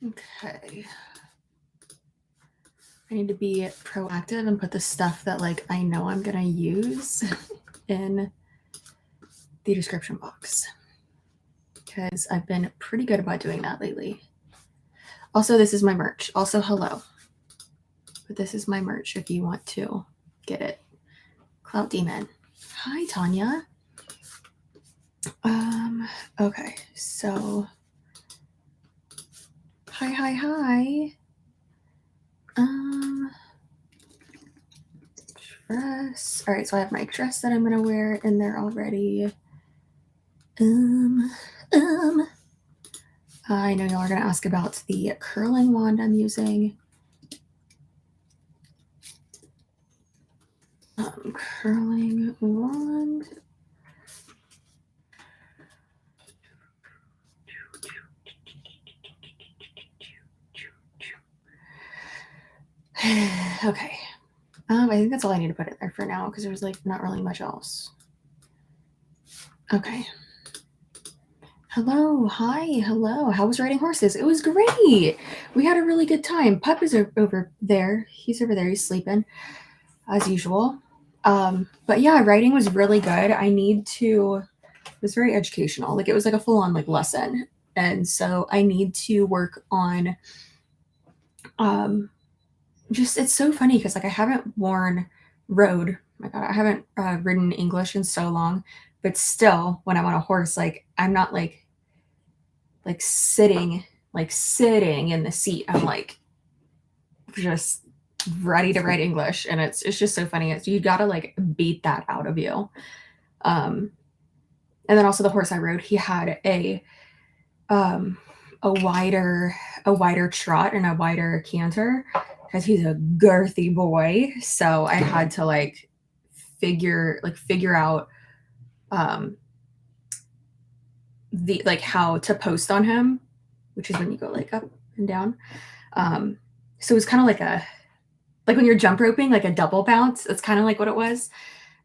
Okay. I need to be proactive and put the stuff that like I know I'm gonna use in the description box because I've been pretty good about doing that lately. Also, this is my merch. Also, hello. But this is my merch if you want to get it. Clout Demon. Hi, Tanya. Okay, so hi. Dress. All right, so I have my dress that I'm gonna wear in there already. I know y'all are gonna ask about the curling wand I'm using. Curling wand. Okay. I think that's all I need to put in there for now because there's like not really much else. Okay. Hello, hi, hello. How was riding horses? It was great. We had a really good time. Pup is over there. He's over there. He's sleeping as usual. But yeah, riding was really good. It was very educational. Like it was like a full on like lesson. And so I need to work on just it's so funny because like I haven't rode. Oh my God, I haven't ridden English in so long, but still, when I'm on a horse, like I'm not like sitting in the seat. I'm like just ready to write English, and it's just so funny. You gotta like beat that out of you. And then also the horse I rode, he had a wider trot and a wider canter because he's a girthy boy. So I had to like figure out the like how to post on him, which is when you go like up and down. So it was kind of like when you're jump roping, like a double bounce. That's kind of like what it was,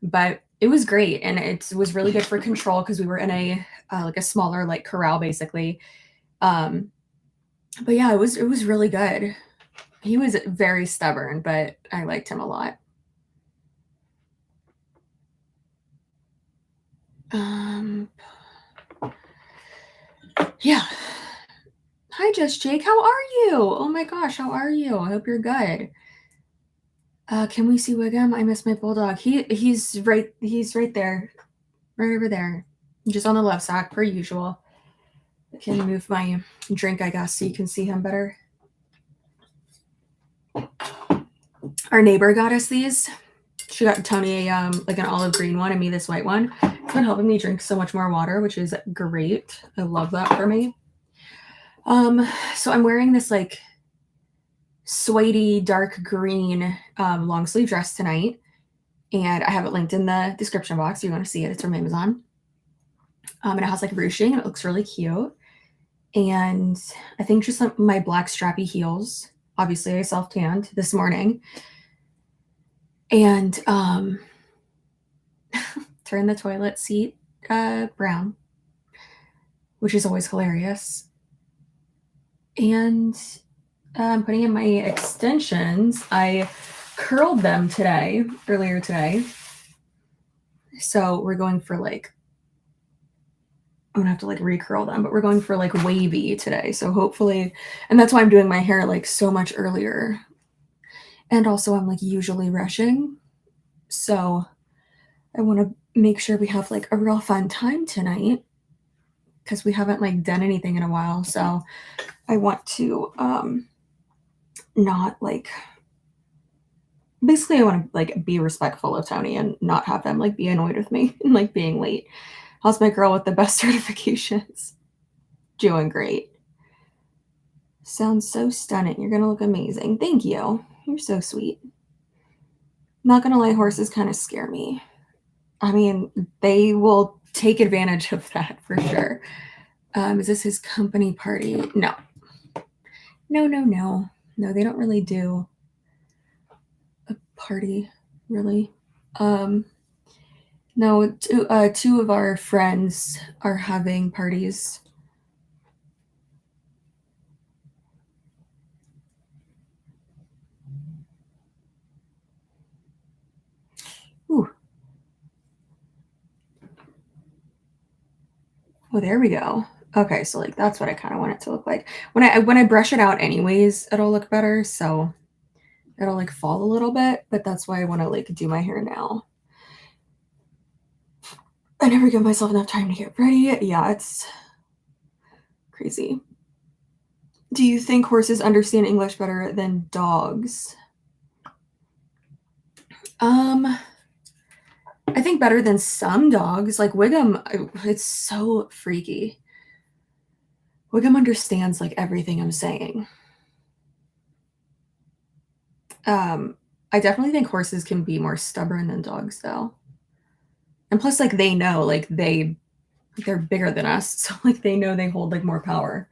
but it was great and it was really good for control because we were in a like a smaller like corral basically. But yeah, it was really good. He was very stubborn, but I liked him a lot. Yeah. Hi, Just Jake. How are you? Oh my gosh, how are you? I hope you're good. Can we see Wiggum? I miss my bulldog. He's right there. Right over there. Just on the left side, per usual. I can move my drink, I guess, so you can see him better. Our neighbor got us these. She got Tony like an olive green one and me this white one. It's been helping me drink so much more water, which is great. I love that for me. So I'm wearing this like suede dark green long sleeve dress tonight, and I have it linked in the description box if you want to see it. It's from Amazon. And it has like ruching and it looks really cute. And I think just like my black strappy heels. Obviously, I self tanned this morning, and turn the toilet seat brown, which is always hilarious. And putting in my extensions. I curled them earlier today. So we're going for like, I'm gonna have to like recurl them, but we're going for like wavy today. So hopefully, and that's why I'm doing my hair like so much earlier. And also I'm like usually rushing. So I want to make sure we have like a real fun time tonight because we haven't like done anything in a while. So I want to not like basically I want to like be respectful of Tony and not have him like be annoyed with me and like being late. How's my girl with the best certifications? Doing great. Sounds so stunning. You're gonna look amazing. Thank you. You're so sweet. Not gonna lie, horses kind of scare me. I mean, they will take advantage of that for sure. Is this his company party? No. No, they don't really do a party, really. No, two of our friends are having parties. Oh, there we go. Okay, so like that's what I kind of want it to look like. When I brush it out anyways, it'll look better. So it'll like fall a little bit, but that's why I want to like do my hair now. I never give myself enough time to get ready. Yeah, it's crazy. Do you think horses understand English better than dogs? I think better than some dogs. Like Wiggum, it's so freaky. Wiggum understands like everything I'm saying. Um, I definitely think horses can be more stubborn than dogs though. And plus like they know like they're bigger than us, so like they know they hold like more power.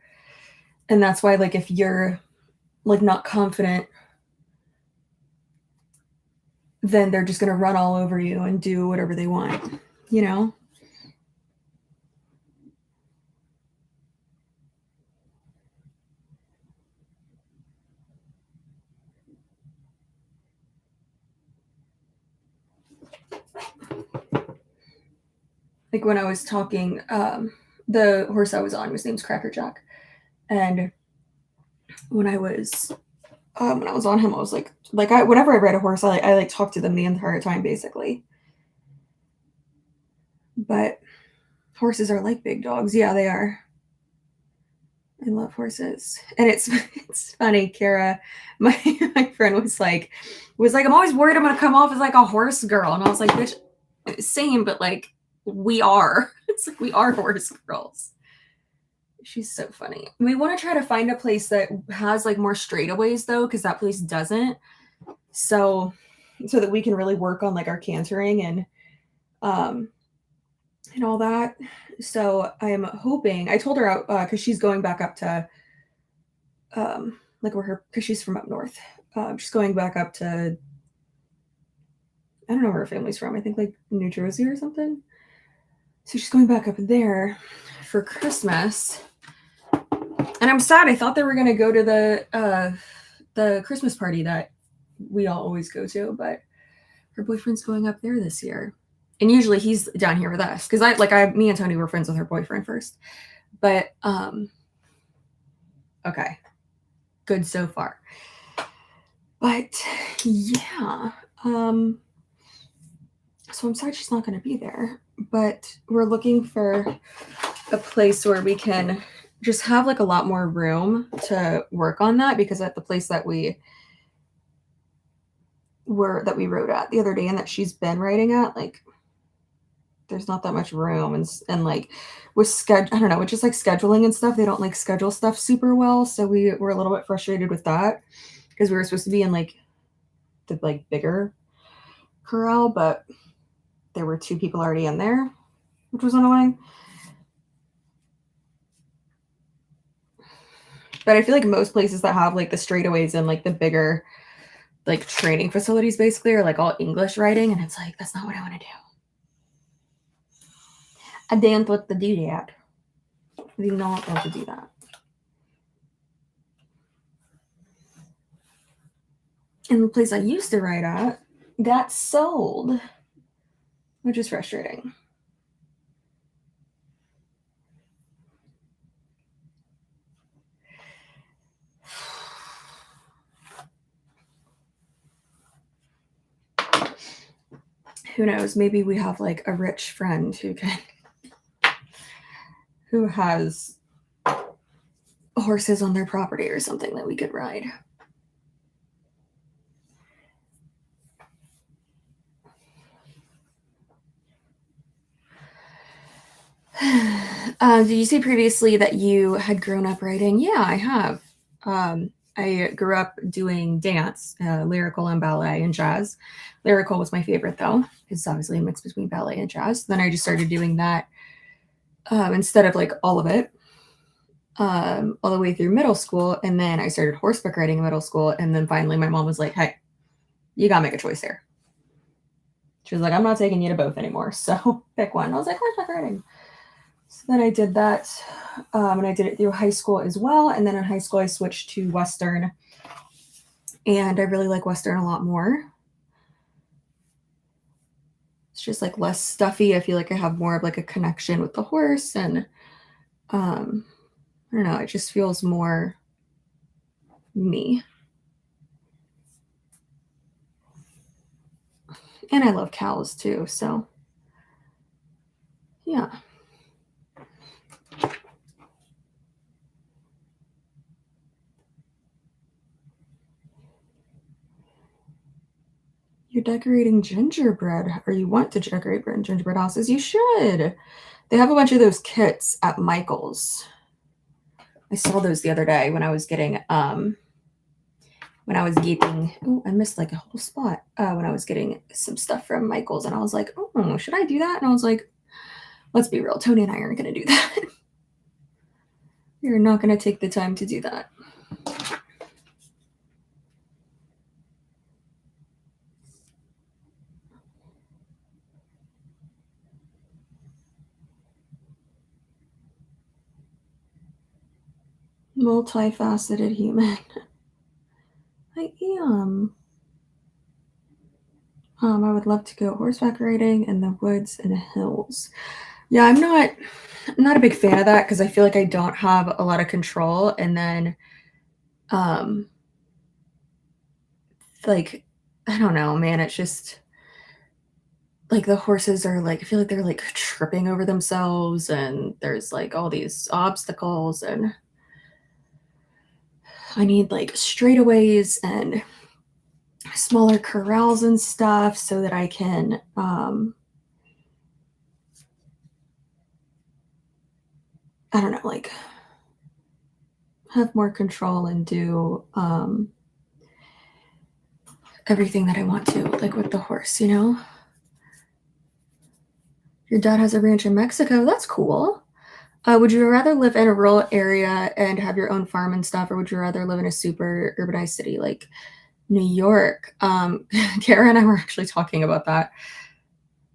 And that's why like if you're like not confident, then they're just going to run all over you and do whatever they want, you know? Like when I was talking, the horse I was on, his name's Cracker Jack. And when I was on him, I was whenever I ride a horse, I like talk to them the entire time basically. But horses are like big dogs. Yeah, they are. I love horses. And it's funny, Kara, my my friend was like, I'm always worried I'm gonna come off as like a horse girl. And I was like, bitch, same, but like we are. It's like we are horse girls. She's so funny. We want to try to find a place that has like more straightaways though, because that place doesn't. So that we can really work on like our cantering um and all that. So I'm hoping I told her because she's going back up to like where her because she's from up north. She's going back up to I don't know where her family's from. I think like New Jersey or something. So she's going back up there for Christmas. And I'm sad. I thought they were gonna go to the Christmas party that we all always go to, but her boyfriend's going up there this year. And usually he's down here with us because me and Tony were friends with her boyfriend first. But okay, good so far. But yeah, so I'm sad she's not going to be there. But we're looking for a place where we can just have like a lot more room to work on that because at the place that we rode at the other day and that she's been riding at, like there's not that much room and like with I don't know, with just like scheduling and stuff, they don't like schedule stuff super well. So we were a little bit frustrated with that because we were supposed to be in like the like bigger corral, but there were two people already in there, which was annoying. But I feel like most places that have like the straightaways and like the bigger like training facilities basically are like all English writing, and it's like that's not what I want to do. I don't want to do that. I do not want to do that. And the place I used to write at got sold, which is frustrating. Who knows? Maybe we have like a rich friend who has horses on their property or something that we could ride. Did you say previously that you had grown up writing? Yeah, I have. I grew up doing dance, lyrical and ballet and jazz. Lyrical was my favorite though. It's obviously a mix between ballet and jazz. Then I just started doing that instead of like all of it all the way through middle school. And then I started horseback riding in middle school. And then finally my mom was like, hey, you got to make a choice here. She was like, I'm not taking you to both anymore. So pick one. I was like, horseback riding. So then I did that, and I did it through high school as well. And then in high school, I switched to Western, and I really like Western a lot more. It's just like less stuffy. I feel like I have more of like a connection with the horse, and I don't know, it just feels more me. And I love cows too, so yeah. You're decorating gingerbread, or you want to decorate gingerbread houses, you should. They have a bunch of those kits at Michael's. I saw those the other day when I was getting, oh, I missed like a whole spot. When I was getting some stuff from Michael's, and I was like, oh, should I do that? And I was like, let's be real, Tony and I aren't going to do that. You're not going to take the time to do that. Multifaceted human. I am. I would love to go horseback riding in the woods and hills. Yeah, I'm not a big fan of that because I feel like I don't have a lot of control. And then, um, like, I don't know, man. It's just like the horses are like, I feel like they're like tripping over themselves, and there's like all these obstacles, and I need like straightaways and smaller corrals and stuff so that I can, I don't know, like have more control and do, everything that I want to, like with the horse, you know? Your dad has a ranch in Mexico. That's cool. Would you rather live in a rural area and have your own farm and stuff, or would you rather live in a super urbanized city like New York? Kara and I were actually talking about that.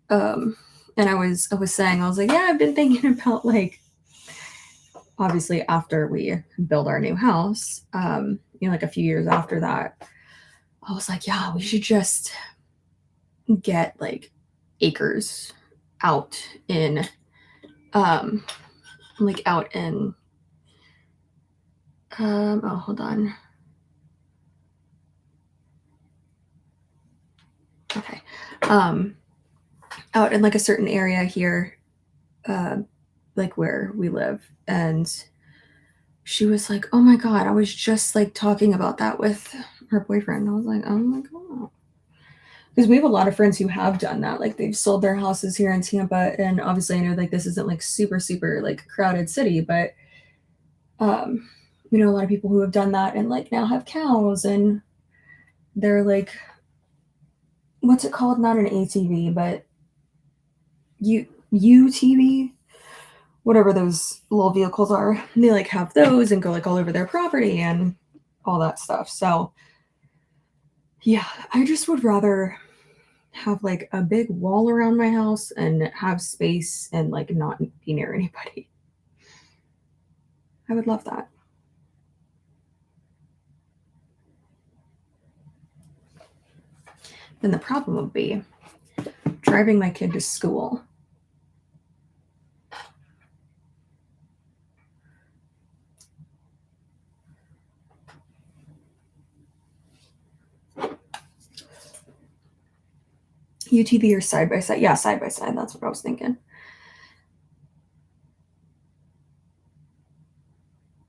And I was saying, I was like, yeah, I've been thinking about like, obviously after we build our new house, like a few years after that, I was like, yeah, we should just get like acres out in um like out in oh, hold on. Okay. um Out in like a certain area here, uh, like where we live. And she was like, oh my god, I was just like talking about that with her boyfriend. I was like, oh my god, because we have a lot of friends who have done that. Like they've sold their houses here in Tampa, and obviously I know like this isn't like super super like crowded city, but we know a lot of people who have done that and like now have cows, and they're like, what's it called? Not an ATV, but UTV, whatever those little vehicles are. They like have those and go like all over their property and all that stuff. So yeah, I just would rather have like a big wall around my house and have space and like not be near anybody. I would love that. Then the problem would be driving my kid to school. UTV or side by side? Yeah, side by side. That's what I was thinking.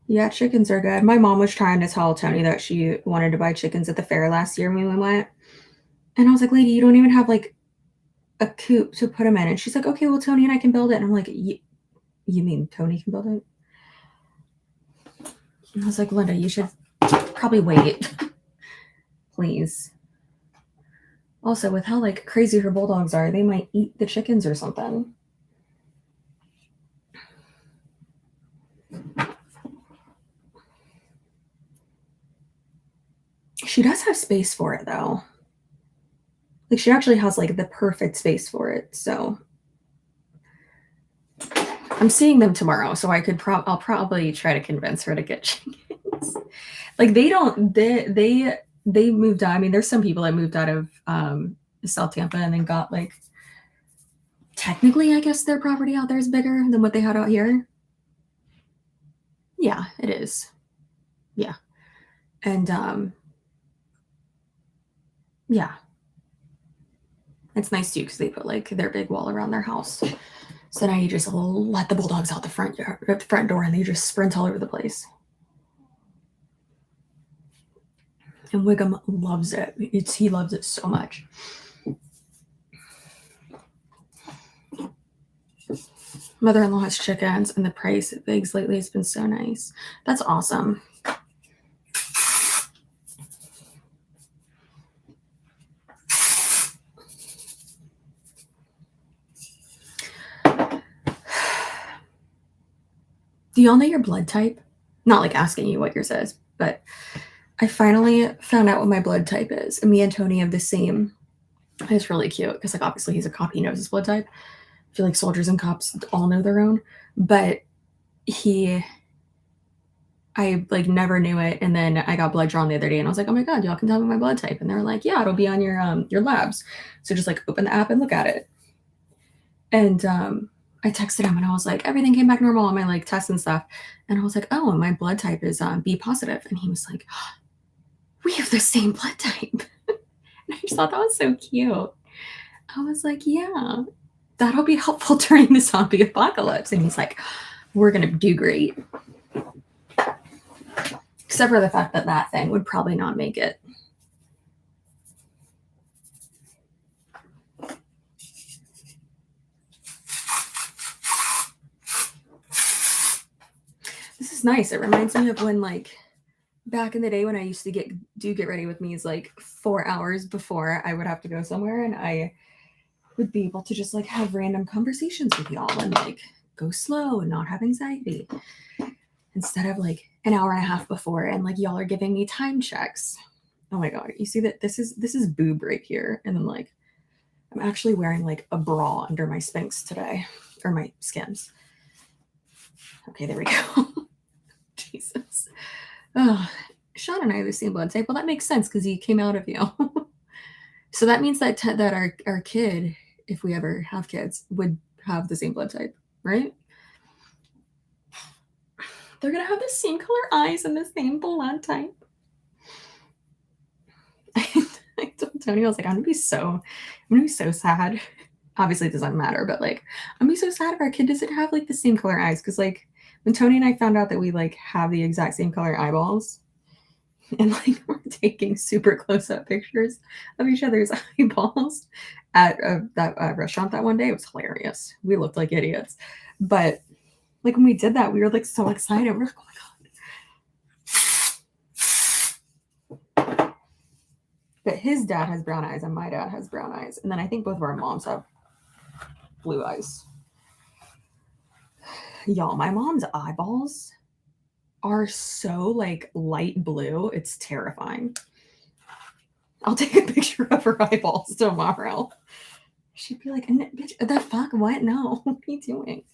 Yeah, chickens are good. My mom was trying to tell Tony that she wanted to buy chickens at the fair last year when we went. And I was like, lady, you don't even have like a coop to put them in. And she's like, okay, well, Tony and I can build it. And I'm like, you mean Tony can build it? And I was like, Linda, you should probably wait, please. Also, with how like crazy her bulldogs are, they might eat the chickens or something. She does have space for it though. Like she actually has like the perfect space for it. So I'm seeing them tomorrow, so I'll probably try to convince her to get chickens. Like they moved out. I mean, there's some people that moved out of South Tampa and then got like, technically I guess their property out there is bigger than what they had out here. it is. Yeah. And yeah, it's nice too because they put like their big wall around their house. So now you just let the bulldogs out the front door and they just sprint all over the place. And Wiggum loves it. He loves it so much. Mother-in-law has chickens and the price of eggs lately has been so nice. That's awesome. Do y'all know your blood type? Not like asking you what yours is, but I finally found out what my blood type is. And me and Tony have the same. It's really cute because, like, obviously he's a cop. He knows his blood type. I feel like soldiers and cops all know their own. But I like never knew it. And then I got blood drawn the other day and I was like, oh my God, y'all can tell me my blood type. And they were like, yeah, it'll be on your labs. So just like open the app and look at it. And I texted him and I was like, everything came back normal on my like tests and stuff. And I was like, oh, my blood type is B positive. And he was like, we have the same blood type. And I just thought that was so cute. I was like, yeah, that'll be helpful during the zombie apocalypse. And he's like, we're going to do great. Except for the fact that that thing would probably not make it. This is nice. It reminds me of when, like, back in the day when I used to get ready with me is like 4 hours before I would have to go somewhere, and I would be able to just like have random conversations with y'all and like go slow and not have anxiety instead of like an hour and a half before and like y'all are giving me time checks. Oh my God, you see that this is boob right here, and then like I'm actually wearing like a bra under my Spanx today, or my Skims. Okay, there we go. Jesus. Oh, Sean and I have the same blood type. Well, that makes sense because he came out of you. So that means that that our kid, if we ever have kids, would have the same blood type, right? They're gonna have the same color eyes and the same blood type. I told Tony, I was like, I'm gonna be so sad. Obviously, it doesn't matter, but like, I'm gonna be so sad if our kid doesn't have like the same color eyes. Because like, when Tony and I found out that we like have the exact same color eyeballs, and like we're taking super close up pictures of each other's eyeballs at that restaurant that one day, it was hilarious. We looked like idiots, but like when we did that, we were like so excited. We're like, oh my God. But his dad has brown eyes and my dad has brown eyes, and then I think both of our moms have blue eyes. Y'all, my mom's eyeballs are so like light blue, it's terrifying. I'll take a picture of her eyeballs tomorrow. She'd be like, bitch, the fuck? What? No, what are you doing?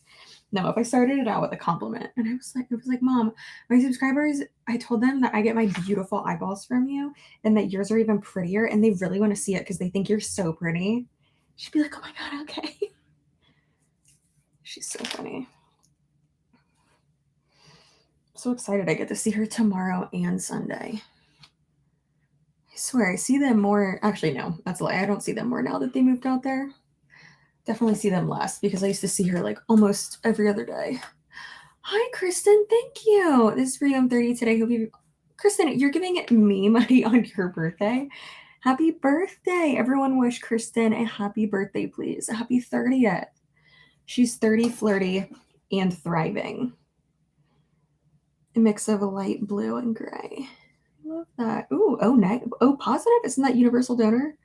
No, if I started it out with a compliment and it was like, Mom, my subscribers, I told them that I get my beautiful eyeballs from you and that yours are even prettier and they really want to see it because they think you're so pretty. She'd be like, oh my God, okay. She's so funny. So excited I get to see her tomorrow and Sunday. I swear I see them more. Actually, no, that's a lie. I don't see them more now that they moved out there. Definitely see them less because I used to see her like almost every other day. Hi, Kristen. Thank you. This is for you. I'm 30 today. Hope you, Kristen, you're giving me money on your birthday. Happy birthday. Everyone wish Kristen a happy birthday, please. Happy 30th. She's 30, flirty, and thriving. A mix of a light blue and gray. I love that. Ooh, oh, positive. Isn't that universal donor?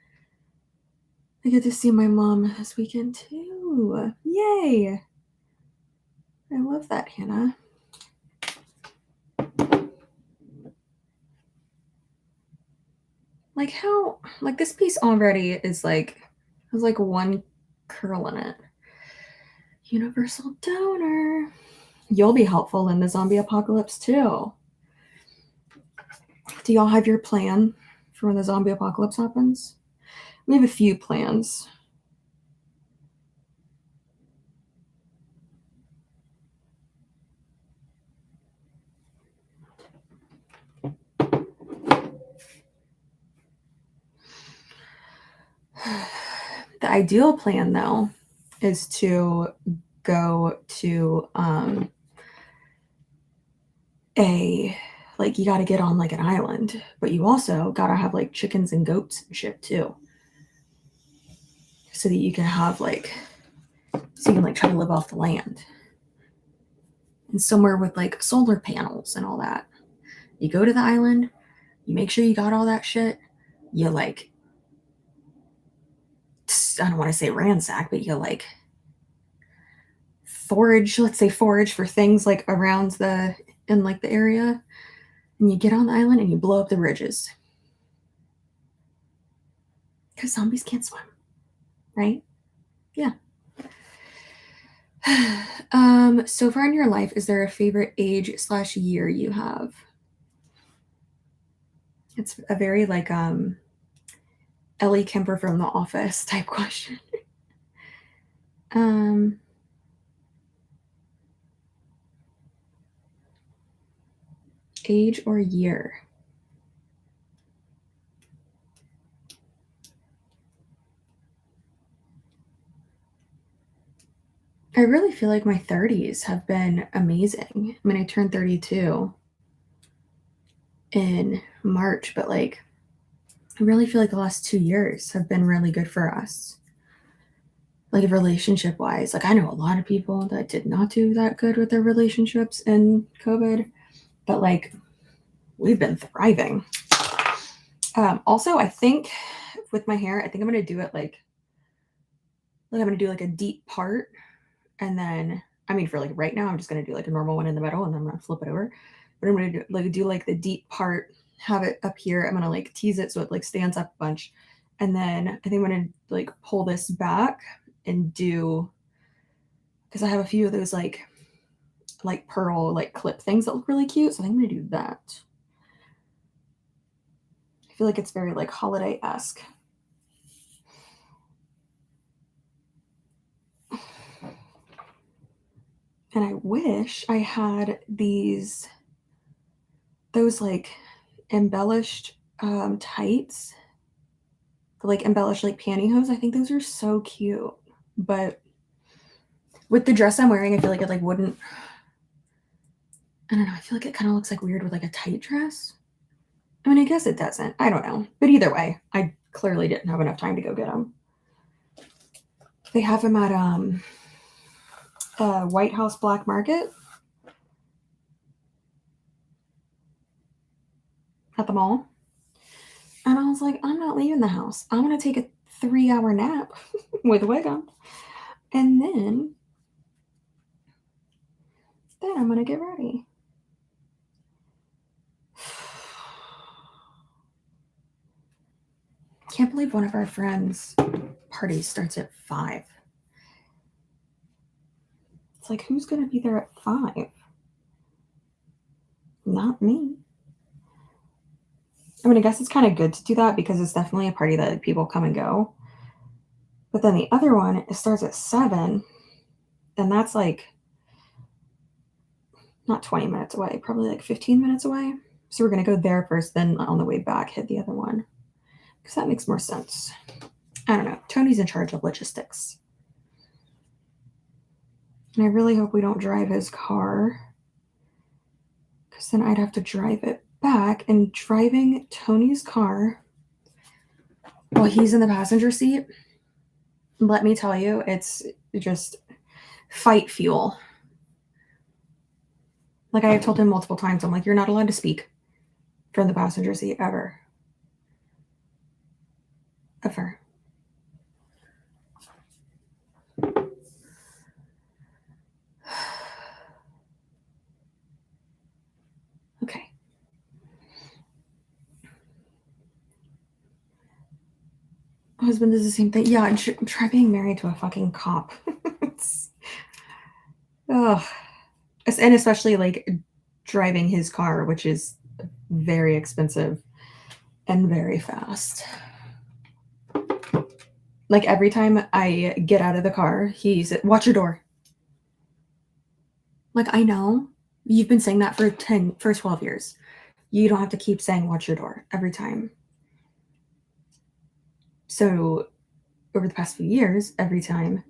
I get to see my mom this weekend too. Yay. I love that, Hannah. Like how, like this piece already is like, has like one curl in it. Universal donor. You'll be helpful in the zombie apocalypse too. Do y'all have your plan for when the zombie apocalypse happens? We have a few plans. ideal plan though is to go to like you got to get on like an island, but you also got to have like chickens and goats and shit too, so that you can have like, so you can like try to live off the land, and somewhere with like solar panels and all that. You go to the island, you make sure you got all that shit, you like, I don't want to say ransack, but you like forage, let's say forage for things like around the, in like the area, and you get on the island and you blow up the ridges. Because zombies can't swim, right? Yeah. So far in your life, is there a favorite age/year you have? It's a very like Ellie Kemper from The Office type question. Age or year? I really feel like my 30s have been amazing. I mean, I turned 32 in March, but like, I really feel like the last 2 years have been really good for us. Like relationship wise, like I know a lot of people that did not do that good with their relationships in COVID, but like we've been thriving. Also, I think with my hair, I think I'm gonna do it like I'm gonna do like a deep part, and then I mean for like right now, I'm just gonna do like a normal one in the middle, and then I'm gonna flip it over. But I'm gonna do like the deep part, have it up here. I'm gonna like tease it so it like stands up a bunch, and then I think I'm gonna like pull this back and do, because I have a few of those like pearl like clip things that look really cute. So I think I'm gonna do that. I feel like it's very like holiday-esque. And I wish I had those like embellished tights, like embellished like pantyhose. I think those are so cute. But with the dress I'm wearing, I feel like it like wouldn't, I don't know, I feel like it kind of looks like weird with like a tight dress. I mean, I guess it doesn't. I don't know. But either way, I clearly didn't have enough time to go get them. They have them at White House Black Market at the mall. And I was like, I'm not leaving the house. I'm going to take a 3-hour nap with Wiggum. And then I'm going to get ready. Can't believe one of our friends' party starts at 5. It's like, who's going to be there at 5? Not me. I mean, I guess it's kind of good to do that because it's definitely a party that like, people come and go. But then the other one, it starts at 7, and that's like not 20 minutes away, probably like 15 minutes away. So we're going to go there first, then on the way back, hit the other one. Because that makes more sense. I don't know. Tony's in charge of logistics. And I really hope we don't drive his car, because then I'd have to drive it back. And driving Tony's car while he's in the passenger seat, let me tell you, it's just fight fuel. Like I have told him multiple times, I'm like, you're not allowed to speak from the passenger seat ever. Ever. Okay. Husband does the same thing. Yeah, try being married to a fucking cop. Ugh. And especially like driving his car, which is very expensive and very fast. Like every time I get out of the car, he's watch your door. Like I know you've been saying that for 12 years. You don't have to keep saying watch your door every time. So over the past few years, every time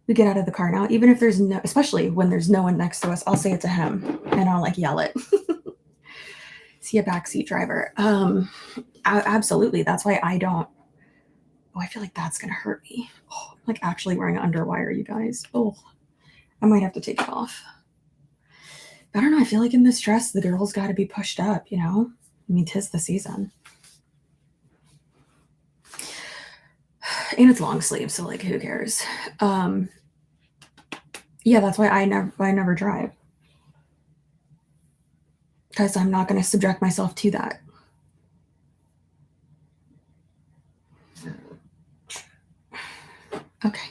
we get out of the car now, even if there's no, especially when there's no one next to us, I'll say it to him and I'll like yell it. Is he a backseat driver? Absolutely. That's why I don't. Oh, I feel like that's gonna hurt me. Oh, I'm like actually wearing underwire, you guys. Oh, I might have to take it off. I don't know. I feel like in this dress, the girl's got to be pushed up. You know, I mean, 'tis the season, and it's long sleeve, so like, who cares? Yeah, that's why I never drive, because I'm not going to subject myself to that. Okay.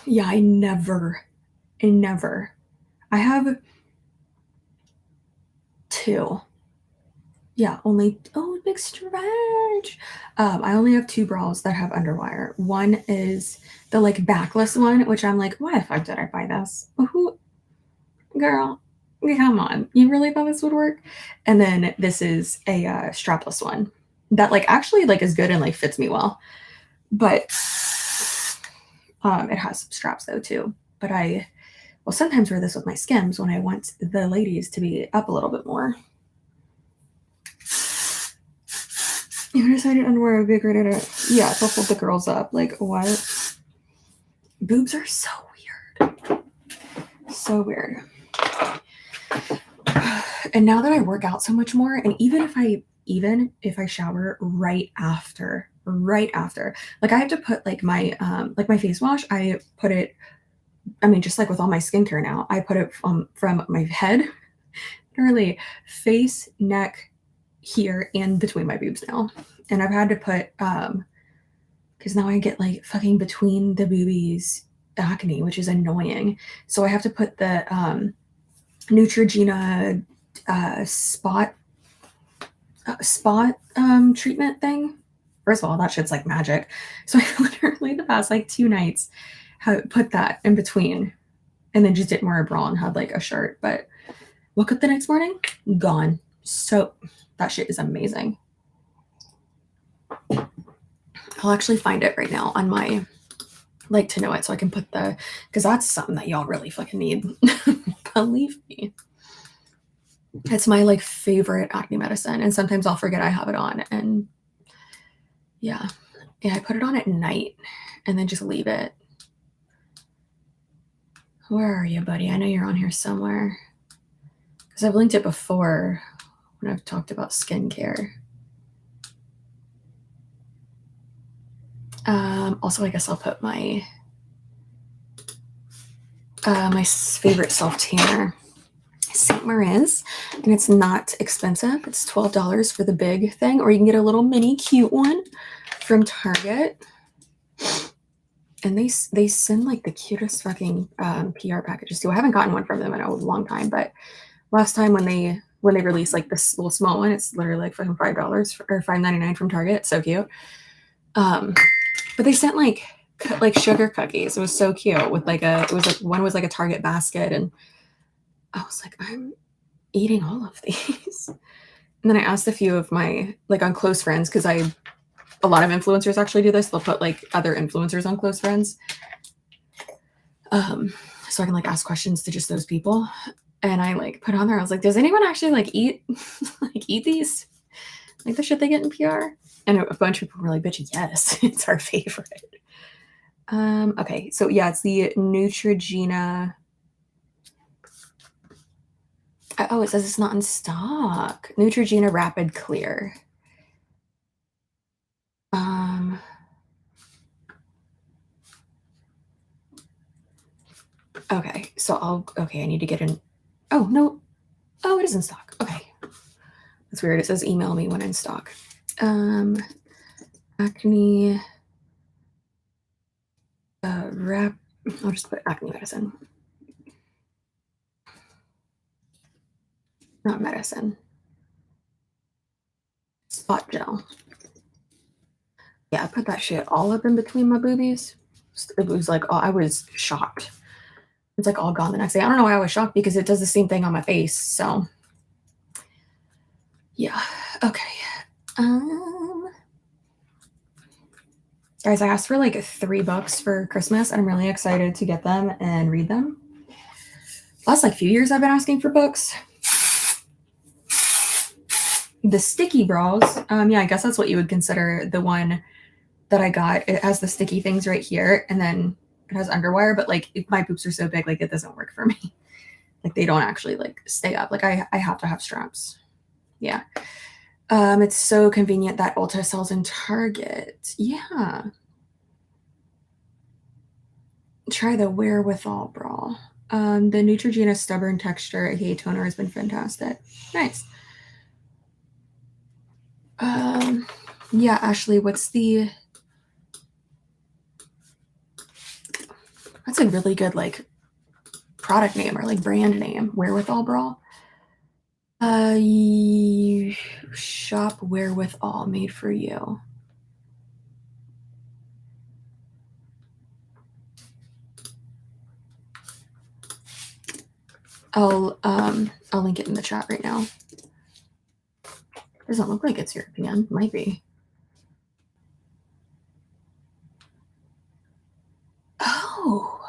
Yeah, I never. I have two. Yeah, only. Oh, big stretch. I only have two bras that have underwire. One is the like backless one, which I'm like, why the fuck did I buy this? Who, girl, come on, you really thought this would work? And then this is a strapless one that like actually like is good and like fits me well, but it has some straps though too. But I will sometimes wear this with my Skims when I want the ladies to be up a little bit more. You decided underwear would be a great idea. Yeah, to hold the girls up. Like, what? Boobs are so weird. So weird. And now that I work out so much more, and even if I shower right after, like I have to put like my face wash, I put it, I mean, just like with all my skincare now, I put it from my head, literally face, neck, here, and between my boobs now. And I've had to put because now I get like fucking between the boobies acne, which is annoying. So I have to put the Neutrogena spot treatment thing. First of all, that shit's like magic. So I literally the past like 2 nights put that in between, and then just didn't wear a bra and had like a shirt. But woke up the next morning, gone. So that shit is amazing. I'll actually find it right now on my like to know it so I can put the, because that's something that y'all really fucking need. Believe me. It's my like favorite acne medicine, and sometimes I'll forget I have it on, and yeah, I put it on at night and then just leave it. Where are you, buddy? I know you're on here somewhere because I've linked it before when I've talked about skincare. Also, I guess I'll put my my favorite self tanner, Suarez, and it's not expensive. It's $12 for the big thing, or you can get a little mini cute one from Target. And they send like the cutest fucking PR packages too. I haven't gotten one from them in a long time, but last time when they released like this little small one, it's literally like fucking $5 or $5.99 from Target. It's so cute. But they sent like sugar cookies. It was so cute with like one was like a Target basket, and I was like, I'm eating all of these. And then I asked a few of my like on close friends, because a lot of influencers actually do this. They'll put like other influencers on close friends. So I can like ask questions to just those people. And I like put on there, I was like, does anyone actually like eat these? Like the shit they get in PR? And a bunch of people were like, bitch, yes, it's our favorite. Okay, so yeah, it's the Neutrogena. Oh, it says it's not in stock. Neutrogena Rapid Clear. Okay, so I need to get in. Oh, no. Oh, it is in stock. Okay. That's weird. It says email me when in stock. Acne I'll just put acne medicine. Not medicine. Spot gel. Yeah, I put that shit all up in between my boobies. It was like, oh, I was shocked. It's like all gone the next day. I don't know why I was shocked, because it does the same thing on my face. So yeah. Okay. Guys, I asked for like 3 books for Christmas, and I'm really excited to get them and read them. Last like few years I've been asking for books. The sticky bras, yeah, I guess that's what you would consider the one that I got. It has the sticky things right here, and then it has underwire, but like my boobs are so big, like it doesn't work for me. Like they don't actually like stay up. Like I have to have straps. Yeah. It's so convenient that Ulta sells in Target. Yeah. Try the Wherewithal bra. The Neutrogena Stubborn Texture AKA toner has been fantastic. Nice. Yeah, Ashley, what's the... That's a really good like product name or like brand name. Wherewithal bra. Shop Wherewithal, made for you. I'll link it in the chat right now. Doesn't look like it's European. Might be. Oh,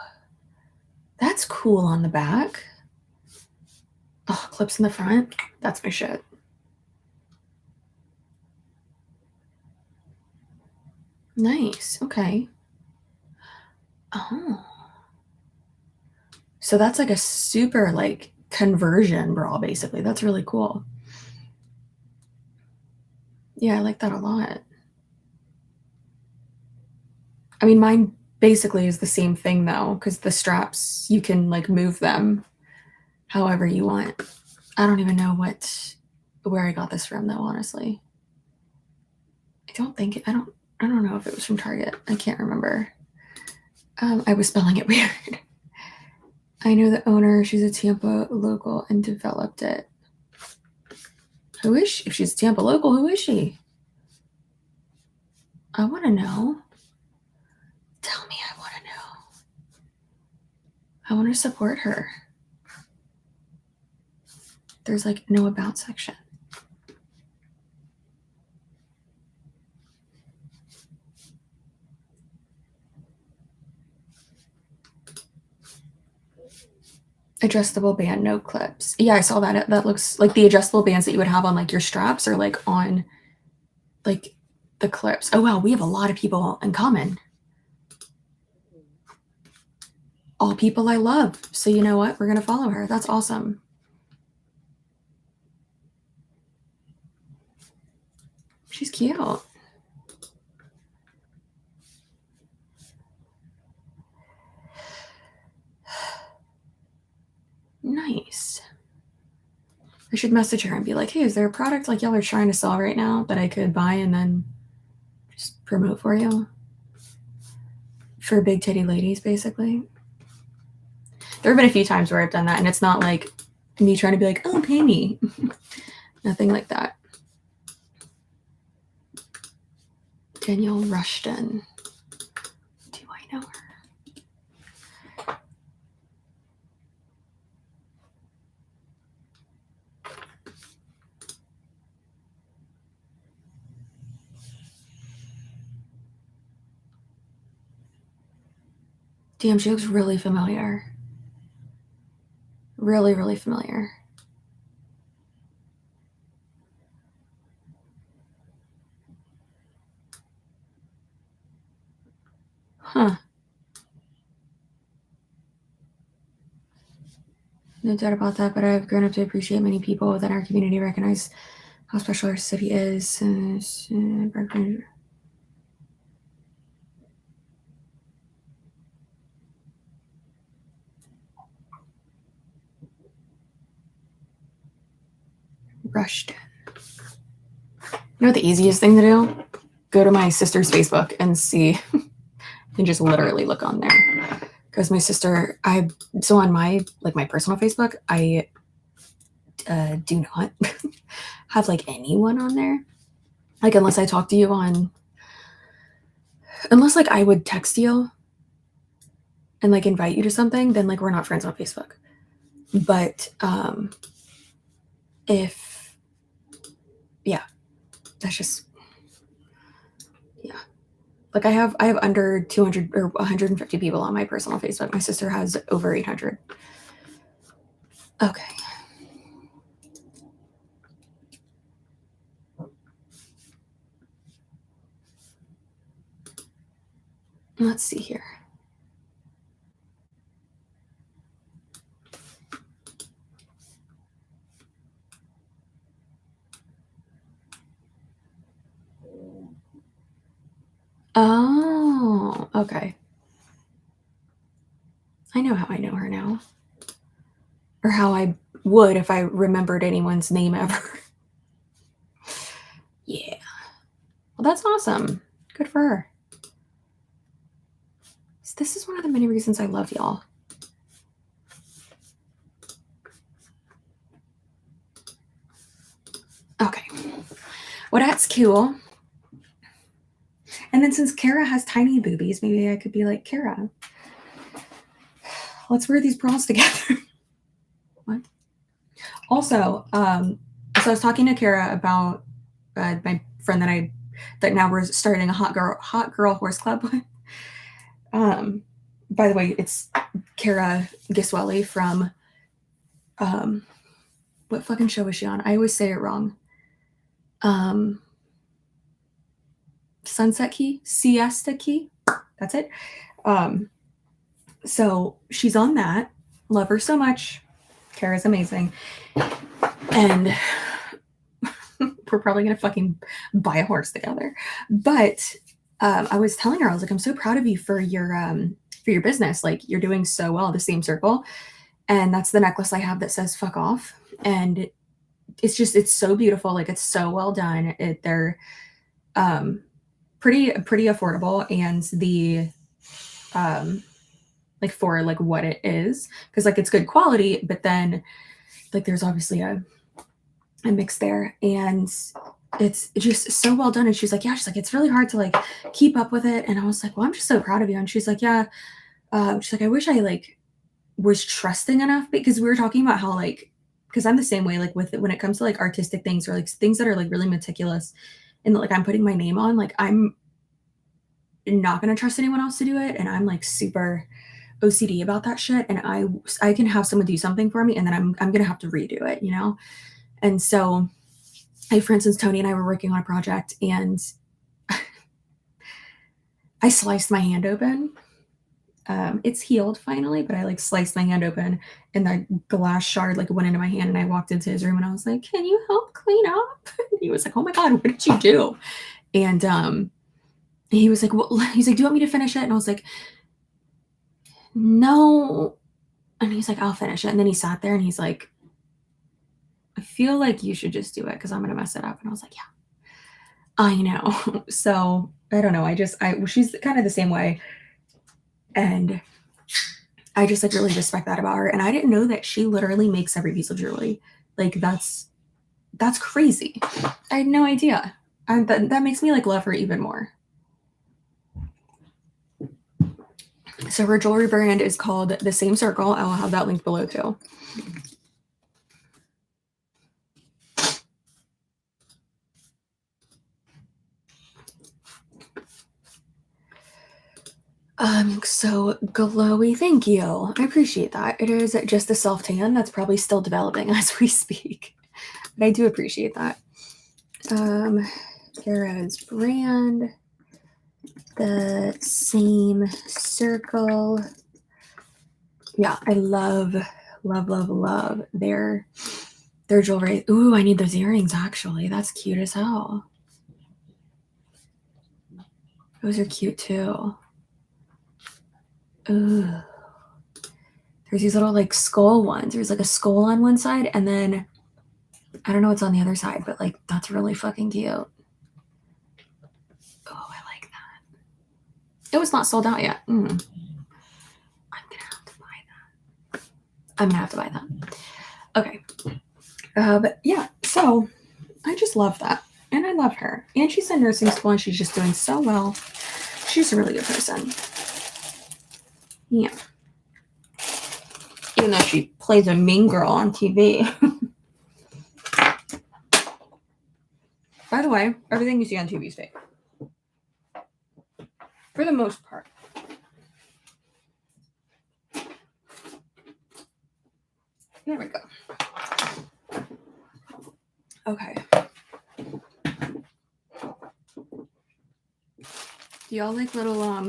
that's cool on the back. Oh, clips in the front. That's my shit. Nice. Okay. Oh. So that's like a super like conversion bra, basically. That's really cool. Yeah, I like that a lot. I mean, mine basically is the same thing though, because the straps, you can like move them however you want. I don't even know where I got this from though, honestly. I don't know if it was from Target. I can't remember. I was spelling it weird. I know the owner, she's a Tampa local and developed it. Who is she? If she's a Tampa local, who is she? I want to know. Tell me, I want to know. I want to support her. There's like no about section. Adjustable band, no clips. Yeah, I saw that. That looks like the adjustable bands that you would have on like your straps or like on like the clips. Oh wow, we have a lot of people in common. All people I love. So you know what? We're going to follow her. That's awesome. She's cute. Nice. I should message her and be like, hey, is there a product like y'all are trying to sell right now that I could buy and then just promote for you? For big titty ladies, basically. There have been a few times where I've done that, and it's not like me trying to be like, oh, pay me. Nothing like that. Danielle Rushton. Do I know her? Damn, she looks really familiar. Really, really familiar. Huh. No doubt about that, but I've grown up to appreciate many people within our community recognize how special our city is. Rushed. You know what the easiest thing to do? Go to my sister's Facebook and see, and just literally look on there. Because my sister, so on my personal Facebook, I do not have like anyone on there. Like unless I talk to you unless like I would text you and like invite you to something, then like we're not friends on Facebook. But yeah, that's just, yeah. Like I have under 200 or 150 people on my personal Facebook. My sister has over 800. Okay. Let's see here. Oh, okay. I know how I know her now. Or how I would if I remembered anyone's name ever. Yeah. Well, that's awesome. Good for her. So this is one of the many reasons I love y'all. Okay. Well, that's cool. And then since Kara has tiny boobies, maybe I could be like, Kara, let's wear these bras together. What? Also, so I was talking to Kara about my friend that now we're starting a hot girl horse club with. By the way, it's Kara Giswelli from what fucking show is she on? I always say it wrong. Sunset Key, Siesta Key. That's it. So she's on that. Love her so much. Kara's amazing. And we're probably gonna fucking buy a horse together. But I was telling her, I was like, I'm so proud of you for your business. Like you're doing so well, the same circle. And that's the necklace I have that says fuck off. And it's so beautiful. Like it's so well done. They're pretty affordable, and the like for like what it is, because like it's good quality, but then like there's obviously a mix there, and it's just so well done. And she's like, it's really hard to like keep up with it. And I was like, well, I'm just so proud of you. And she's like, yeah. She's like, I wish I like was trusting enough, because we were talking about how like, because I'm the same way, like with it, when it comes to like artistic things or like things that are like really meticulous and like I'm putting my name on, like I'm not going to trust anyone else to do it. And I'm like super OCD about that shit. And I can have someone do something for me and then I'm going to have to redo it, you know? And so for instance, Tony and I were working on a project, and I sliced my hand open. It's healed finally, but I like sliced my hand open and the glass shard like went into my hand, and I walked into his room and I was like, can you help clean up? And he was like, oh my God, what did you do? And he was like, well, he's like, do you want me to finish it? And I was like, no. And he's like, I'll finish it. And then he sat there and he's like, I feel like you should just do it because I'm going to mess it up. And I was like, yeah, I know. So I don't know. She's kind of the same way. And I just like really respect that about her. And I didn't know that she literally makes every piece of jewelry. Like that's crazy. I had no idea. That makes me like love her even more. So her jewelry brand is called The Same Circle. I will have that linked below too. So glowy, thank you. I appreciate that. It is just a self tan that's probably still developing as we speak, but I do appreciate that. Suarez brand, The Same Circle. Yeah, I love their jewelry. Ooh, I need those earrings actually. That's cute as hell. Those are cute too. Ooh. There's these little like skull ones. There's like a skull on one side, and then I don't know what's on the other side, but like that's really fucking cute. Oh, I like that. It was not sold out yet. I'm gonna have to buy that. Okay. But yeah, so I just love that. And I love her. And she's in nursing school and she's just doing so well. She's a really good person. Yeah. Even though she plays a mean girl on TV. By the way, everything you see on TV is fake. for the most part. There we go. Okay. Do y'all like little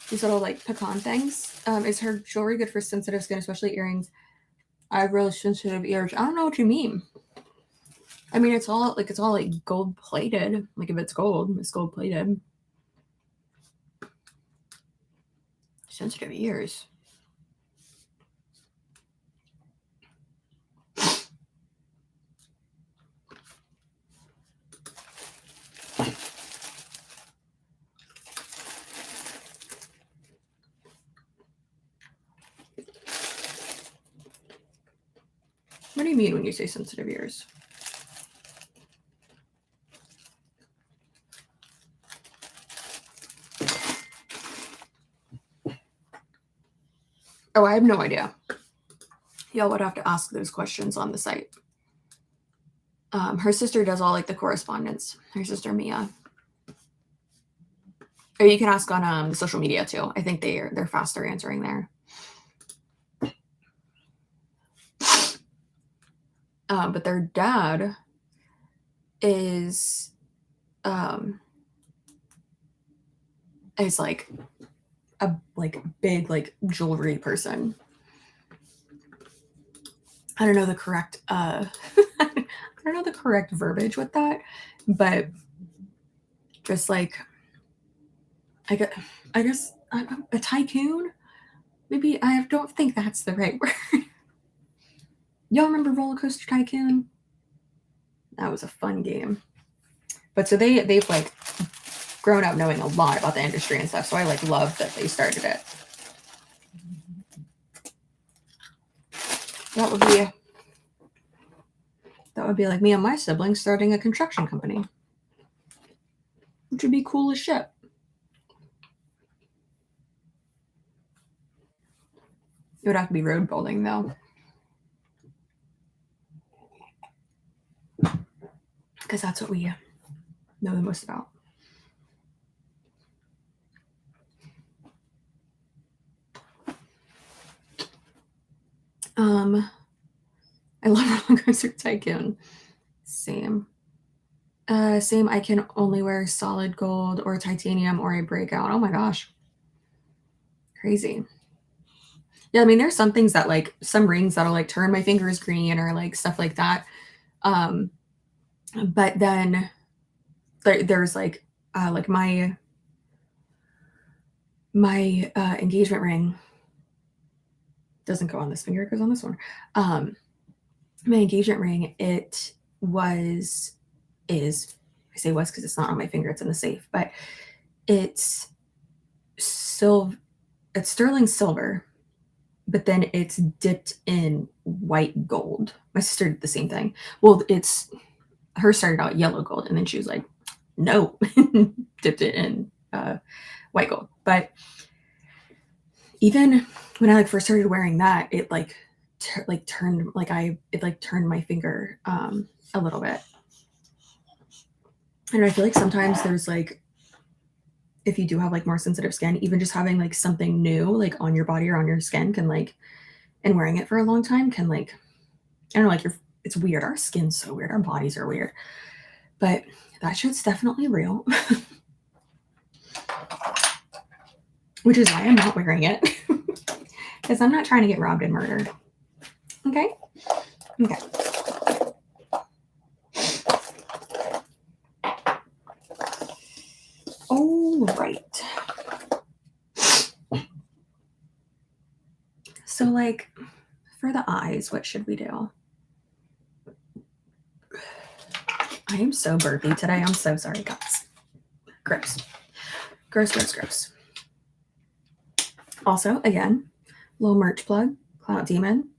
these little like pecan things? Is her jewelry good for sensitive skin, especially earrings? I have really sensitive ears. I don't know what you mean. I mean, it's all like gold plated. Like if it's gold plated. Sensitive ears. What do you mean when you say sensitive ears? Oh, I have no idea. Y'all would have to ask those questions on the site. Her sister does all like the correspondence. Her sister Mia. Or you can ask on social media too. I think they're faster answering there. But their dad is like a big like jewelry person. I don't know the correct I don't know the correct verbiage with that, but just like I guess a tycoon. Maybe I don't think that's the right word. Y'all remember Roller Coaster Tycoon? That was a fun game. But so they've like grown up knowing a lot about the industry and stuff. So I like love that they started it. That would be like me and my siblings starting a construction company, which would be cool as shit. It would have to be road building though, because that's what we know the most about. I love Roller Coaster Tycoon. Same. Same. I can only wear solid gold or titanium or a breakout. Oh my gosh. Crazy. Yeah, I mean, there's some things that like some rings that'll like turn my fingers green or like stuff like that. But then there's like my engagement ring doesn't go on this finger, it goes on this one. My engagement ring, is I say was because it's not on my finger, it's in the safe, but it's sterling silver, but then it's dipped in white gold. My sister did the same thing. Well, her started out yellow gold, and then she was like, no, dipped it in white gold. But even when I like first started wearing that, it turned my finger a little bit. And I feel like sometimes there's like, if you do have like more sensitive skin, even just having like something new like on your body or on your skin can like, and wearing it for a long time can like, I don't know, like it's weird. Our skin's so weird. Our bodies are weird. But that shit's definitely real. Which is why I'm not wearing it. Because I'm not trying to get robbed and murdered. Okay? Okay. All right. So like for the eyes, what should we do? I am so burpy today. I'm so sorry, guys. Gross. Gross, gross, gross. Also, again, little merch plug, Clout Demon.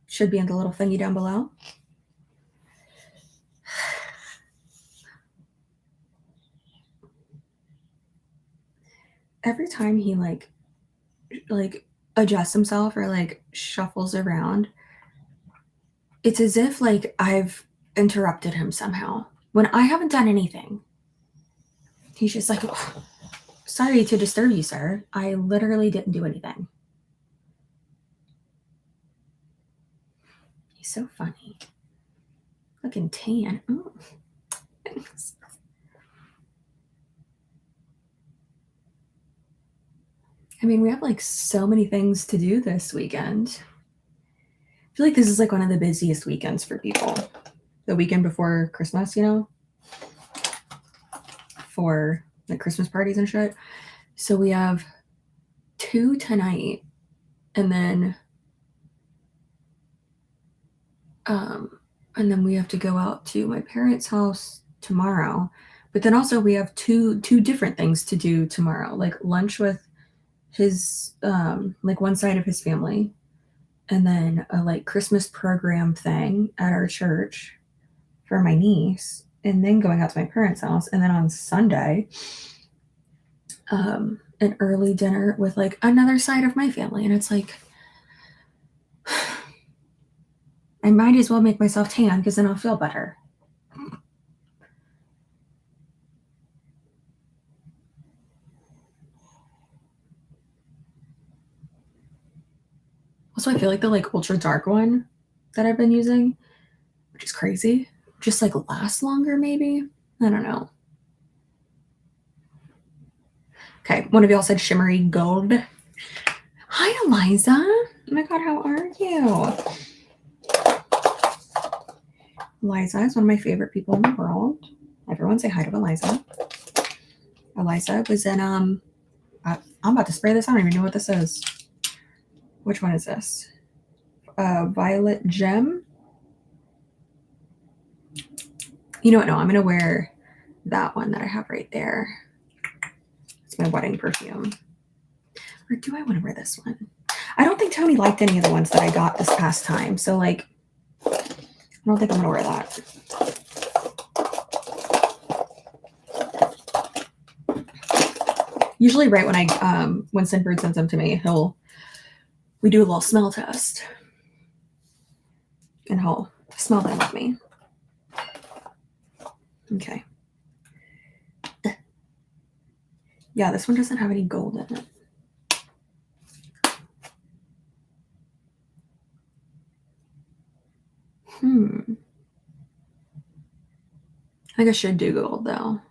Should be in the little thingy down below. Every time he like adjusts himself or like shuffles around, it's as if like I've interrupted him somehow when I haven't done anything. He's just like, Sorry to disturb you, sir. I literally didn't do anything. He's so funny. Looking tan. Ooh. I mean, we have like so many things to do this weekend. I feel like this is like one of the busiest weekends for people. The weekend before Christmas, you know, for like Christmas parties and shit. So we have 2 tonight, and then we have to go out to my parents' house tomorrow. But then also we have two different things to do tomorrow, like lunch with his like one side of his family, and then a like Christmas program thing at our church for my niece, and then going out to my parents' house, and then on Sunday, an early dinner with like another side of my family. And it's like, I might as well make myself tan because then I'll feel better. Also, I feel like the like ultra dark one that I've been using, which is crazy, just like lasts longer maybe. I don't know. Okay, one of y'all said shimmery gold. Hi, Eliza. Oh my God, how are you? Eliza is one of my favorite people in the world. Everyone say hi to Eliza. Eliza was in, I'm about to spray this. I don't even know what this is. Which one is this? Violet Gem. You know what? No, I'm going to wear that one that I have right there. It's my wedding perfume. Or do I want to wear this one? I don't think Tony liked any of the ones that I got this past time. So, like, I don't think I'm going to wear that. Usually right when when Sinbird sends them to me, we do a little smell test. And he'll smell them with me. Okay. Yeah, this one doesn't have any gold in it. I think I should do gold though.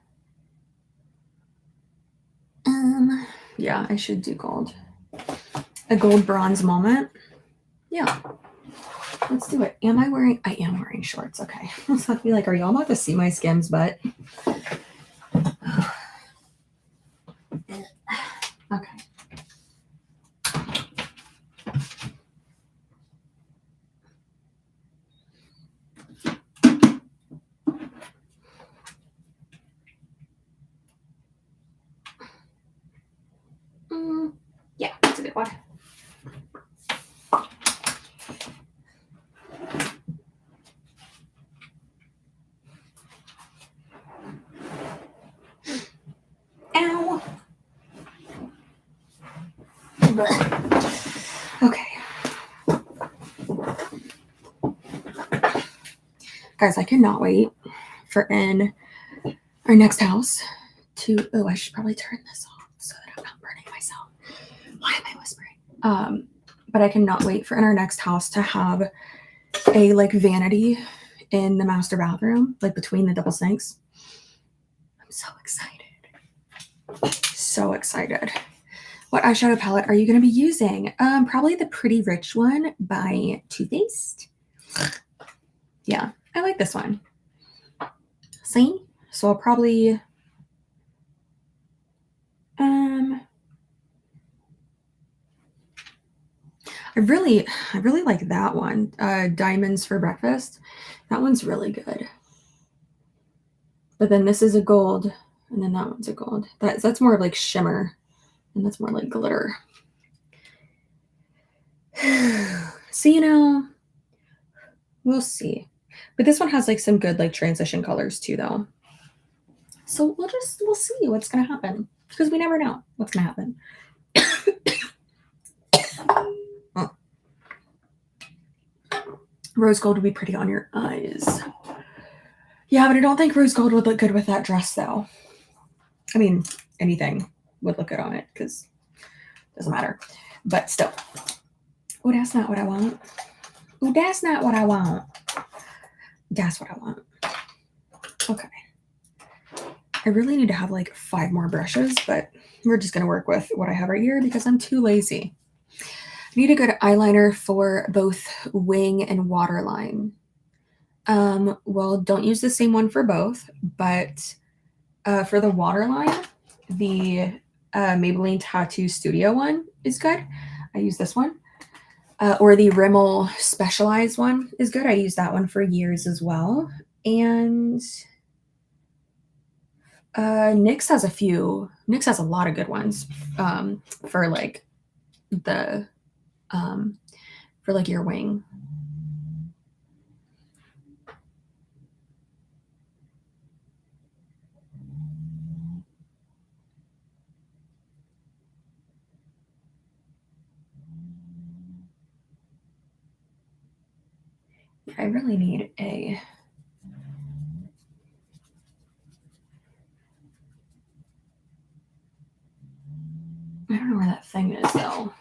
Yeah, I should do gold. A gold bronze moment. Yeah. Let's do it. I am wearing shorts. Okay. So I'll be like, are y'all about to see my Skims butt? Okay. Yeah, that's a good one. Ow. Okay. Guys, I cannot wait for in our next house to, oh, I should probably turn this off so that I'm not burning myself. Why am I whispering? But I cannot wait for in our next house to have a like vanity in the master bathroom, like between the double sinks. I'm so excited. So excited. What eyeshadow palette are you going to be using? Probably the Pretty Rich one by Too Faced. Yeah, I like this one. See? So I'll probably I really like that one. Diamonds for Breakfast. That one's really good. But then this is a gold, and then that one's a gold. That's more of like shimmer, and that's more like glitter. So, you know, we'll see. But this one has like some good like transition colors too, though. So we'll see what's gonna happen, because we never know what's gonna happen. Oh. Rose gold would be pretty on your eyes. Yeah, but I don't think rose gold would look good with that dress, though. I mean, anything would look good on it because it doesn't matter. But still. Oh, that's not what I want. Oh, that's not what I want. That's what I want. Okay. I really need to have like 5 more brushes, but we're just going to work with what I have right here because I'm too lazy. I need a good eyeliner for both wing and waterline. Well, don't use the same one for both, but for the waterline, the Maybelline Tattoo Studio one is good. I use this one. Or the Rimmel Specialized one is good. I used that one for years as well. And NYX has a few. NYX has a lot of good ones for like the for like your wing. I really need a I don't know where that thing is though.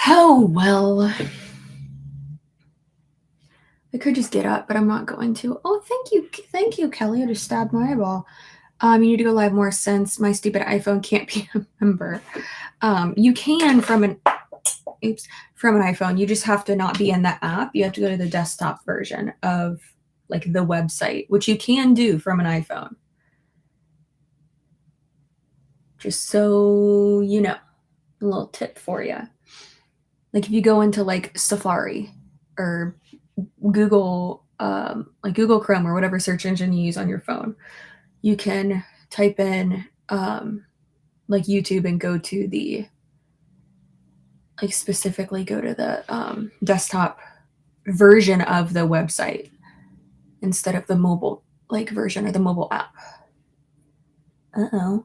Oh well. I could just get up, but I'm not going to. Oh, thank you, Kelly. I just stabbed my eyeball. You need to go live more since my stupid iPhone can't be a member. You can from an iPhone. You just have to not be in the app. You have to go to the desktop version of like the website, which you can do from an iPhone. Just so you know, a little tip for you. Like if you go into like Safari or Google, like Google Chrome or whatever search engine you use on your phone, you can type in like YouTube and go to the like specifically go to the desktop version of the website instead of the mobile like version or the mobile app. Uh-oh.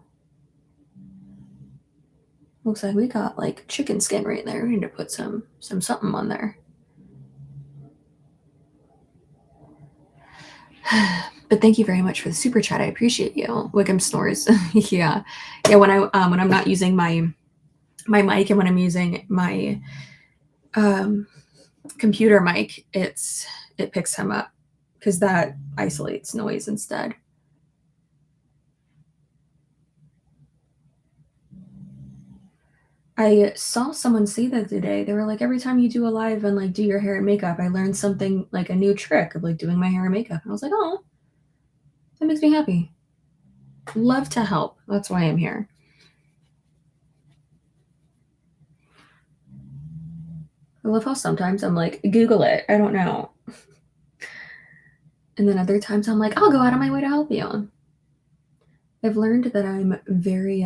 Looks like we got like chicken skin right there. We need to put some something on there. But thank you very much for the super chat. I appreciate you. Wickham snores. Yeah. When I'm not using my mic and when I'm using my computer mic, it picks him up because that isolates noise instead. I saw someone say that today. They were like, every time you do a live and like do your hair and makeup, I learned something like a new trick of like doing my hair and makeup. And I was like, oh, that makes me happy. Love to help. That's why I'm here. I love how sometimes I'm like, Google it. I don't know. And then other times I'm like, I'll go out of my way to help you. I've learned that I'm very,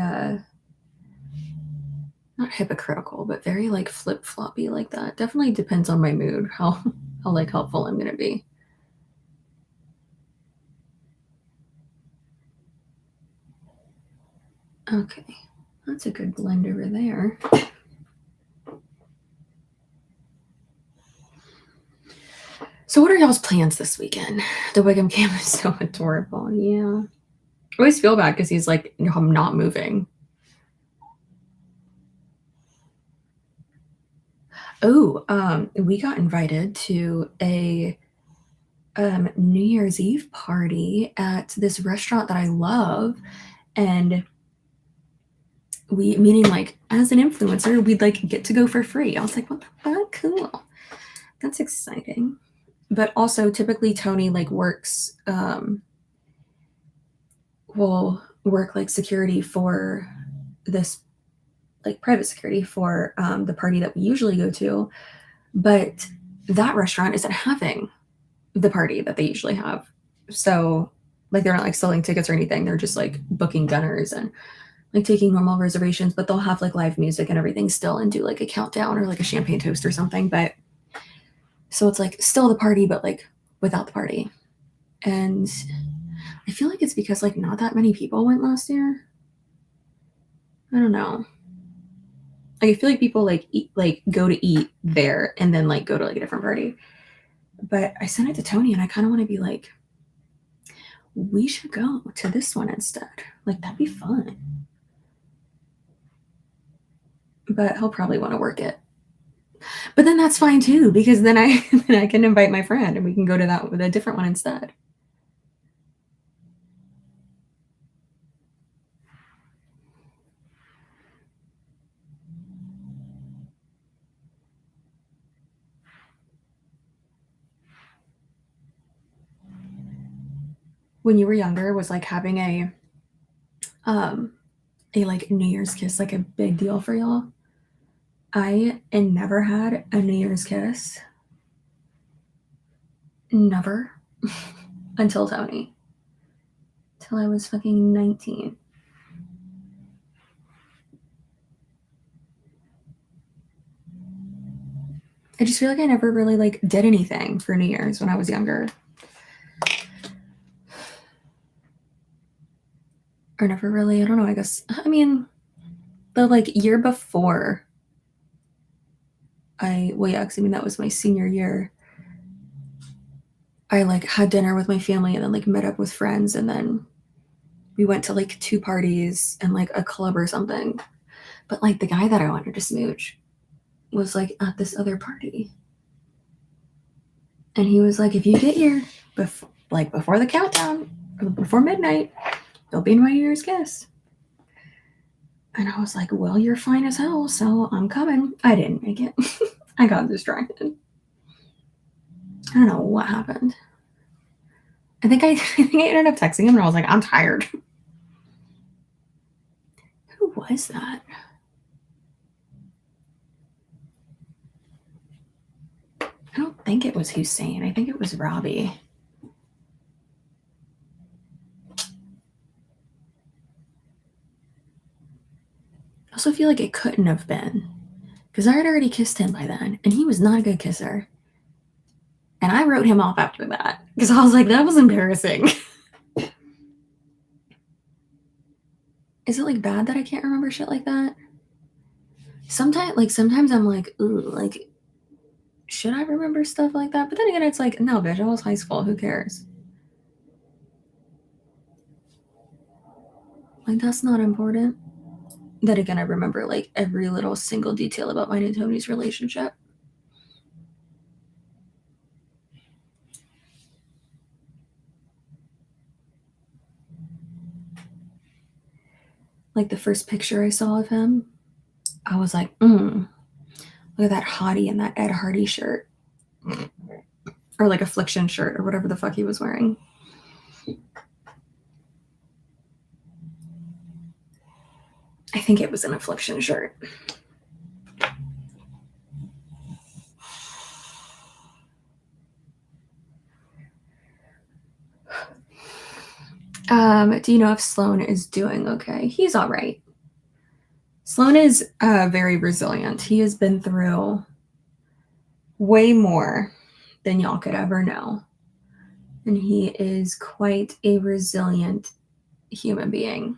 not hypocritical, but very like flip-floppy like that. Definitely depends on my mood, how like helpful I'm going to be. Okay, that's a good blend over there. So what are y'all's plans this weekend? The Wiggum cam is so adorable. Yeah. I always feel bad because he's like, no, I'm not moving. Oh, we got invited to a New Year's Eve party at this restaurant that I love. And we, meaning like as an influencer, we'd like get to go for free. I was like, what the fuck? Cool. That's exciting. But also typically Tony like works, will work like security for this, like private security for the party that we usually go to. But that restaurant isn't having the party that they usually have. So like they're not like selling tickets or anything. They're just like booking dinners and like taking normal reservations, but they'll have like live music and everything still and do like a countdown or like a champagne toast or something. But so it's like still the party, but like without the party. And I feel like it's because like not that many people went last year. I don't know. Like I feel like people like eat, like go to eat there and then like go to like a different party. But I sent it to Tony and I kind of want to be like, we should go to this one instead. Like, that'd be fun. But he'll probably want to work it. But then that's fine too, because then I then I can invite my friend and we can go to that with a different one instead. When you were younger, was like having a like New Year's kiss like a big deal for y'all? I never had a New Year's kiss. Never. Until Tony. Till I was fucking 19. I just feel like I never really like did anything for New Year's when I was younger. Or never really, I don't know, I guess, I mean, the like year before well, yeah, because I mean, that was my senior year. I like had dinner with my family and then like met up with friends and then we went to like 2 parties and like a club or something. But like the guy that I wanted to smooch was like at this other party. And he was like, if you get here before the countdown, or before midnight, you'll be in my New Year's kiss. And I was like, well, you're fine as hell, so I'm coming. I didn't make it. I got distracted. I don't know what happened. I think I ended up texting him and I was like, I'm tired. Who was that? I don't think it was Hussein. I think it was Robbie. I also feel like it couldn't have been because I had already kissed him by then and he was not a good kisser. And I wrote him off after that because I was like, that was embarrassing. Is it like bad that I can't remember shit like that? Sometimes I'm like, ooh, like, should I remember stuff like that? But then again, it's like, no, bitch, I was high school. Who cares? Like, that's not important. Then again, I remember like every little single detail about mine and Tony's relationship. Like the first picture I saw of him, I was like, look at that hottie in that Ed Hardy shirt. Or like Affliction shirt or whatever the fuck he was wearing. I think it was an Affliction shirt. Do you know if Sloan is doing okay? He's all right. Sloan is very resilient. He has been through way more than y'all could ever know. And he is quite a resilient human being.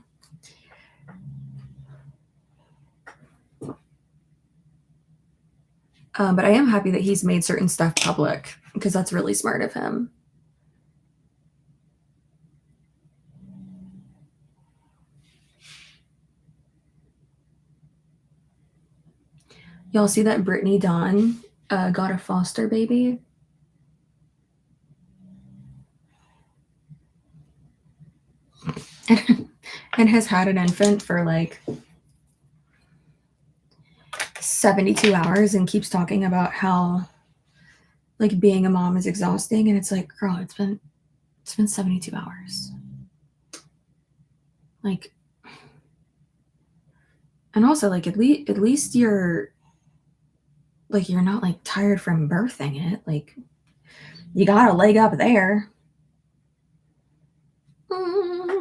But I am happy that he's made certain stuff public because that's really smart of him. Y'all see that Brittany Dawn got a foster baby? And has had an infant for like 72 hours and keeps talking about how like being a mom is exhausting. And it's like, girl, it's been 72 hours. Like, and also like at least you're like, you're not like tired from birthing it. Like you got a leg up there.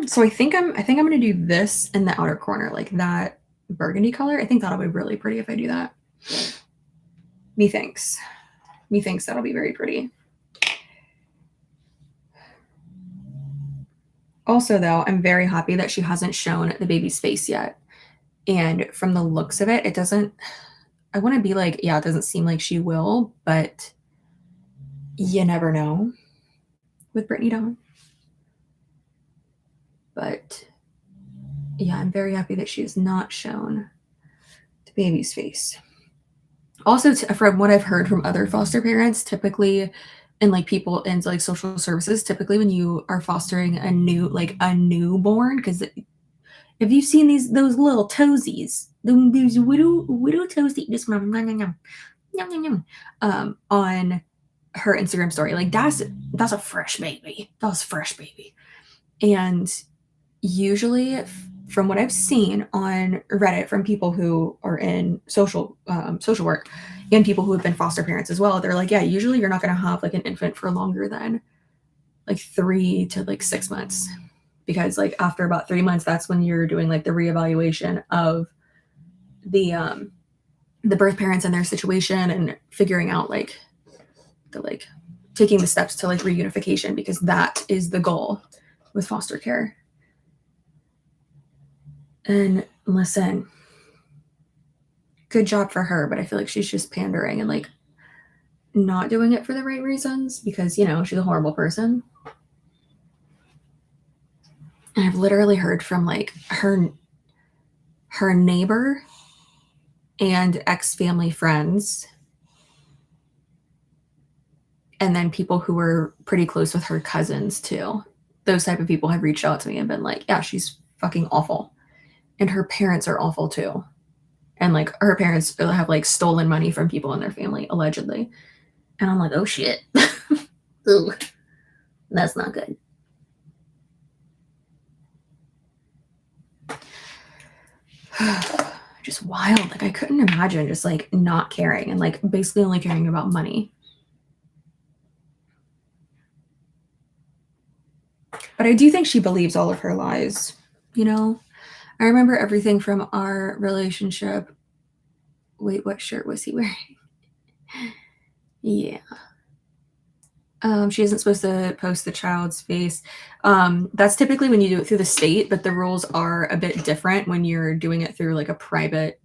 So I think I'm gonna do this in the outer corner, like that burgundy color. I think that'll be really pretty if I do that. Methinks that'll be very pretty. Also, though, I'm very happy that she hasn't shown the baby's face yet. And from the looks of it, it doesn't, I want to be like, yeah, it doesn't seem like she will, but you never know with Brittany Dawn. But yeah, I'm very happy that she has not shown the baby's face. Also, from what I've heard from other foster parents, typically, and like people in like social services, typically when you are fostering a newborn, because have you seen those little toesies, those widow toesies, just on her Instagram story, like that's a fresh baby. That was a fresh baby, and usually from what I've seen on Reddit from people who are in social work and people who have been foster parents as well, they're like, yeah, usually you're not going to have like an infant for longer than like 3 to like 6 months, because like after about 3 months, that's when you're doing like the reevaluation of the birth parents and their situation and figuring out like taking the steps to like reunification, because that is the goal with foster care. And listen, good job for her, but I feel like she's just pandering and like not doing it for the right reasons, because she's a horrible person. And I've literally heard from like her neighbor and ex-family friends, and then people who were pretty close with her cousins too. Those type of people have reached out to me and been like, yeah, she's fucking awful. And her parents are awful too. And like her parents have like stolen money from people in their family, allegedly. And I'm like, oh shit. Ooh, that's not good. Just wild. Like I couldn't imagine just like not caring and like basically only caring about money. But I do think she believes all of her lies. I remember everything from our relationship. Wait, what shirt was he wearing? Yeah. She isn't supposed to post the child's face. That's typically when you do it through the state, but the rules are a bit different when you're doing it through like a private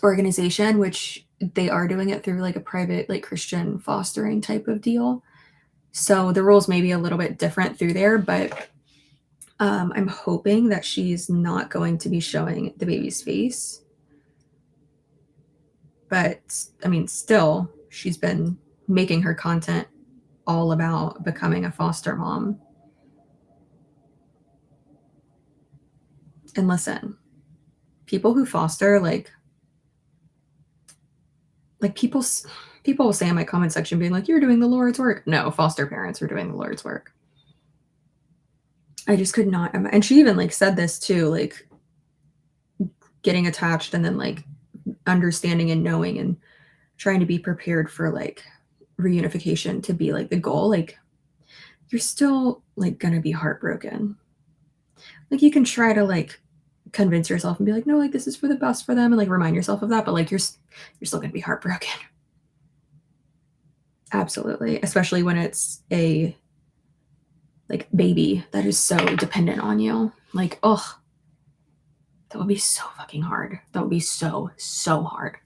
organization, which they are doing it through like a private like Christian fostering type of deal. So the rules may be a little bit different through there, but I'm hoping that she's not going to be showing the baby's face. But I mean, still, she's been making her content all about becoming a foster mom. And listen, people who foster, like people will say in my comment section being like, you're doing the Lord's work. No, foster parents are doing the Lord's work. I just could not. And she even like said this too, like getting attached and then like understanding and knowing and trying to be prepared for like reunification to be like the goal. Like you're still like gonna be heartbroken. Like you can try to like convince yourself and be like, no, like this is for the best for them, and like remind yourself of that, but like you're still gonna be heartbroken. Absolutely, especially when it's a like baby that is so dependent on you. Like, oh, that would be so fucking hard. That would be so hard.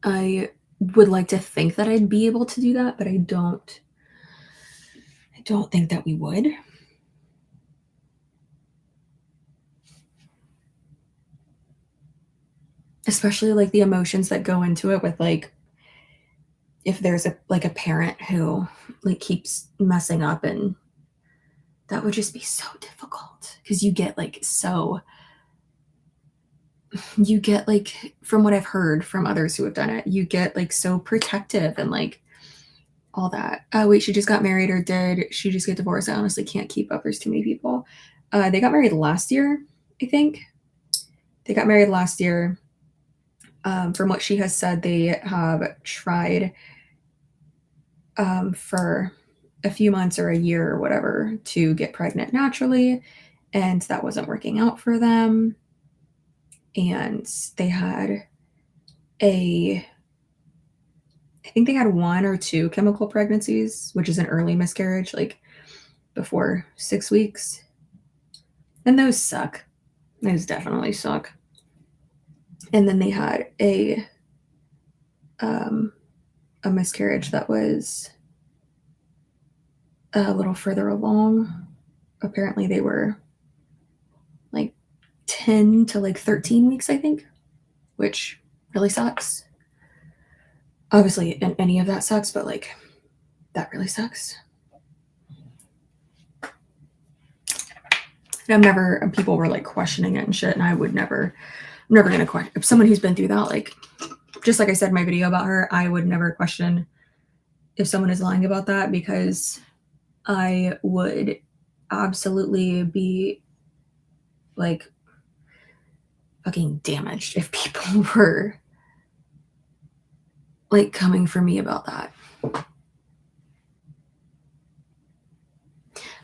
I would like to think that I'd be able to do that, but I don't think that we would. Especially like the emotions that go into it with like if there's a parent who like keeps messing up, and that would just be so difficult because you get like from what I've heard from others who have done it, you get like so protective and like all that. Wait, she just got married, or did she just get divorced? I honestly can't keep up. There's too many people. They got married last year, I think. They got married last year. From what she has said, they have tried for a few months or a year or whatever to get pregnant naturally, and that wasn't working out for them. And they had I think they had 1 or 2 chemical pregnancies, which is an early miscarriage, like before 6 weeks. And those suck. Those definitely suck. And then they had a miscarriage that was a little further along. Apparently they were like 10 to like 13 weeks, I think, which really sucks. Obviously, any of that sucks, but like that really sucks. And people were like questioning it and shit, and I'm never gonna question. If someone who's been through that, like, just like I said in my video about her, I would never question if someone is lying about that, because I would absolutely be like fucking damaged if people were like coming for me about that.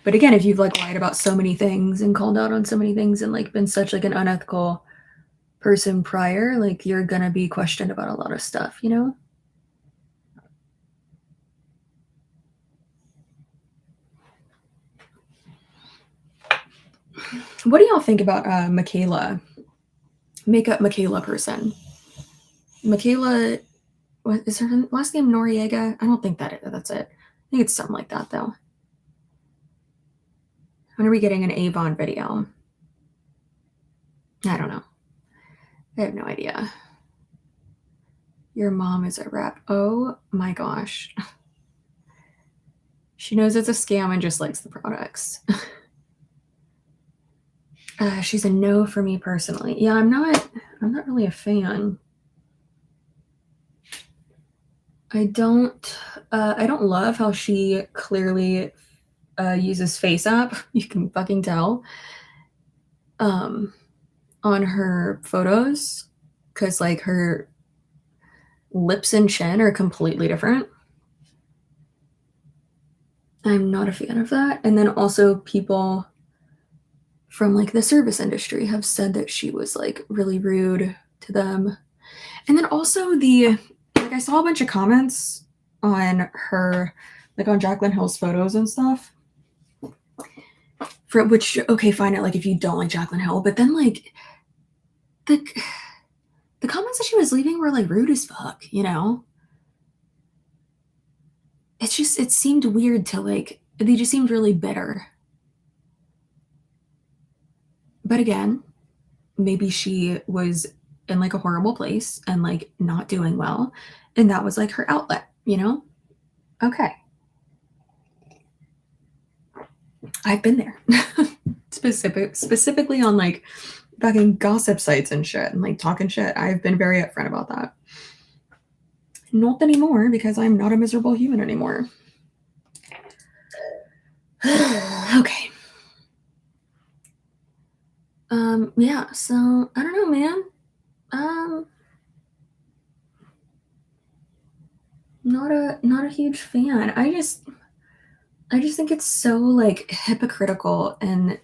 But again, if you've like lied about so many things and called out on so many things and like been such like an unethical person prior, like you're gonna be questioned about a lot of stuff, you know? What do y'all think about Michaela? Makeup Michaela person. Michaela, what is her last name? Noriega? I don't think that's it. I think it's something like that though. When are we getting an Avon video? I don't know. I have no idea. Your mom is a rep. Oh my gosh. She knows it's a scam and just likes the products. She's a no for me personally. Yeah, I'm not really a fan. I don't love how she clearly uses face app. You can fucking tell. On her photos, because like her lips and chin are completely different. I'm not a fan of that. And then also people from like the service industry have said that she was like really rude to them. And then also I saw a bunch of comments on her, like on Jaclyn Hill's photos and stuff. For which, okay, fine, like if you don't like Jaclyn Hill, but then like the comments that she was leaving were like rude as fuck, you know? It seemed weird to like, they just seemed really bitter. But again, maybe she was in like a horrible place and like not doing well, and that was like her outlet, you know? Okay. I've been there. Specifically on like fucking gossip sites and shit and like talking shit. I've been very upfront about that. Not anymore, because I'm not a miserable human anymore. Okay. Yeah, so I don't know, man. Not a huge fan. I just think it's so like hypocritical and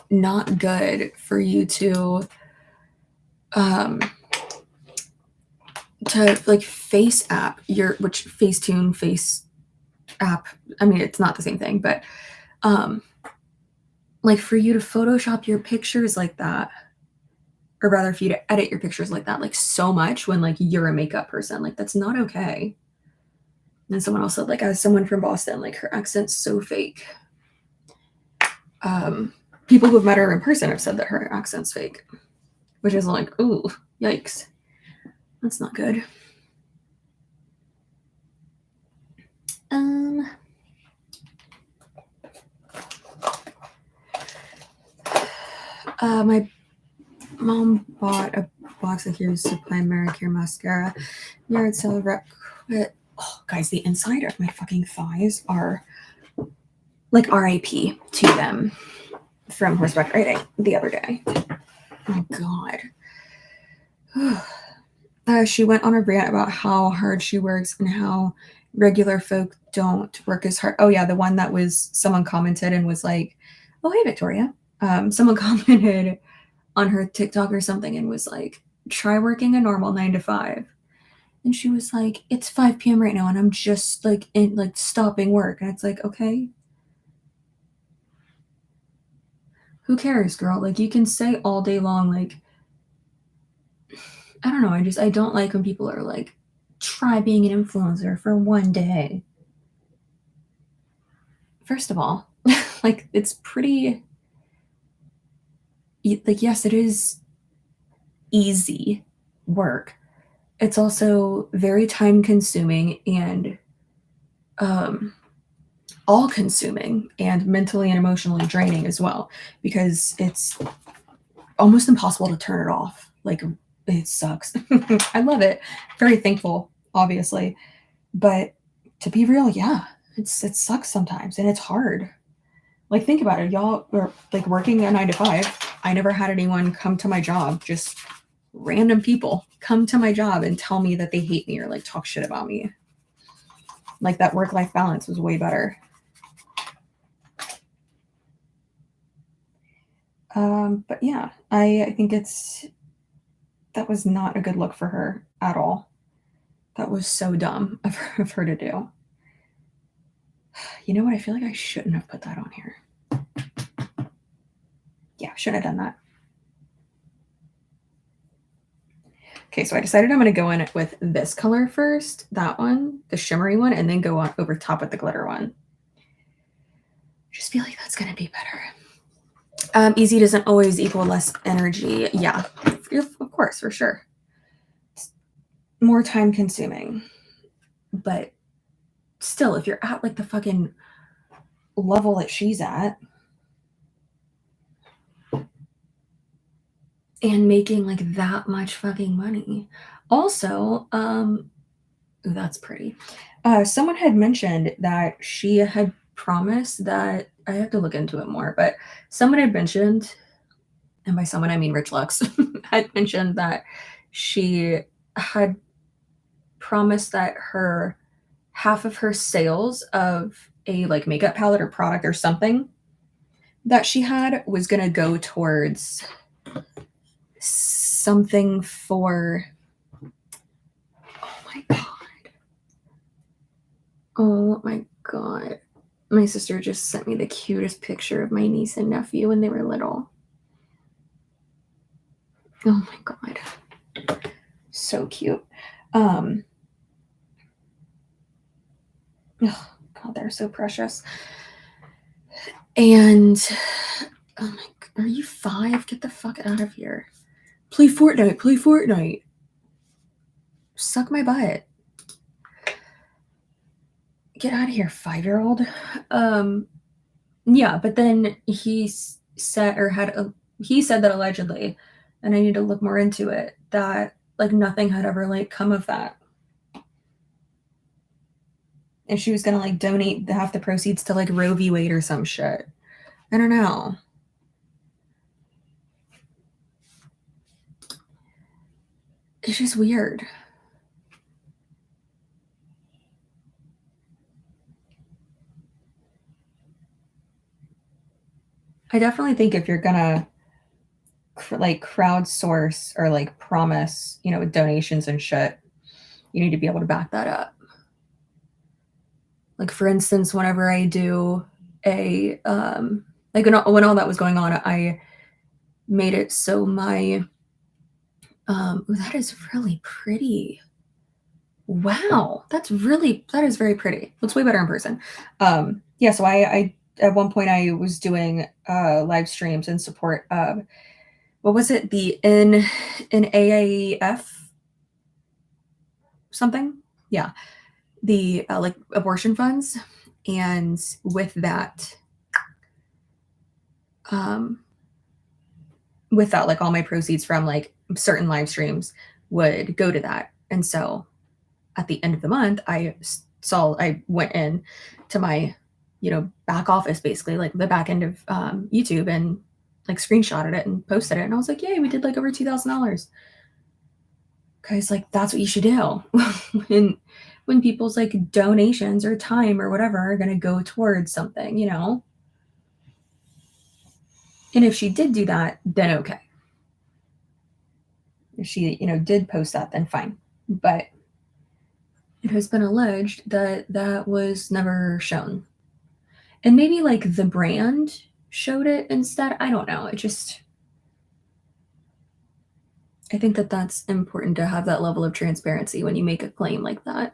not good for you to like face app which Facetune face app. I mean, it's not the same thing, but like for you to Photoshop your pictures like that, or rather for you to edit your pictures like that, like so much when like you're a makeup person, like that's not okay. And someone else said, like, as someone from Boston, like her accent's so fake. People who've met her in person have said that her accent's fake, which is like, ooh, yikes. That's not good. My mom bought a box of Here's Supply Americare mascara. Yard sale rep quit. Oh, guys, the inside of my fucking thighs are like RIP to them from horseback riding the other day. Oh God. She went on a rant about how hard she works and how regular folk don't work as hard. Oh yeah, the one that was someone commented and was like, "Oh hey Victoria." Someone commented on her TikTok or something and was like, "Try working a normal 9 to 5." And she was like, "It's 5 p.m. right now and I'm just like stopping work." And it's like, okay. Who cares, girl? Like you can say all day long, like, I don't know, I don't like when people are like, try being an influencer for one day. first of all, like it's pretty, like, yes, it is easy work. It's also very time consuming and um, all consuming and mentally and emotionally draining as well, because it's almost impossible to turn it off. Like, it sucks. I love it. Very thankful, obviously. But to be real, yeah, it sucks sometimes and it's hard. Like, think about it. Y'all are like working a 9 to 5. I never had anyone come to my job, just random people come to my job and tell me that they hate me or like talk shit about me. Like, that work-life balance was way better. But yeah, I think that was not a good look for her at all. That was so dumb of her to do. You know what? I feel like I shouldn't have put that on here. Yeah, shouldn't have done that. Okay, so I decided I'm going to go in with this color first, that one, the shimmery one, and then go on over top with the glitter one. Just feel like that's going to be better. Easy doesn't always equal less energy. Yeah, of course, for sure. It's more time consuming. But still, if you're at like the fucking level that she's at and making like that much fucking money. Also, that's pretty. Someone had mentioned that she had promised that I have to look into it more, but someone had mentioned, and by someone I mean Rich Lux, had mentioned that she had promised that her half of her sales of a like makeup palette or product or something that she had was going to go towards something for, oh my god, oh my god, my sister just sent me the cutest picture of my niece and nephew when they were little. Oh my god, so cute. Oh god, they're so precious. And oh my god, are you 5? Get the fuck out of here. Play Fortnite, play Fortnite. Suck my butt. Get out of here, 5-year-old. Yeah, but then he said, or he said that allegedly, and I need to look more into it, that like nothing had ever like come of that. And she was gonna like donate half the proceeds to like Roe v. Wade or some shit. I don't know. It's just weird. I definitely think if you're gonna like crowdsource or like promise, with donations and shit, you need to be able to back that up. Like, for instance, whenever I do a like when all that was going on, I made it so my that is really pretty. Wow, that is very pretty. Looks way better in person. Yeah, so I at one point I was doing live streams in support of, what was it, the NAAF something? Yeah, the like abortion funds, and with that, like all my proceeds from like certain live streams would go to that. And so at the end of the month, I went in to my, back office, basically like the back end of YouTube, and like screenshotted it and posted it. And I was like, yay, we did like over $2,000. Cause like, that's what you should do. when people's like donations or time or whatever are going to go towards something, And if she did do that, then okay. If she, did post that, then fine. But it has been alleged that that was never shown. And maybe like the brand showed it instead. I don't know. I think that that's important to have that level of transparency when you make a claim like that.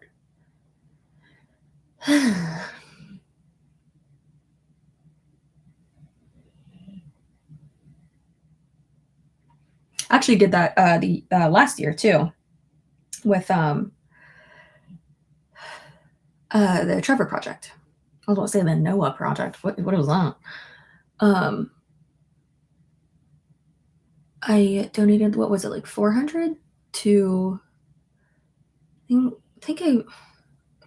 Actually did that the last year too with the Trevor Project. I was going to say the Noah Project. What was that? I donated, what was it, like 400 to, I think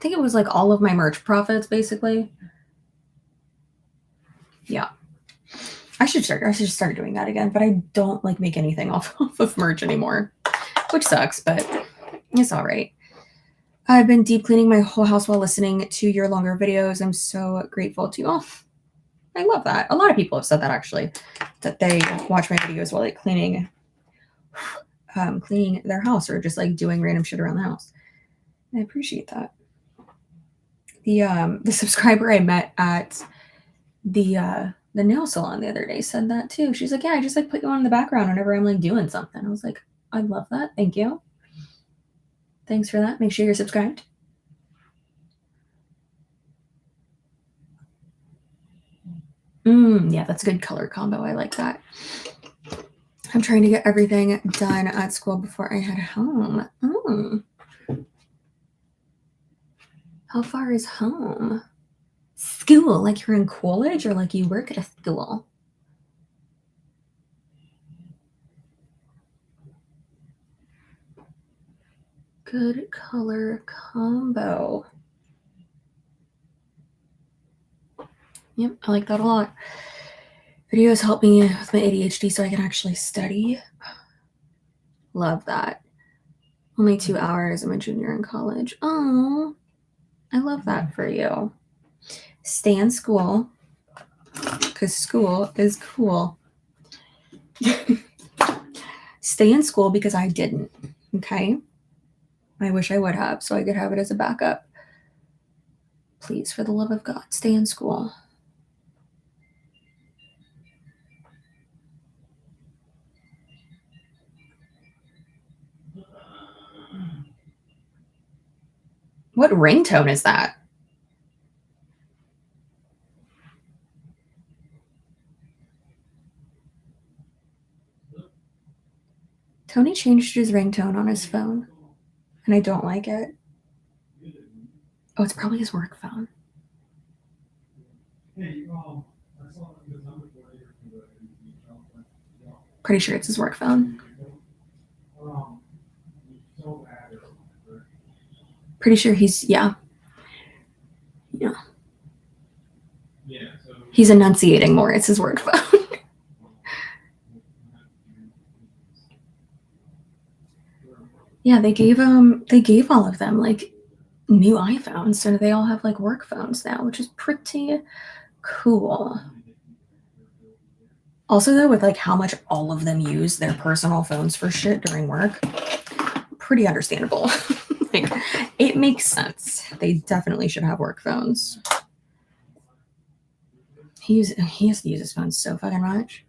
it was like all of my merch profits, basically. Yeah. I should start doing that again, but I don't like make anything off of merch anymore, which sucks, but it's all right. I've been deep cleaning my whole house while listening to your longer videos. I'm so grateful to you all. I love that. A lot of people have said that actually, that they watch my videos while like cleaning their house or just like doing random shit around the house. I appreciate that. The subscriber I met at the nail salon the other day said that too. She's like, yeah, I just like put you on in the background whenever I'm like doing something. I was like, I love that. Thank you. Thanks for that. Make sure you're subscribed. Yeah, that's a good color combo. I like that. I'm trying to get everything done at school before I head home. How far is home? School, like you're in college or like you work at a school? Good color combo. Yep, I like that a lot. Videos help me with my ADHD so I can actually study. Love that. Only 2 hours. I'm a junior in college. Oh, I love that for you. Stay in school because school is cool. Stay in school because I didn't. Okay. I wish I would have so I could have it as a backup. Please, for the love of God, stay in school. What ringtone is that? Tony changed his ringtone on his phone, and I don't like it. Oh, it's probably his work phone. Pretty sure it's his work phone. Pretty sure he's, yeah. He's enunciating more. It's his work phone. Yeah, they gave all of them like new iPhones, so they all have like work phones now, which is pretty cool. Also, though, with like how much all of them use their personal phones for shit during work, pretty understandable. Like, it makes sense. They definitely should have work phones. He has to use his phone so fucking much.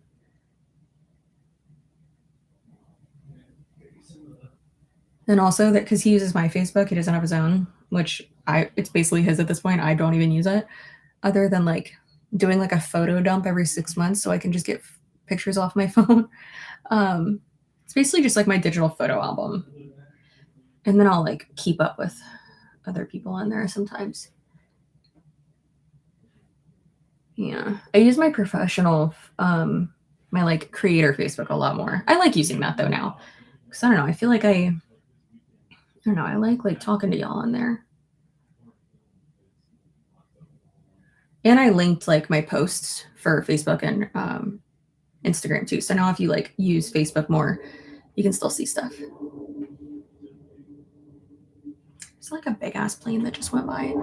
And also that because he uses my Facebook, he doesn't have his own, which it's basically his at this point. I don't even use it, other than like doing like a photo dump every 6 months so I can just get pictures off my phone. It's basically just like my digital photo album, and then I'll like keep up with other people on there sometimes. Yeah, I use my professional, my like creator Facebook a lot more. I like using that though now, because I don't know. I feel like I don't know. I like talking to y'all on there. And I linked like my posts for Facebook and Instagram too. So now if you like use Facebook more, you can still see stuff. It's like a big ass plane that just went by.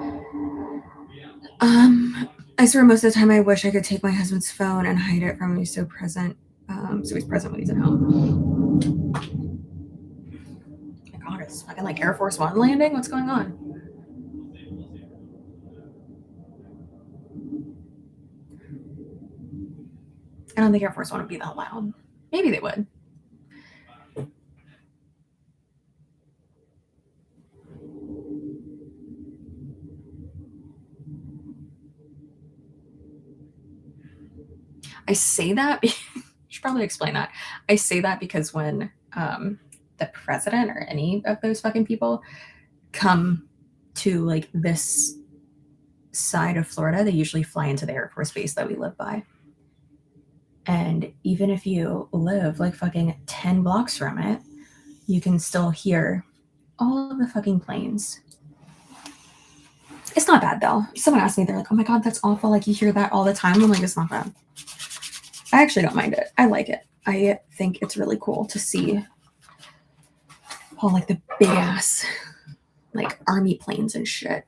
I swear most of the time I wish I could take my husband's phone and hide it from him. He's so present. So he's present when he's at home. Oh my God, it's fucking like Air Force One landing. What's going on? I don't think Air Force One would be that loud. Maybe they would. I say that Should probably explain that. I say that because when the president or any of those fucking people come to like this side of Florida, they usually fly into the Air Force Base that we live by. And even if you live like fucking 10 blocks from it, you can still hear all of the fucking planes. It's not bad though. Someone asked me, they're like, oh my God, that's awful. Like you hear that all the time. I'm like, it's not bad. I actually don't mind it. I like it. I think it's really cool to see all like the big ass like army planes and shit.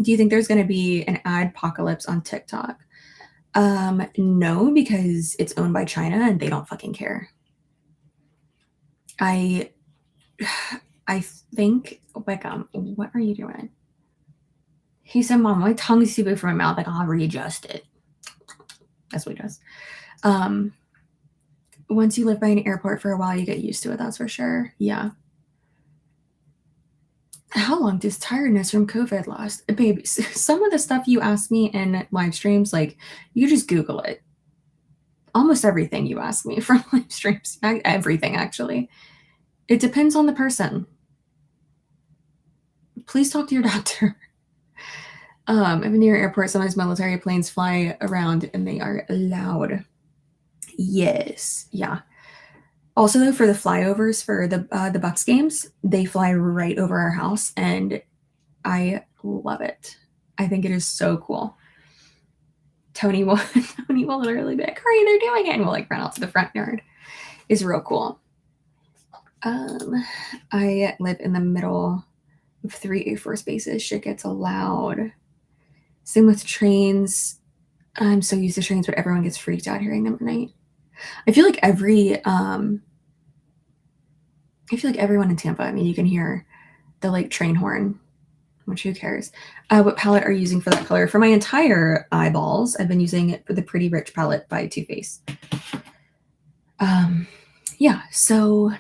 Do you think there's going to be an adpocalypse on TikTok? No, because it's owned by China and they don't fucking care. I think like what are you doing? He said, Mom, my tongue's too big for my mouth. Like I'll readjust it. That's what he does. Once you live by an airport for a while, you get used to it. That's for sure. Yeah. How long does tiredness from COVID last? Baby, some of the stuff you ask me in live streams, like you just Google it. Almost everything you ask me from live streams, everything actually. It depends on the person. Please talk to your doctor. I've been near airport. Sometimes military planes fly around and they are loud. Yes. Yeah. Also, though, for the flyovers for the Bucks games, they fly right over our house, and I love it. I think it is so cool. Tony will literally be like, hurry, they're doing it, and we'll like run out to the front yard. It's real cool. I live in the middle of 3 Air Force bases. Shit gets loud. Same with trains. I'm so used to trains, but everyone gets freaked out hearing them at night. I feel like everyone in Tampa, I mean, you can hear the like train horn, which who cares? What palette are you using for that color? For my entire eyeballs, I've been using it for the Pretty Rich palette by Too Faced. Yeah, so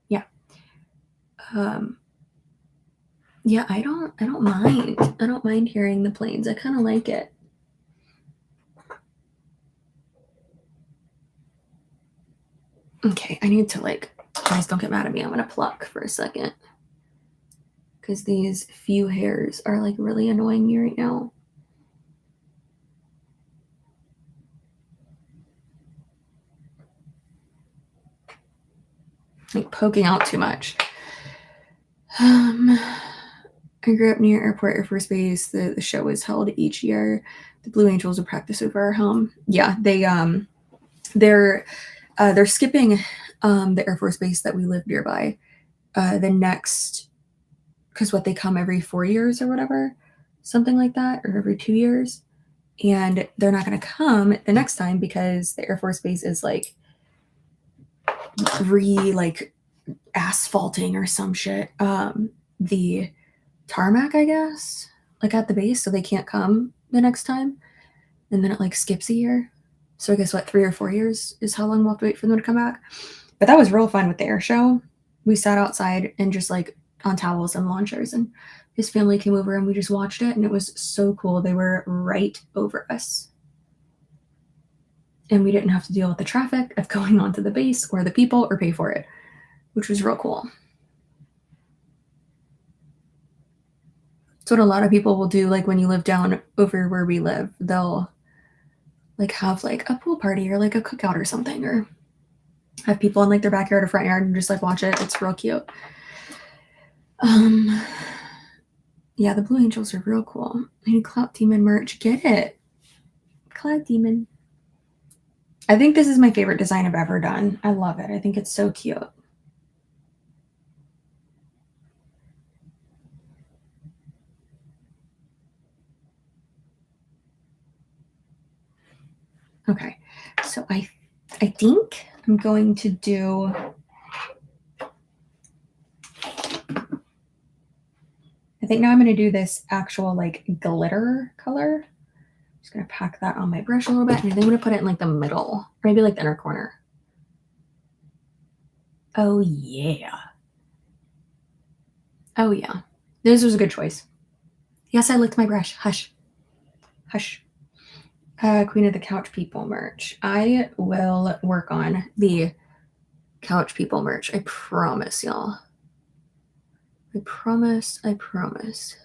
yeah. Yeah, I don't mind. I don't mind hearing the planes. I kind of like it. Okay, I need to like, guys, don't get mad at me. I'm gonna pluck for a second because these few hairs are like really annoying me right now. Like poking out too much. I grew up near Airport Air Force Base. The show was held each year. The Blue Angels would practice over our home. Yeah, they're skipping the Air Force Base that we live nearby. The next, because what they come every 4 years or whatever, something like that, or every 2 years, and they're not going to come the next time because the Air Force Base is like asphalting or some shit. The tarmac, I guess, like at the base, so they can't come the next time, and then it like skips a year. So I guess what, 3 or 4 years is how long we'll have to wait for them to come back. But that was real fun with the air show. We sat outside and just like on towels and lawn chairs, and his family came over and we just watched it, and it was so cool. They were right over us. And we didn't have to deal with the traffic of going onto the base or the people or pay for it, which was real cool. It's what a lot of people will do, like when you live down over where we live, they'll like have like a pool party or like a cookout or something, or have people in like their backyard or front yard and just like watch it. It's real cute. Yeah, the Blue Angels are real cool. I need Cloud Demon merch. Get it. Cloud Demon. I think this is my favorite design I've ever done. I love it. I think it's so cute. Okay, so I think I'm going to do, I think now I'm going to do this actual like glitter color. I'm just going to pack that on my brush a little bit, and then I'm going to put it in like the middle, or maybe like the inner corner. Oh yeah. Oh yeah. This was a good choice. Yes, I licked my brush. Hush. Hush. Queen of the Couch People merch. I will work on the Couch People merch. I promise, y'all. I promise. I promise.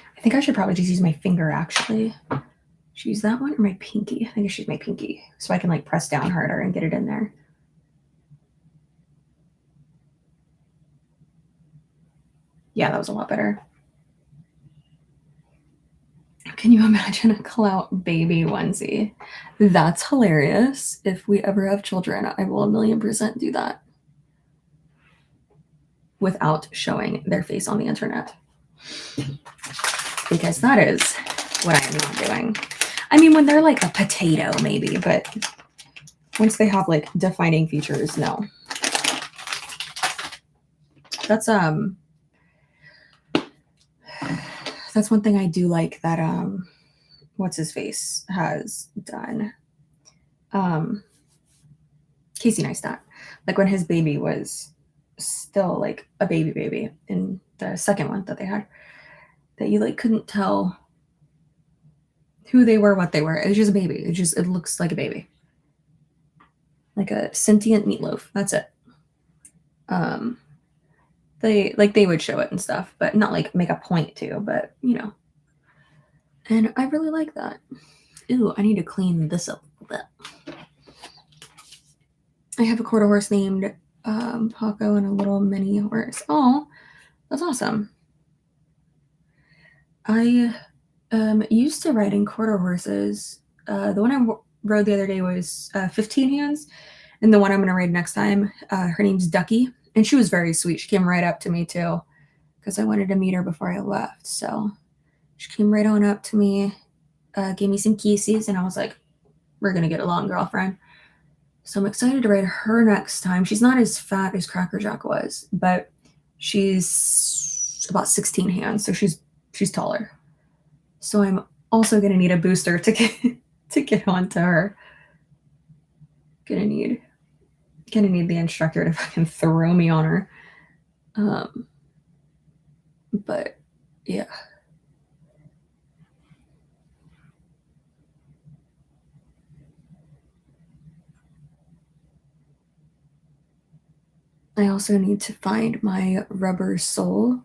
I think I should probably just use my finger, actually. Should I use that one or my pinky? I think I should use my pinky so I can like press down harder and get it in there. Yeah, that was a lot better. Can you imagine a clout baby onesie? That's hilarious. If we ever have children, I will 1,000,000% do that without showing their face on the internet. Because that is what I am not doing. I mean, when they're like a potato, maybe, but once they have like defining features, no. That's one thing I do like that what's his face has done. Casey Neistat. Like when his baby was still like a baby in the second one that they had, that you like couldn't tell who they were, what they were. It was just a baby. It looks like a baby. Like a sentient meatloaf. That's it. They would show it and stuff, but not like make a point to, but you know. And I really like that. Ooh, I need to clean this up a little bit. I have a quarter horse named Paco and a little mini horse. Oh, that's awesome. I used to riding quarter horses. The one I rode the other day was 15 hands, and the one I'm going to ride next time, her name's Ducky, and she was very sweet. She came right up to me too, because I wanted to meet her before I left. So she came right on up to me, gave me some kisses, and I was like, "We're gonna get along, girlfriend." So I'm excited to ride her next time. She's not as fat as Cracker Jack was, but she's about 16 hands, so she's taller. So I'm also gonna need a booster to get onto her. Gonna need the instructor to fucking throw me on her. But yeah. I also need to find my rubber sole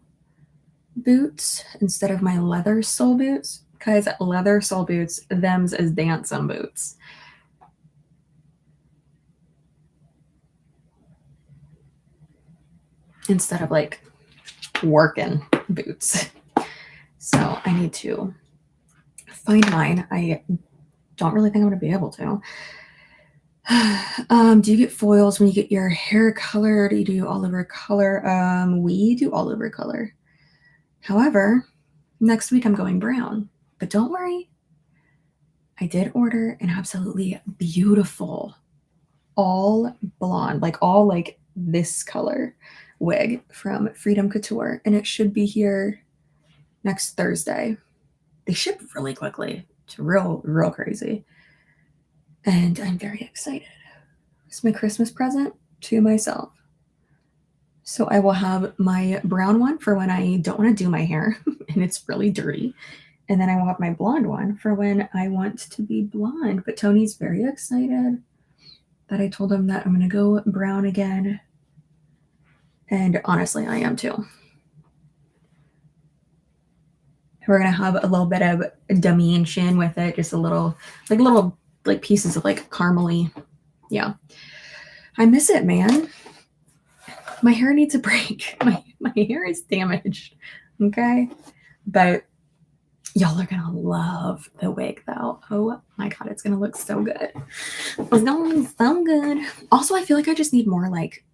boots instead of my leather sole boots, because leather sole boots, them's as dancing boots. Instead of like working boots. So I need to find mine. I don't really think I'm going to be able to. Do you get foils when you get your hair color, or do you do all over color? We do all over color. However, next week I'm going brown. But don't worry, I did order an absolutely beautiful all blonde, like all like this color wig from Freedom Couture, and it should be here next Thursday. They ship really quickly. It's real crazy. And I'm very excited. It's my Christmas present to myself. So I will have my brown one for when I don't want to do my hair and it's really dirty. And then I will have my blonde one for when I want to be blonde. But Tony's very excited that I told him that I'm going to go brown again. And honestly, I am too. We're going to have a little bit of dimension with it. Just a little pieces of like caramely. Yeah. I miss it, man. My hair needs a break. My hair is damaged. Okay. But y'all are gonna love the wig though. Oh my god, it's gonna look so good. It's gonna look so good. Also, I feel like I just need more like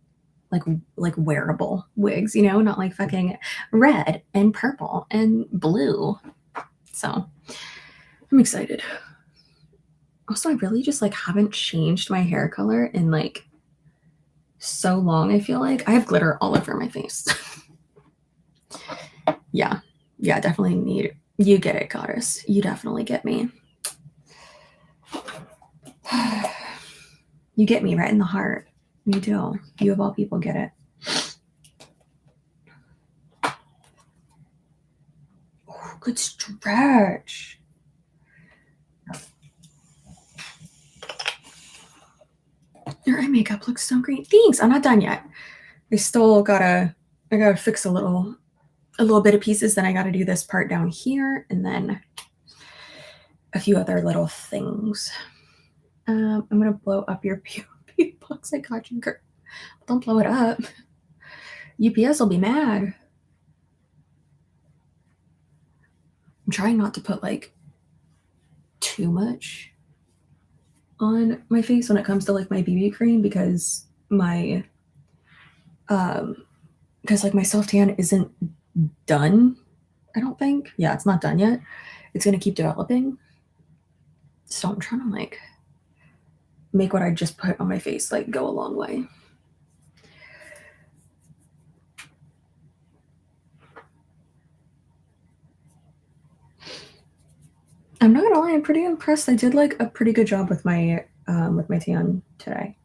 wearable wigs, you know, not like fucking red and purple and blue. So I'm excited. Also, I really just like haven't changed my hair color in like so long. I feel like I have glitter all over my face. Yeah, definitely need You get it, goddess. You definitely get me. You get me right in the heart. You do. You of all people get it. Oh, good stretch. Your eye makeup looks so great. Thanks. I'm not done yet. I still I gotta fix a little bit of pieces. Then I gotta do this part down here and then a few other little things. I'm gonna blow up your beauty box. I got you, girl. Don't blow it up. UPS will be mad. I'm trying not to put like too much on my face when it comes to like my BB cream because my like my self tan isn't done. I don't think. Yeah, it's not done yet. It's gonna keep developing. So I'm trying to like make what I just put on my face like go a long way. I'm not gonna lie, I'm pretty impressed. I did like a pretty good job with my tan today.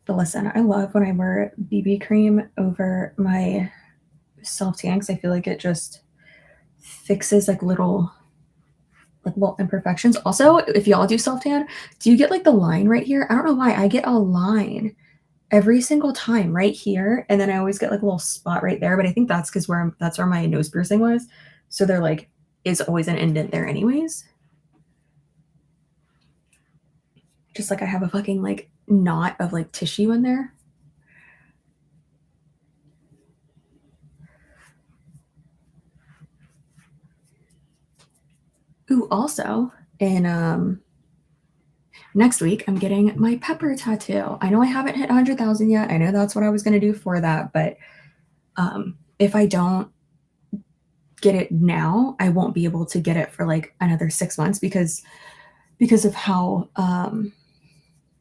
But listen, I love when I wear BB cream over my self tan because I feel like it just fixes like little imperfections. Also, if y'all do self tan, do you get like the line right here? I don't know why I get a line every single time right here, and then I always get like a little spot right there. But I think that's because that's where my nose piercing was. So there like is always an indent there, anyways. Just like I have a fucking like knot of like tissue in there. Ooh, also in next week I'm getting my pepper tattoo. I know I haven't hit 100,000 yet. I know that's what I was gonna do for that, but if I don't get it now, I won't be able to get it for like another 6 months because of how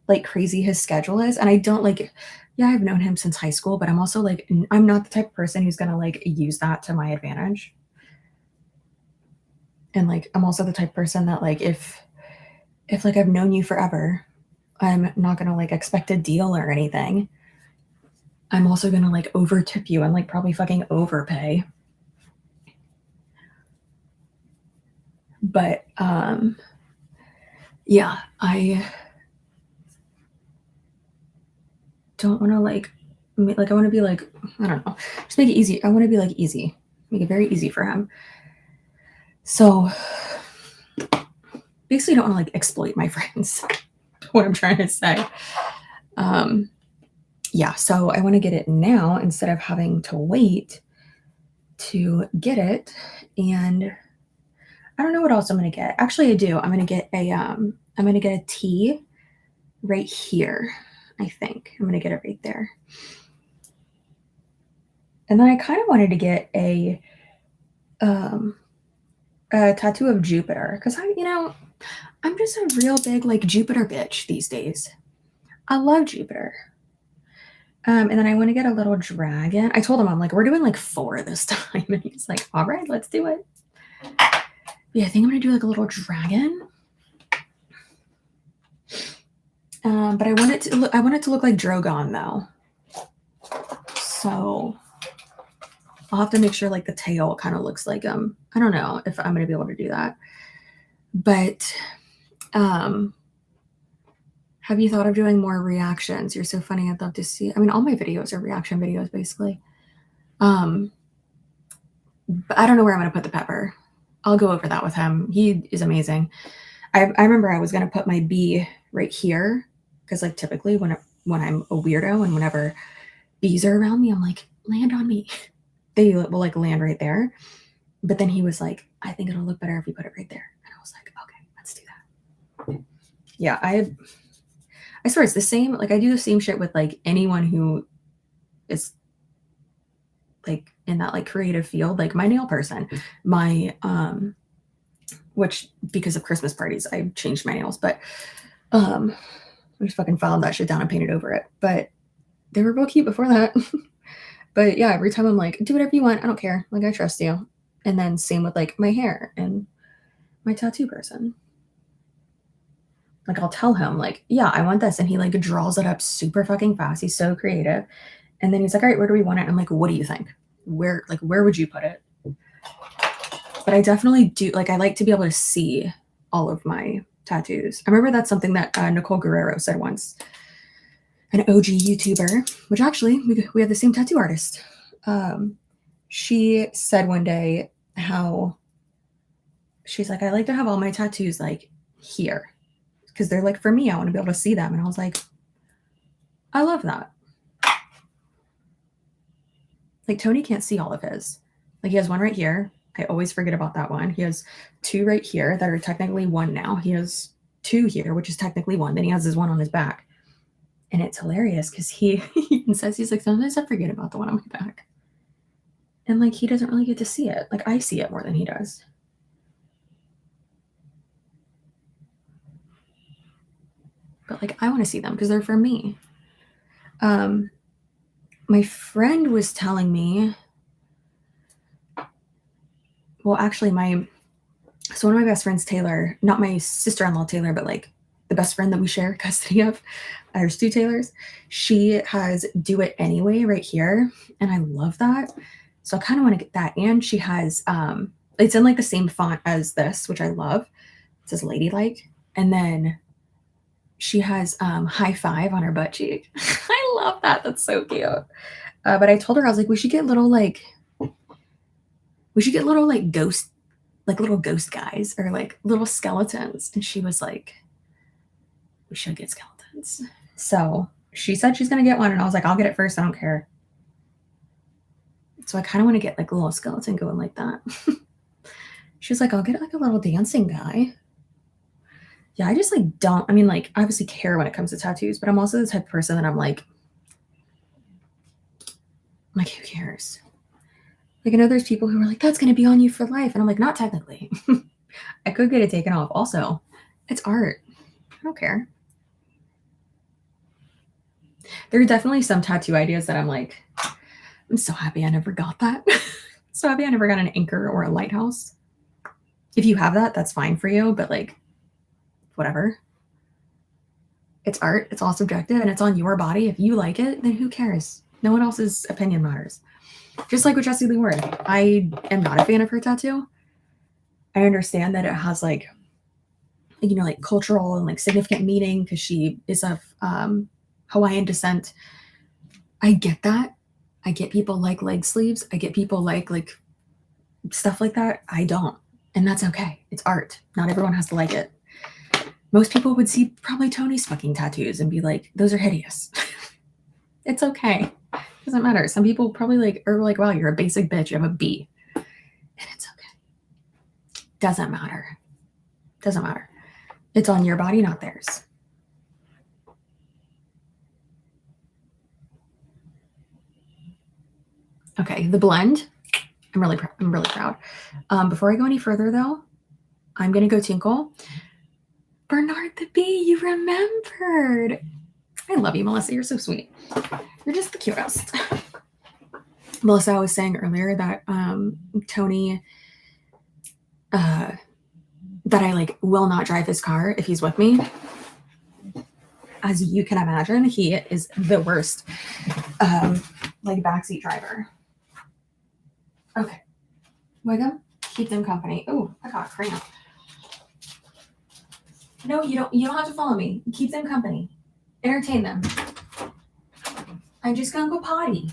like crazy his schedule is. And I don't like, yeah, I've known him since high school, but I'm also like, I'm not the type of person who's gonna like use that to my advantage. And like, I'm also the type of person that like, if like I've known you forever, I'm not gonna like expect a deal or anything. I'm also gonna like over tip you and like probably fucking overpay. But yeah, I don't want to like I want to be like, I don't know, just make it easy. I want to be like easy, make it very easy for him. So basically, don't want to like exploit my friends. What I'm trying to say. Yeah, so I want to get it now instead of having to wait to get it. And I don't know what else I'm gonna get. Actually, I do. I'm gonna get a T right here. I think I'm gonna get it right there. And then I kind of wanted to get a tattoo of Jupiter because I'm just a real big like Jupiter bitch these days. I love Jupiter. And then I want to get a little dragon. I told him I'm like, we're doing like 4 this time, and he's like, all right, let's do it. Yeah, I think I'm gonna do like a little dragon. But I want it to look like Drogon though. So I'll have to make sure like the tail kind of looks like I don't know if I'm gonna be able to do that. But have you thought of doing more reactions? You're so funny. I'd love to see. I mean, all my videos are reaction videos basically. But I don't know where I'm gonna put the pepper. I'll go over that with him. He is amazing. I remember I was gonna put my bee right here because like typically when I'm a weirdo and whenever bees are around me, I'm like, land on me. They will like land right there. But then he was like, I think it'll look better if you put it right there. And I was like, okay, let's do that. Yeah, I swear it's the same. Like I do the same shit with like anyone who is like in that like creative field, like my nail person, my which because of Christmas parties, I changed my nails, but I just fucking filed that shit down and painted over it. But they were real cute before that. But yeah, every time I'm like, do whatever you want, I don't care. Like I trust you. And then same with like my hair and my tattoo person. Like I'll tell him like, yeah, I want this. And he like draws it up super fucking fast. He's so creative. And then he's like, all right, where do we want it? I'm like, what do you think? Where would you put it? But I definitely do, like, I like to be able to see all of my tattoos. I remember that's something that Nicole Guerrero said once, an OG YouTuber, which actually we have the same tattoo artist. She said one day how she's like, I like to have all my tattoos like here because they're like for me. I want to be able to see them. And I was like, I love that. Like Tony can't see all of his. Like he has one right here. I always forget about that one. He has two right here that are technically one now. He has two here, which is technically one. Then he has his one on his back. And it's hilarious because he even says, he's like, sometimes I forget about the one on my back. And like, he doesn't really get to see it. Like I see it more than he does. But like, I want to see them because they're for me. My friend was telling me, well, actually so one of my best friends, Taylor, not my sister-in-law Taylor, but like the best friend that we share custody of, there's two Taylors. She has Do It Anyway right here. And I love that. So I kind of want to get that. And she has, it's in like the same font as this, which I love. It says ladylike. And then she has high five on her butt cheek. I love that. That's so cute. But I told her, I was like, we should get little like ghost, like little ghost guys or like little skeletons. And she was like, we should get skeletons. So she said she's going to get one. And I was like, I'll get it first. I don't care. So I kind of want to get like a little skeleton going like that. She was like, I'll get like a little dancing guy. Yeah, I just like don't, I mean, like, I obviously care when it comes to tattoos, but I'm also the type of person that I'm like, who cares? Like, I know there's people who are like, that's going to be on you for life. And I'm like, not technically. I could get it taken off. Also, it's art. I don't care. There are definitely some tattoo ideas that I'm like, I'm so happy I never got that. So happy I never got an anchor or a lighthouse. If you have that, that's fine for you, but like, whatever. It's art. It's all subjective and it's on your body. If you like it, then who cares? No one else's opinion matters. Just like with Jessie Lee Ward. I am not a fan of her tattoo. I understand that it has like, you know, like cultural and like significant meaning because she is of Hawaiian descent. I get that. I get people like leg sleeves. I get people like stuff like that. I don't. And that's okay. It's art. Not everyone has to like it. Most people would see probably Tony's fucking tattoos and be like, those are hideous. It's okay. Doesn't matter. Some people probably like are like, wow, you're a basic bitch. You have a B. And it's okay. Doesn't matter. Doesn't matter. It's on your body, not theirs. Okay, the blend. I'm really proud. Before I go any further though, I'm gonna go tinkle. Bernard the Bee, you remembered. I love you, Melissa. You're so sweet. You're just the cutest. Melissa, I was saying earlier that Tony, that I like will not drive his car if he's with me. As you can imagine, he is the worst, like backseat driver. Okay, Wiggum, keep them company. Oh, I got a cramp. No, you don't. You don't have to follow me. Keep them company. Entertain them. I'm just gonna go potty.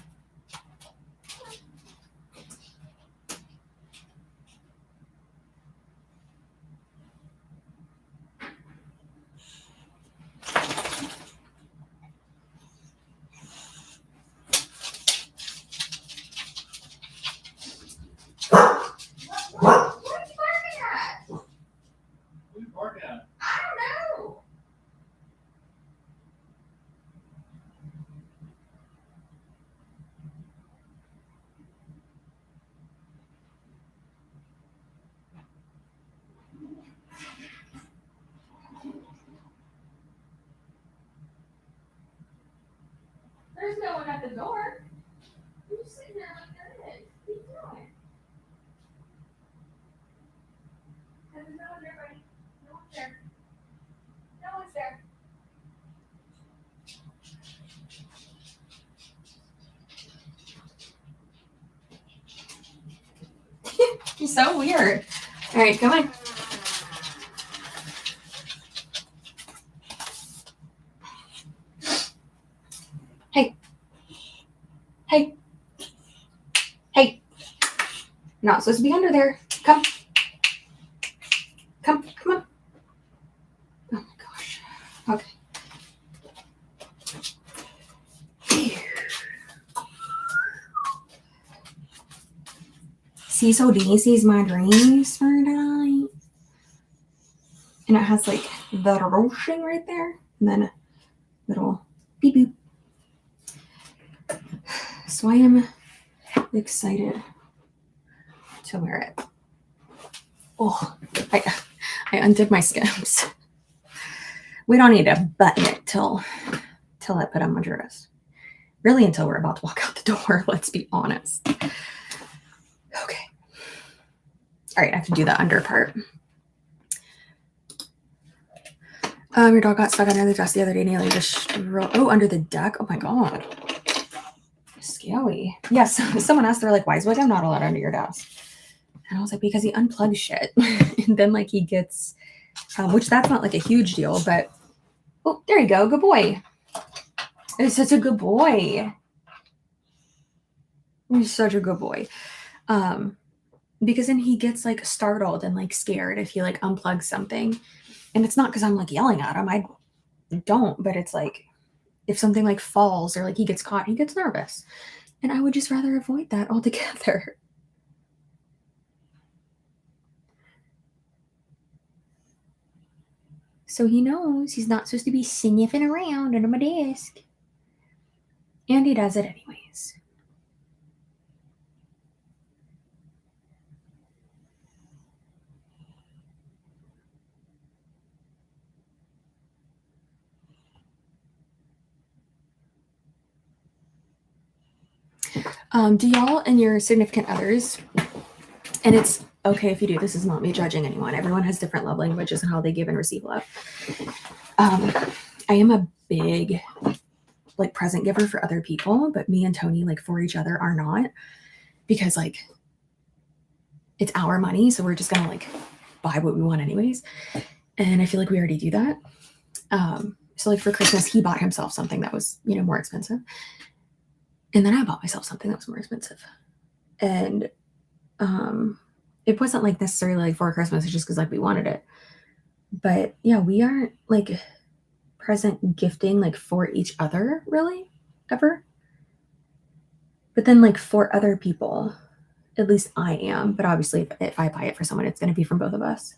You're so weird. All right, come on. Hey. Hey. Hey. You're not supposed to be under there. Come. Come on. Oh my gosh. Okay. See, so this is my dreams for tonight. And it has like the rotion right there. And then a little beep boop. So I am excited to wear it. Oh, I undid my skims. We don't need to button it till I put on my dress. Really until we're about to walk out the door, let's be honest. Okay. All right, I have to do the under part. Your dog got stuck under the desk the other day, nearly just under the deck. Oh my god. Scary. Yes, someone asked, they're like, why is William not allowed under your desk? And I was like, because he unplugs shit. And then like he gets, which that's not like a huge deal, but oh, there you go. Good boy. It's such a good boy. He's such a good boy. Because then he gets like startled and like scared if he like unplugs something. And it's not because I'm like yelling at him. I don't, but it's like if something like falls or like he gets caught, he gets nervous. And I would just rather avoid that altogether. So he knows he's not supposed to be sniffing around under my desk. And he does it anyways. Do y'all and your significant others, and it's okay if you do, this is not me judging anyone. Everyone has different love languages and how they give and receive love. I am a big like present giver for other people, but me and Tony like for each other are not, because like it's our money, so we're just gonna like buy what we want anyways. And I feel like we already do that. So like for Christmas, he bought himself something that was, more expensive. And then I bought myself something that was more expensive. And it wasn't like necessarily like for Christmas, it's just because like we wanted it. But yeah, we aren't like present gifting like for each other really ever. But then like for other people, at least I am. But obviously if I buy it for someone, it's going to be from both of us.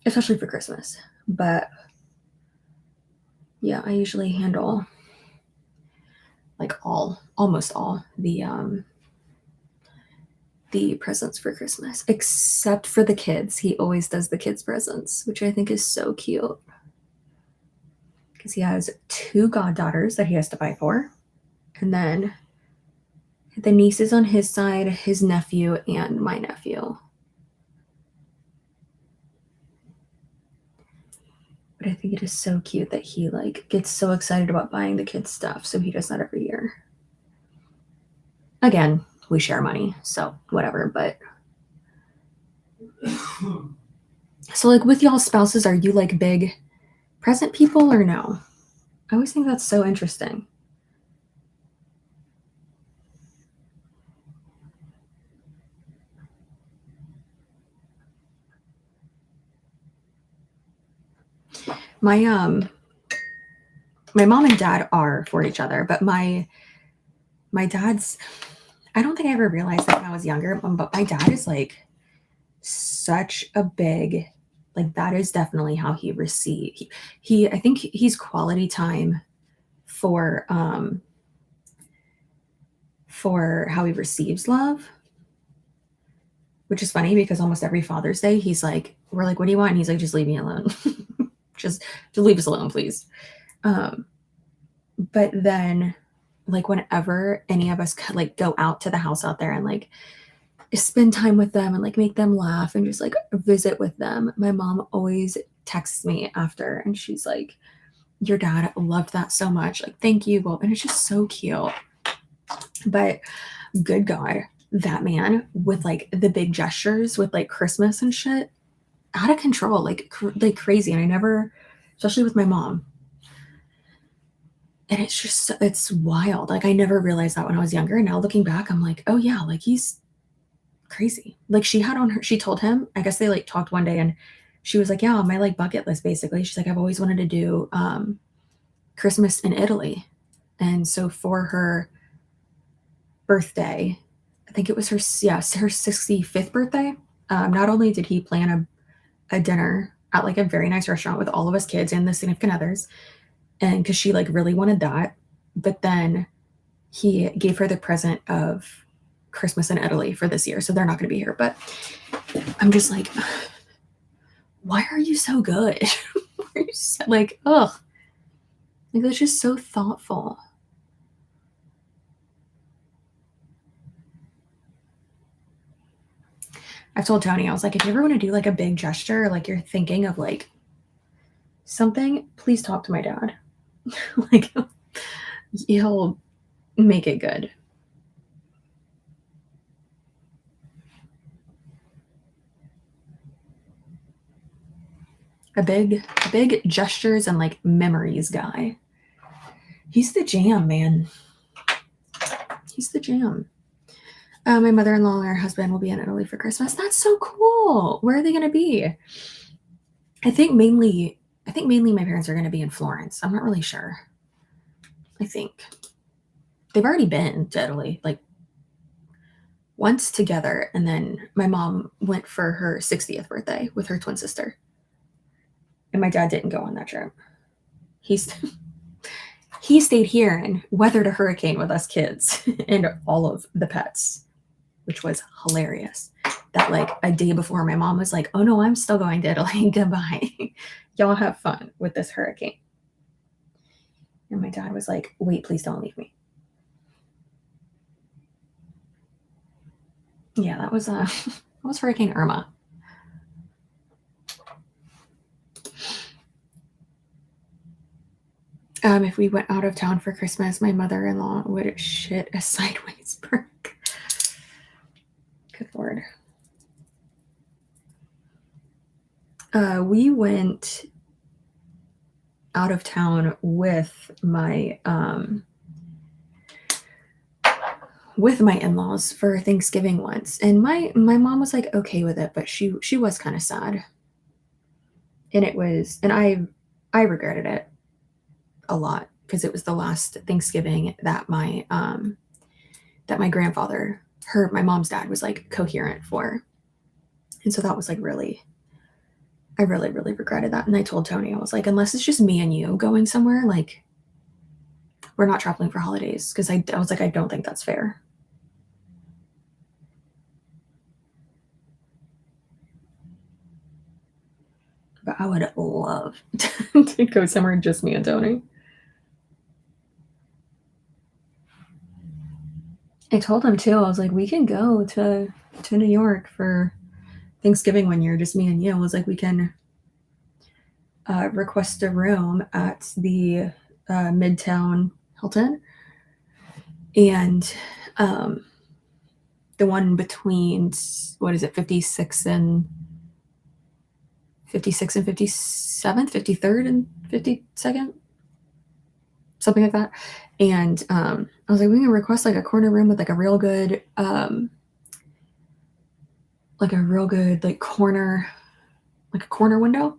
Especially for Christmas. But yeah, I usually handle like almost all the presents for Christmas, except for the kids. He always does the kids' presents, which I think is so cute. Because he has 2 goddaughters that he has to buy for. And then the nieces on his side, his nephew, and my nephew. But I think it is so cute that he like gets so excited about buying the kids stuff. So he does that every year. Again, we share money, so whatever, but so like with y'all spouses, are you like big present people or no? I always think that's so interesting. My mom and dad are for each other, but my dad's, I don't think I ever realized that when I was younger, but my dad is like such a big, like that is definitely how he receives. He I think he's quality time for how he receives love, which is funny because almost every Father's Day he's like, we're like, what do you want? And he's like, just leave me alone. just leave us alone, please. But then like whenever any of us like go out to the house out there and like spend time with them and like make them laugh and just like visit with them. My mom always texts me after and she's like, your dad loved that so much. Like, thank you. Well, and it's just so cute. But good God, that man with like the big gestures with like Christmas and shit, out of control, like crazy. And I never, especially with my mom. And it's just, it's wild. Like I never realized that when I was younger. And now looking back, I'm like, oh yeah, like he's crazy. Like she told him, I guess they like talked one day and she was like, yeah, on my like bucket list, basically. She's like, I've always wanted to do Christmas in Italy. And so for her birthday, I think it was her 65th birthday. Not only did he plan a dinner at like a very nice restaurant with all of us kids and the significant others, and because she like really wanted that, but then he gave her the present of Christmas in Italy for this year. So they're not going to be here, but I'm just like, why are you so good? Why are you so, like, ugh, like that's just so thoughtful. I've told Tony, I was like, if you ever want to do like a big gesture, like you're thinking of like something, please talk to my dad. Like he'll make it good. A big gestures and like memories guy. He's the jam, man. He's the jam. My mother-in-law and her husband will be in Italy for Christmas. That's so cool. Where are they going to be? I think mainly my parents are going to be in Florence. I'm not really sure. I think they've already been to Italy like once together, and then my mom went for her 60th birthday with her twin sister. And my dad didn't go on that trip. He stayed here and weathered a hurricane with us kids and all of the pets, which was hilarious. That like a day before my mom was like, oh no, I'm still going to Italy. Goodbye. Y'all have fun with this hurricane. And my dad was like, wait, please don't leave me. Yeah, that was Hurricane Irma. If we went out of town for Christmas, my mother-in-law would shit a sideways brick. Good Lord. We went out of town with my in-laws for Thanksgiving once, and my mom was like okay with it, but she was kind of sad, and I regretted it a lot because it was the last Thanksgiving that my grandfather, my mom's dad, was like coherent for, and so that was like really. I really, really regretted that. And I told Tony, I was like, unless it's just me and you going somewhere, like, we're not traveling for holidays. Because I was like, I don't think that's fair. But I would love to go somewhere just me and Tony. I told him too, I was like, we can go to New York for Thanksgiving one year, just me and you. I was like, we can request a room at the Midtown Hilton. And the one between, what is it, 56 and 57th, 53rd and 52nd, something like that. And I was like, we can request like a corner room with like a real good like corner, like a corner window.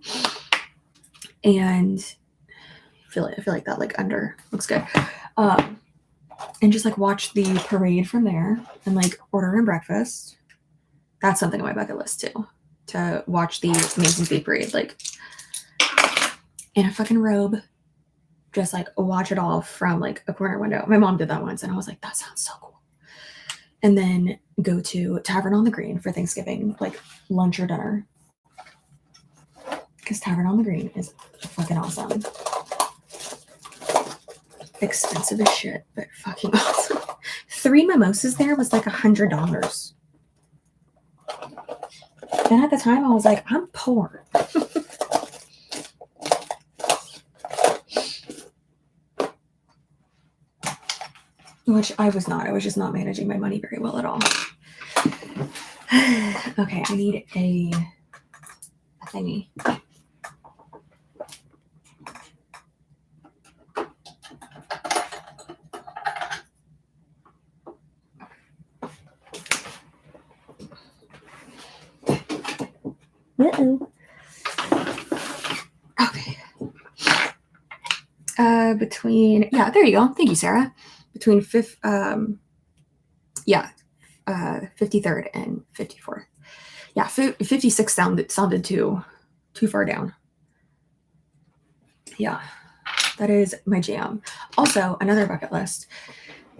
And I feel like that like under looks good. And just like watch the parade from there and like order in breakfast. That's something on my bucket list too. To watch the Macy's Day Parade, like in a fucking robe, just like watch it all from like a corner window. My mom did that once, and I was like, that sounds so cool. And then go to Tavern on the Green for Thanksgiving, like lunch or dinner, because Tavern on the Green is fucking awesome. Expensive as shit, but fucking awesome. 3 mimosas there was like $100. And at the time I was like, I'm poor. Which I was not. I was just not managing my money very well at all. Okay, I need a thingy. Uh-oh. Okay. There you go. Thank you, Sarah. Between 53rd and 54th. Yeah, 56 sounded too far down. Yeah, that is my jam. Also, another bucket list.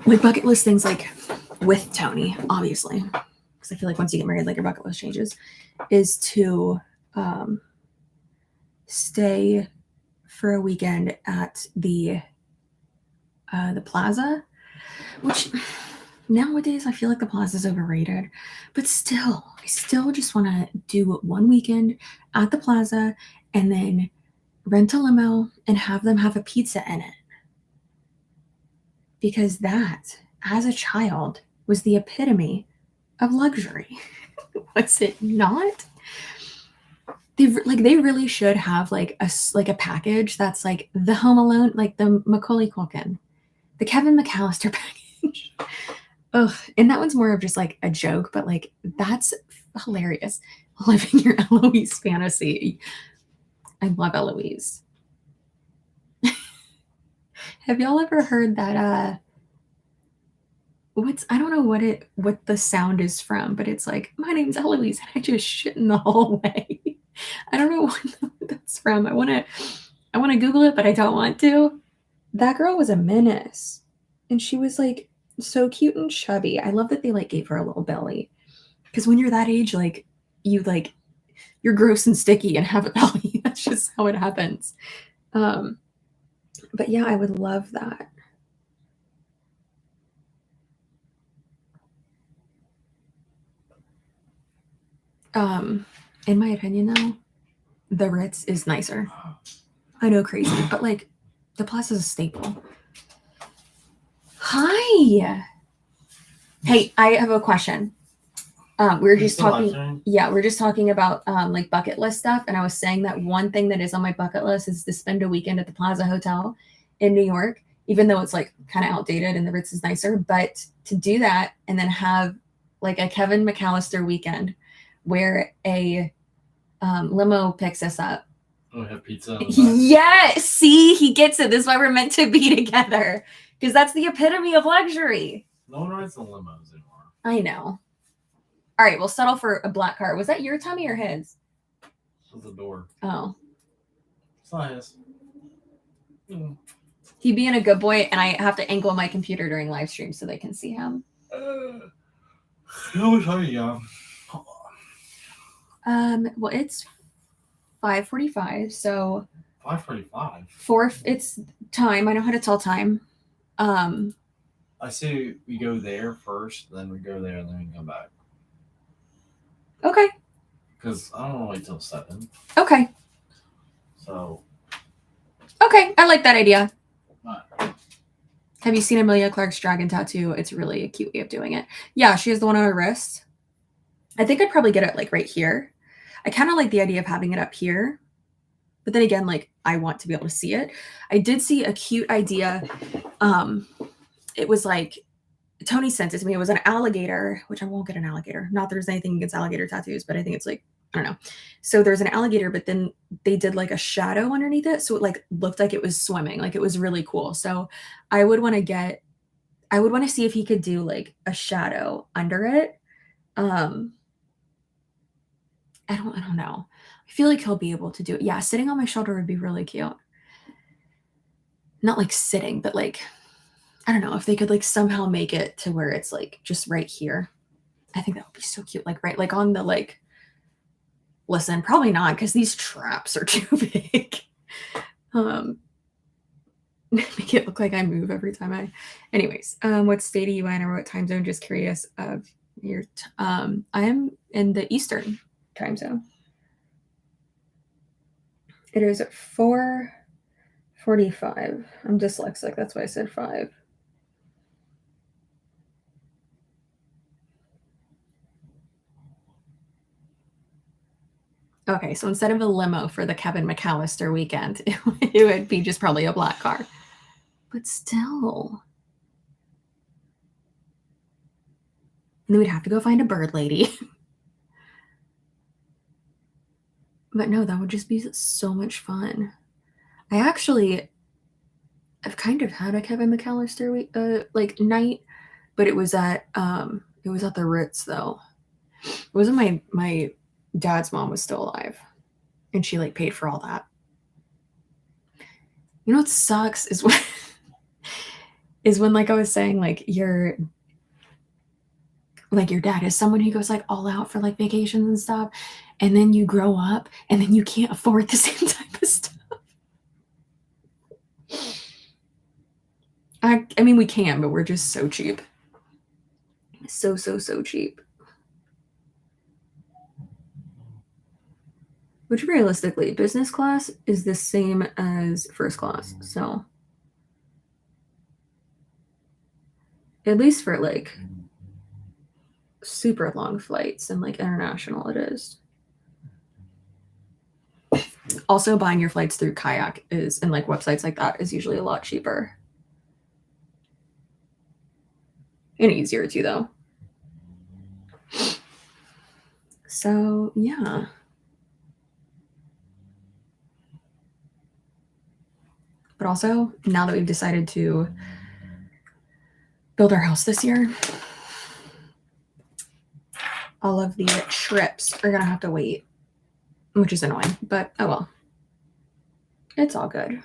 Like bucket list things like with Tony, obviously, because I feel like once you get married, like your bucket list changes, is to stay for a weekend at the plaza, which nowadays I feel like the plaza is overrated, but still, I still just want to do one weekend at the plaza and then rent a limo and have them have a pizza in it. Because that, as a child, was the epitome of luxury. Was it not? They really should have like a package that's like the Home Alone, like the Macaulay Culkin, the Kevin McAllister package. Ugh, and that one's more of just like a joke, but like that's hilarious. Living your Eloise fantasy. I love Eloise. Have y'all ever heard that I don't know what the sound is from, but it's like, my name's Eloise and I just shit in the hallway. I don't know what that's from. I wanna Google it, but I don't want to. That girl was a menace. And she was like so cute and chubby. I love that they like gave her a little belly. Because when you're that age, like you're gross and sticky and have a belly. That's just how it happens. But yeah, I would love that. In my opinion though, the Ritz is nicer. I know, crazy, but like the Plaza is a staple. Hi. Hey, I have a question. We're just talking about like bucket list stuff, and I was saying that one thing that is on my bucket list is to spend a weekend at the Plaza Hotel in New York, even though it's like kind of outdated and the Ritz is nicer. But to do that and then have like a Kevin McAllister weekend where a limo picks us up. Oh, have pizza. Yeah, see, he gets it. This is why we're meant to be together, because that's the epitome of luxury. No one rides the limos anymore. I know. All right, we'll settle for a black car. Was that your tummy or his? It was the door. Oh. It's not his. He being a good boy, and I have to angle my computer during live stream so they can see him. How much are you? Well, it's 5:45, so 5:45. It's time. I know how to tell time. I say we go there first, then we go there, and then we can come back. Okay. Because I don't want to wait till 7. Okay. So. Okay, I like that idea. Right. Have you seen Emilia Clarke's dragon tattoo? It's really a cute way of doing it. Yeah, she has the one on her wrist. I think I'd probably get it like right here. I kind of like the idea of having it up here. But then again, like I want to be able to see it. I did see a cute idea. It was like Tony sent it to me. It was an alligator, which I won't get an alligator. Not that there's anything against alligator tattoos, but I think it's like, I don't know. So there's an alligator, but then they did like a shadow underneath it. So it like looked like it was swimming. Like it was really cool. So I would want to see if he could do like a shadow under it. I don't know. I feel like he'll be able to do it. Yeah, sitting on my shoulder would be really cute. Not like sitting, but like, I don't know, if they could like somehow make it to where it's like just right here. I think that would be so cute. Like right, like on the like, listen, probably not because these traps are too big. Make it look like I move every time anyways, what state are you in or what time zone? Just curious of your, I am in the Eastern. time zone. It is 4:45. I'm dyslexic. That's why I said 5. Okay, so instead of a limo for the Kevin McAllister weekend, it would be just probably a black car. But still. And then we'd have to go find a bird lady. But no, that would just be so much fun. I've kind of had a Kevin McAllister like night, but it was at the Ritz though. It wasn't my dad's mom was still alive, and she like paid for all that. You know what sucks is when like I was saying, like your dad is someone who goes like all out for like vacations and stuff, and then you grow up and then you can't afford the same type of stuff. I mean we can, but we're just so cheap. So cheap. Which realistically, business class is the same as first class. So at least for like super long flights and like international it is. Also buying your flights through Kayak and like websites like that is usually a lot cheaper. And easier too though. So yeah. But also, now that we've decided to build our house this year, all of the trips are going to have to wait, which is annoying, but oh well. It's all good.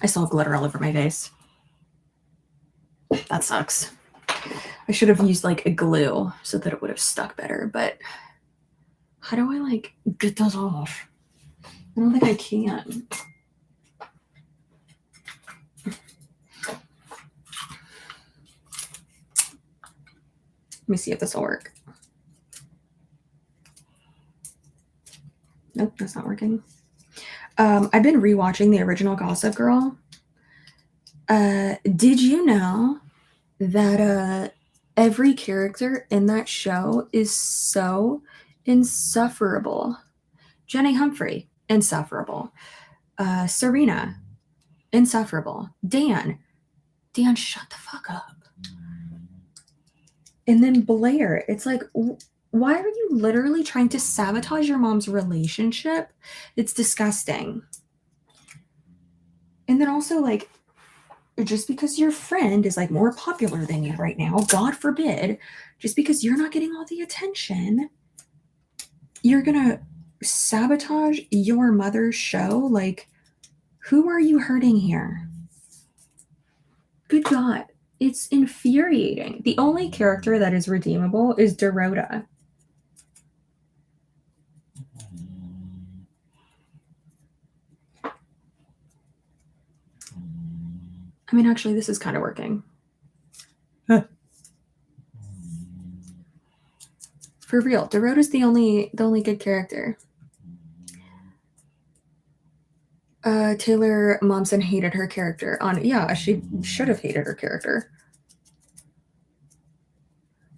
I still have glitter all over my face. That sucks. I should have used like a glue so that it would have stuck better, but how do I like get those off? I don't think I can. Let me see if this will work. Nope, that's not working. I've been rewatching the original Gossip Girl. Did you know that every character in that show is so insufferable? Jenny Humphrey, insufferable. Serena, insufferable. Dan, shut the fuck up. And then Blair, it's like, why are you literally trying to sabotage your mom's relationship? It's disgusting. And then also, like, just because your friend is like more popular than you right now, God forbid, just because you're not getting all the attention, you're gonna sabotage your mother's show? Like, who are you hurting here? Good God. It's infuriating. The only character that is redeemable is Dorota. I mean, actually, this is kind of working. Huh. For real, Dorota's the only good character. Taylor Momsen hated her character she should have hated her character.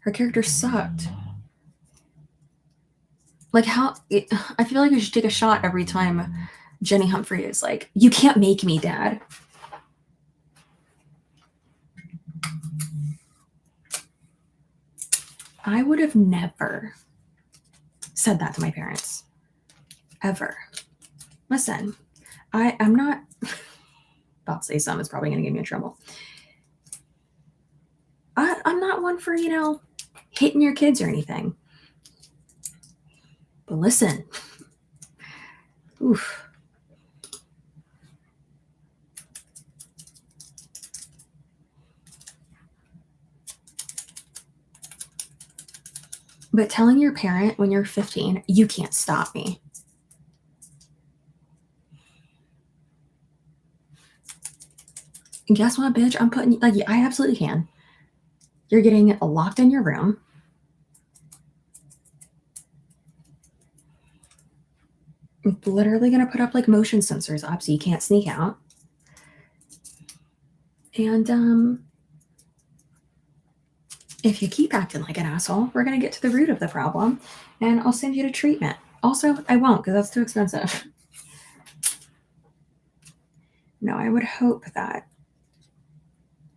Her character sucked. Like I feel like we should take a shot every time Jenny Humphrey is like, you can't make me, Dad. I would have never said that to my parents. Ever. Listen, I'm not about to say something that's probably going to get me in trouble. I'm not one for, hitting your kids or anything. But listen. Oof. But telling your parent when you're 15, you can't stop me. And guess what, bitch? I'm putting, like, I absolutely can. You're getting locked in your room. I'm literally going to put up like motion sensors up so you can't sneak out. And if you keep acting like an asshole, we're going to get to the root of the problem and I'll send you to treatment. Also, I won't because that's too expensive. No, I would hope that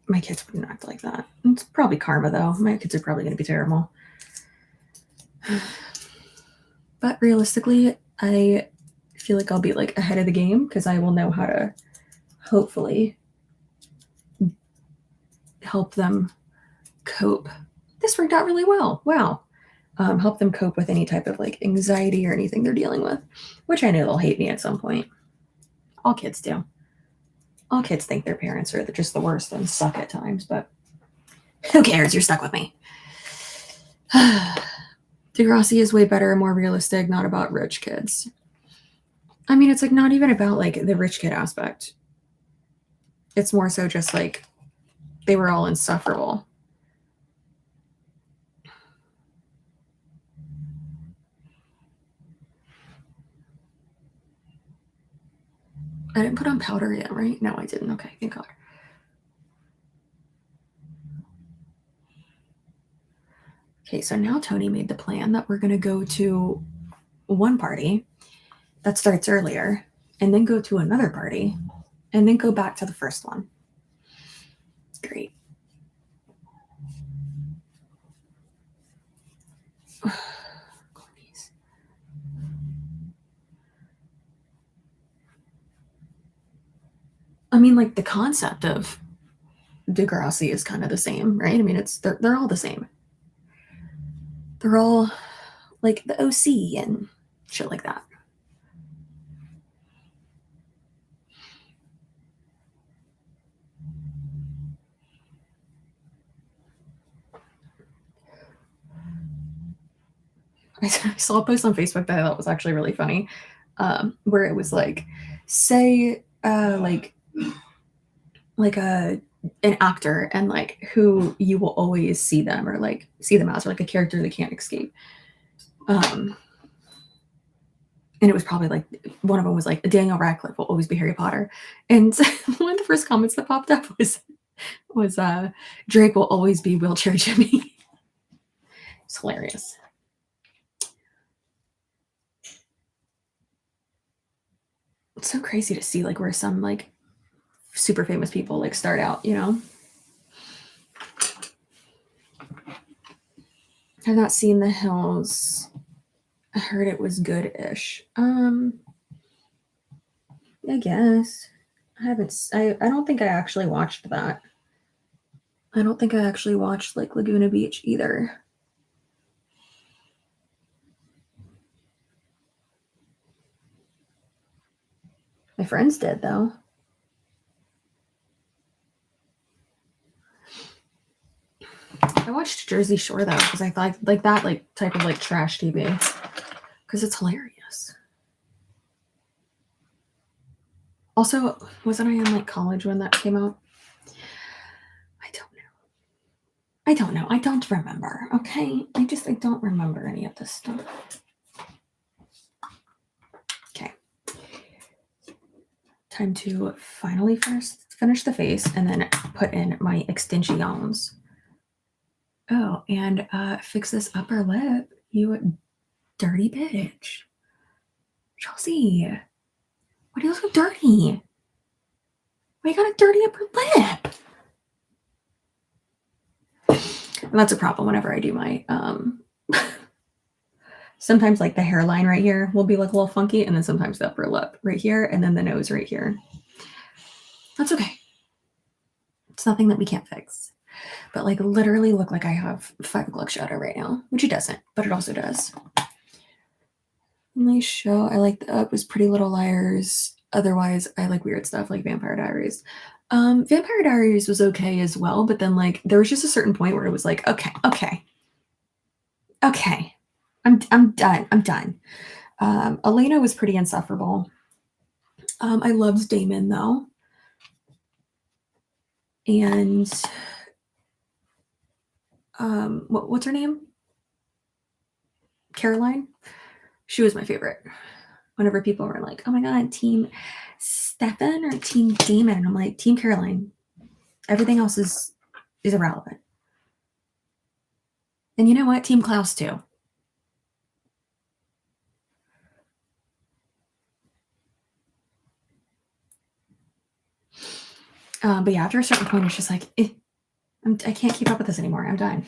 my kids wouldn't act like that. It's probably karma, though. My kids are probably going to be terrible. But realistically, I feel like I'll be like ahead of the game because I will know how to hopefully help them cope. This worked out really well. Wow. Help them cope with any type of like anxiety or anything they're dealing with, which I know they'll hate me at some point. All kids do. All kids think their parents are just the worst and suck at times, but who cares? You're stuck with me. Degrassi is way better, more realistic, not about rich kids. I mean, it's like not even about like the rich kid aspect. It's more so just like they were all insufferable. I didn't put on powder yet, right? No, I didn't. Okay, thank God. Okay, so now Tony made the plan that we're going to go to one party that starts earlier and then go to another party and then go back to the first one. Great. I mean, like the concept of Degrassi is kind of the same, right? I mean, they're all the same. They're all like the OC and shit like that. I saw a post on Facebook that I thought was actually really funny, where it was like, say, like an actor and like who you will always see them or like see them as, or like a character they can't escape. And it was probably like one of them was like Daniel Radcliffe will always be Harry Potter, and one of the first comments that popped up was Drake will always be wheelchair Jimmy. It's hilarious. It's so crazy to see like where some like super famous people like start out, you know. I've not seen The Hills. I heard it was good-ish. I guess. I don't think I actually watched that. I don't think I actually watched like Laguna Beach either. My friends did though. I watched Jersey Shore though because I thought like that like type of like trash TV because it's hilarious. Also, wasn't I in like college when that came out? I don't know. I don't remember. Okay, I don't remember any of this stuff. Okay, time to finally first finish the face and then put in my extensions. Oh, and fix this upper lip, you dirty bitch. Chelsea, why do you look so dirty? Why you got a dirty upper lip? And that's a problem whenever I do my, sometimes like the hairline right here will be like a little funky, and then sometimes the upper lip right here, and then the nose right here. That's okay. It's nothing that we can't fix. But like literally look like I have 5 o'clock shadow right now, which it doesn't, but it also does. Nice show. I like It was Pretty Little Liars. Otherwise, I like weird stuff like Vampire Diaries. Vampire Diaries was okay as well, but then like there was just a certain point where it was like, okay. I'm done. I'm done. Elena was pretty insufferable. I loved Damon though. And what's her name? Caroline. She was my favorite. Whenever people were like, "Oh my god, Team Stefan or Team Damon," I'm like, Team Caroline. Everything else is irrelevant. And you know what? Team Klaus too. But yeah, after a certain point, it's just like, I can't keep up with this anymore. I'm done.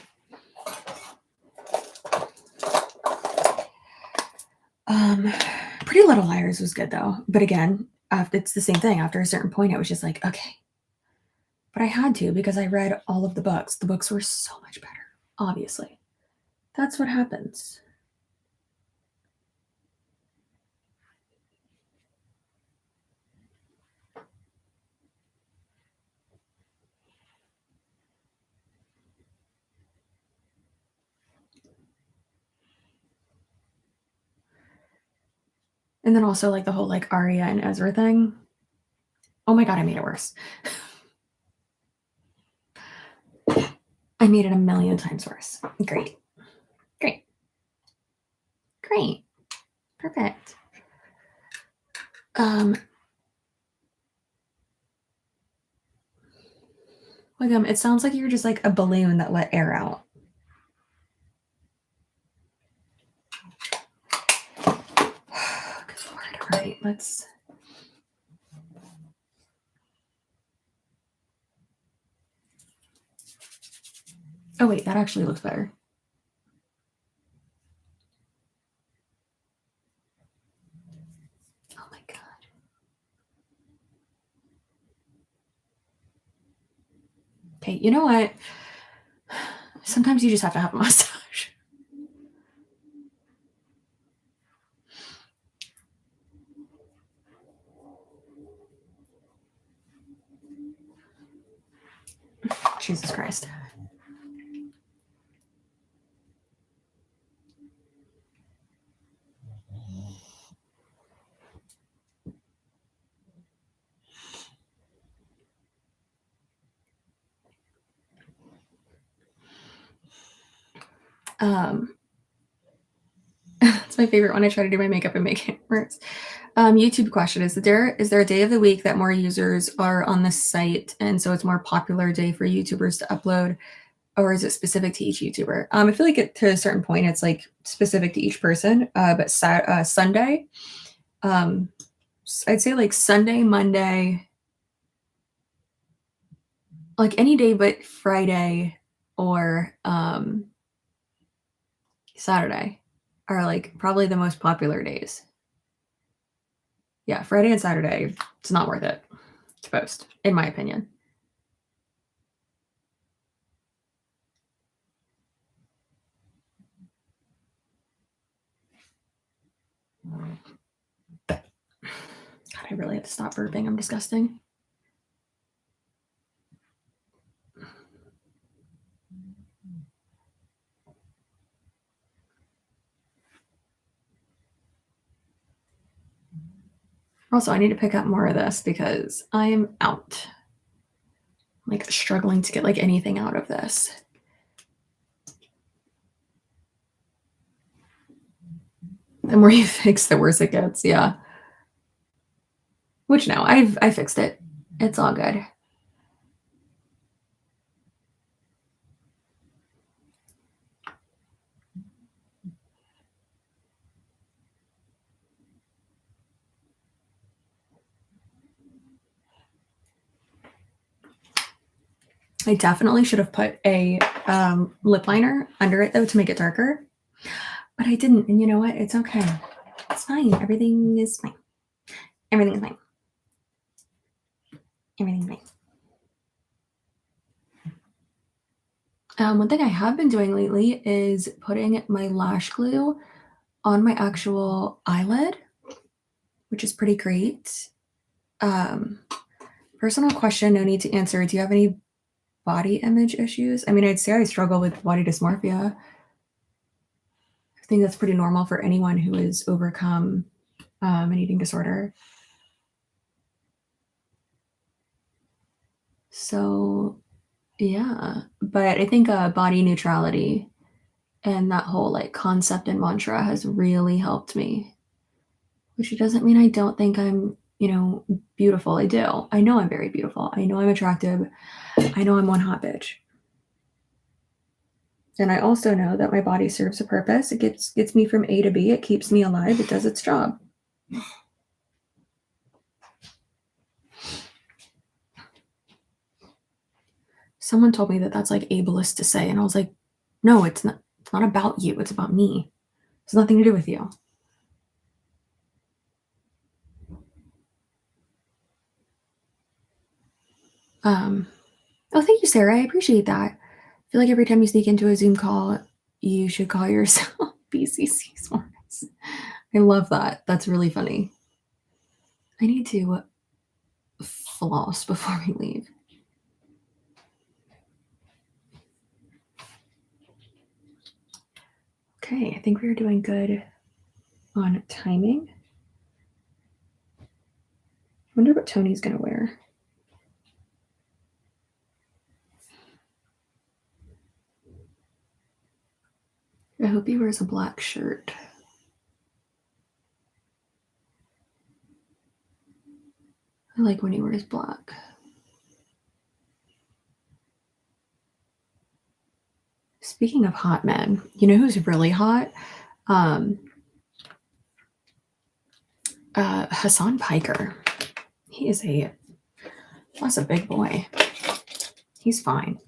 Pretty Little Liars was good though. But again, it's the same thing. After a certain point, I was just like, okay. But I had to because I read all of the books. The books were so much better, obviously. That's what happens. And then also like the whole like Arya and Ezra thing. Oh my god, I made it worse. I made it a million times worse. Great. Great. Great. Perfect. William, it sounds like you're just like a balloon that let air out. Good Lord. All right, let's. Oh wait, that actually looks better. Oh my god. Okay, you know what? Sometimes you just have to have a massage. Jesus Christ. That's my favorite when I try to do my makeup and make it worse. YouTube question: Is there a day of the week that more users are on the site, and so it's more popular day for YouTubers to upload, or is it specific to each YouTuber? I feel like to a certain point, it's like specific to each person. But Sunday, I'd say like Sunday, Monday, like any day but Friday or Saturday are like probably the most popular days. Yeah, Friday and Saturday, it's not worth it to post, in my opinion. God, I really have to stop burping. I'm disgusting. Also, I need to pick up more of this because I'm out. I'm like struggling to get like anything out of this. The more you fix, the worse it gets. Yeah. Which no, I fixed it. It's all good. I definitely should have put a lip liner under it though to make it darker, but I didn't. And you know what? It's okay. It's fine. Everything is fine. Everything is fine. Everything's fine. One thing I have been doing lately is putting my lash glue on my actual eyelid, which is pretty great. Personal question, no need to answer. Do you have any body image issues? I mean, I'd say I struggle with body dysmorphia. I think that's pretty normal for anyone who has overcome an eating disorder. So Yeah, but I think body neutrality and that whole like concept and mantra has really helped me. Which doesn't mean I don't think I'm, beautiful. I do. I know I'm very beautiful. I know I'm attractive. I know I'm one hot bitch. And I also know that my body serves a purpose. It gets me from A to B. It keeps me alive. It does its job. Someone told me that that's like ableist to say, and I was like, no, it's not. It's not about you. It's about me. It's nothing to do with you. Oh, thank you, Sarah. I appreciate that. I feel like every time you sneak into a Zoom call, you should call yourself BCCSUAREZ. I love that. That's really funny. I need to floss before we leave. Okay, I think we're doing good on timing. I wonder what Tony's going to wear. I hope he wears a black shirt. I like when he wears black. Speaking of hot men, you know who's really hot? Hassan Piker. That's a big boy. He's fine.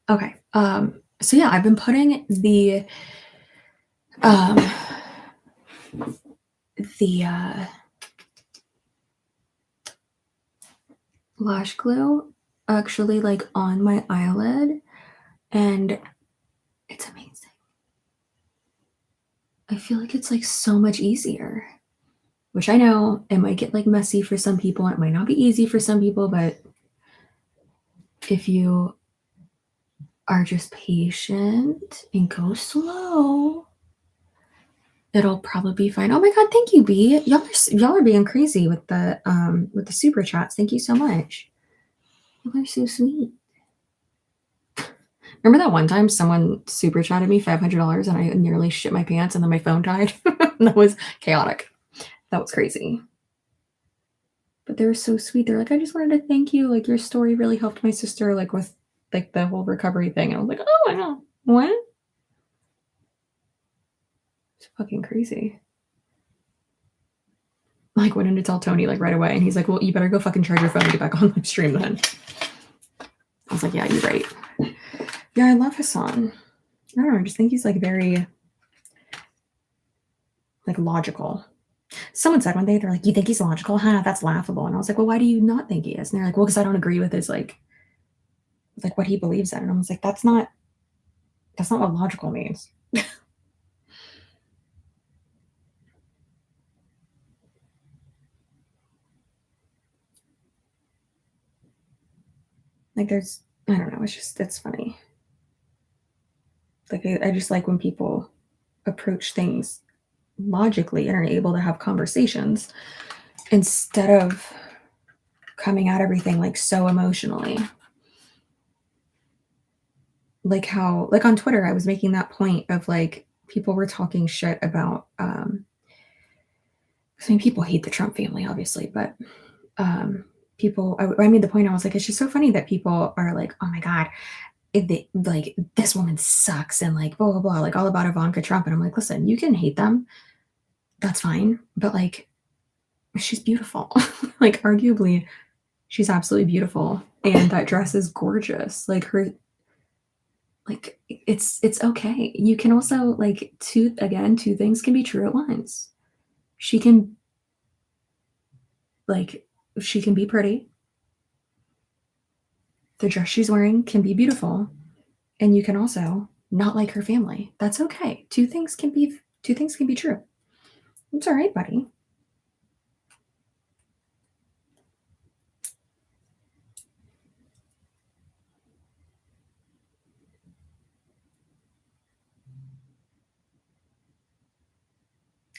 Okay. So yeah, I've been putting the lash glue actually like on my eyelid, and it's amazing. I feel like it's like so much easier, which I know it might get like messy for some people. It might not be easy for some people, but if you are just patient and go slow, it'll probably be fine. Oh my god, thank you, B. Y'all are being crazy with the super chats. Thank you so much. Y'all are so sweet. Remember that one time someone super chatted me $500 and I nearly shit my pants and then my phone died? That was chaotic. That was crazy. But they were so sweet. They're like, I just wanted to thank you. Like, your story really helped my sister, like, with like the whole recovery thing. And I was like, oh, I know. What? It's fucking crazy. Like, went in to tell Tony like right away, and he's like, well, you better go fucking charge your phone and get back on live stream then. I was like, yeah, you're right. Yeah, I love Hassan. I don't know, I just think he's like very like logical. Someone said one day, they're like, you think he's logical? Huh, that's laughable. And I was like, well, why do you not think he is? And they're like, well, because I don't agree with his like what he believes in. And I was like, that's not what logical means. Like I don't know, it's funny. Like I just like when people approach things logically and are able to have conversations instead of coming at everything like so emotionally. Like how like on Twitter I was making that point of like people were talking shit about I mean people hate the Trump family obviously, but people I made the point, I was like, it's just so funny that people are like, oh my god, like this woman sucks and like blah blah blah, like all about Ivanka Trump. And I'm like, listen, you can hate them, that's fine, but like she's beautiful. Like arguably she's absolutely beautiful, and that dress is gorgeous. Like her, like it's okay. You can also like two things can be true at once. She can like she can be pretty, the dress she's wearing can be beautiful, and you can also not like her family. That's okay. Two things can be true. It's all right, buddy.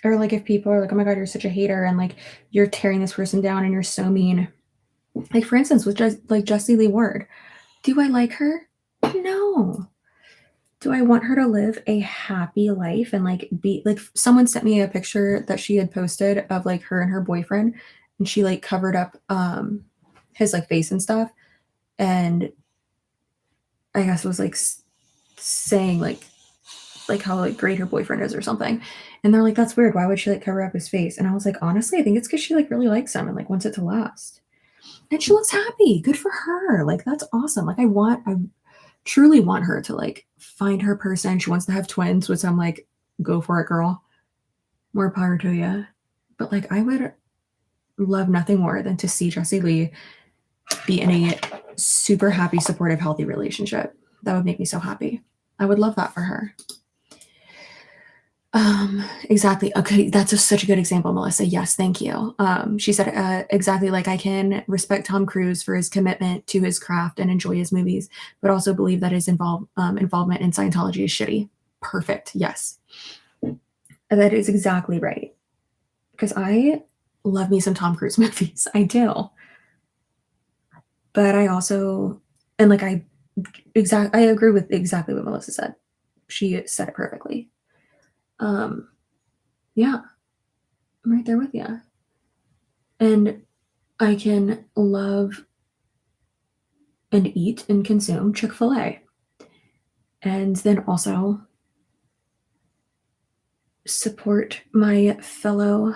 Or like if people are like, oh my God, you're such a hater and like you're tearing this person down and you're so mean. Like for instance, with just like Jessie Lee Ward. Do I like her? No. Do I want her to live a happy life and like be like someone sent me a picture that she had posted of like her and her boyfriend and she like covered up his like face and stuff and I guess it was like saying like how like great her boyfriend is or something. And they're like, that's weird. Why would she like cover up his face? And I was like, honestly, I think it's because she like really likes him and like wants it to last. And she looks happy. Good for her. Like that's awesome. Like I truly want her to like find her person. She wants to have twins, which I'm like, go for it, girl. More power to you. But like I would love nothing more than to see Jessie Lee be in a super happy, supportive, healthy relationship. That would make me so happy. I would love that for her. Exactly. Okay, that's such a good example, Melissa. Yes, thank you. She said exactly like I can respect Tom Cruise for his commitment to his craft and enjoy his movies, but also believe that his involvement in Scientology is shitty. Perfect. Yes, that is exactly right. Because I love me some Tom Cruise movies. I do, but I also and like I agree with exactly what Melissa said. She said it perfectly. Yeah, I'm right there with you. And I can love and eat and consume Chick-fil-A. And then also support my fellow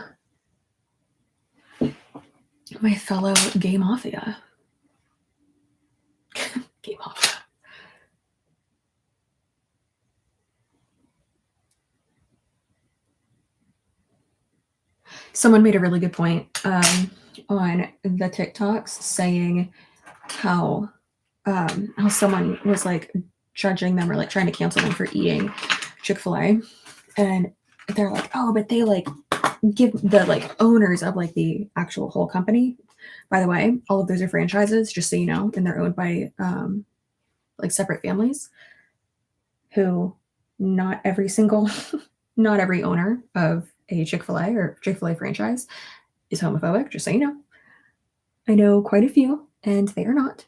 gay mafia. Gay mafia. Someone made a really good point on the TikToks saying how someone was like judging them or like trying to cancel them for eating Chick-fil-A. And they're like, oh, but they like give the like owners of like the actual whole company. By the way, all of those are franchises, just so you know, and they're owned by like separate families who not every single not every owner of a Chick-fil-A or Chick-fil-A franchise is homophobic, just so you know. I know quite a few, and they are not.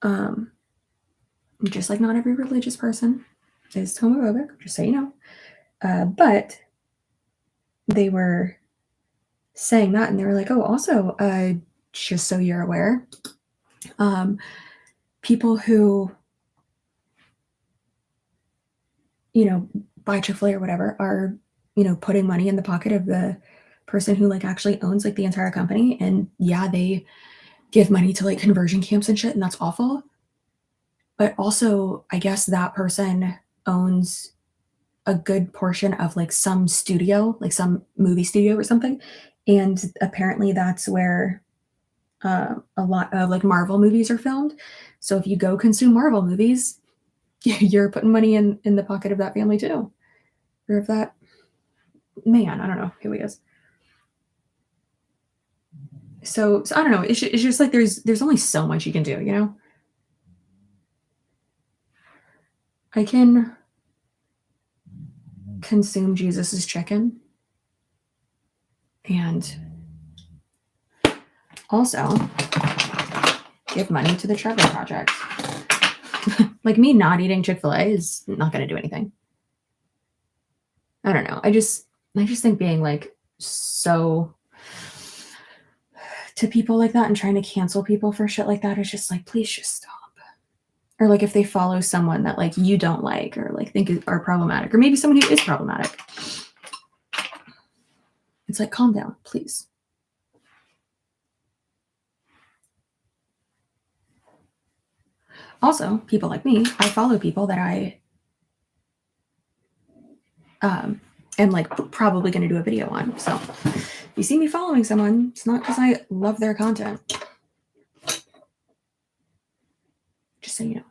Um, just like not every religious person is homophobic, just so you know. But they were saying that, and they were like, "Oh, also, just so you're aware, people who, you know, buy Chick-fil-A or whatever are, you know, putting money in the pocket of the person who like actually owns like the entire company. And yeah, they give money to like conversion camps and shit, and that's awful. But also, I guess that person owns a good portion of like some studio, like some movie studio or something. And apparently that's where a lot of like Marvel movies are filmed. So if you go consume Marvel movies, you're putting money in the pocket of that family too, or of that man. I don't know who he is. So I don't know. It's just like there's only so much you can do, you know. I can consume Jesus's chicken and also give money to the Trevor Project. Like me not eating Chick-fil-A is not going to do anything. I don't know. I just think being like so to people like that and trying to cancel people for shit like that is just like, please just stop. Or like if they follow someone that like you don't like or like think are problematic, or maybe someone who is problematic, it's like, calm down, please. Also, people like me, I follow people that I am like probably going to do a video on. So if you see me following someone, it's not because I love their content. Just so you know.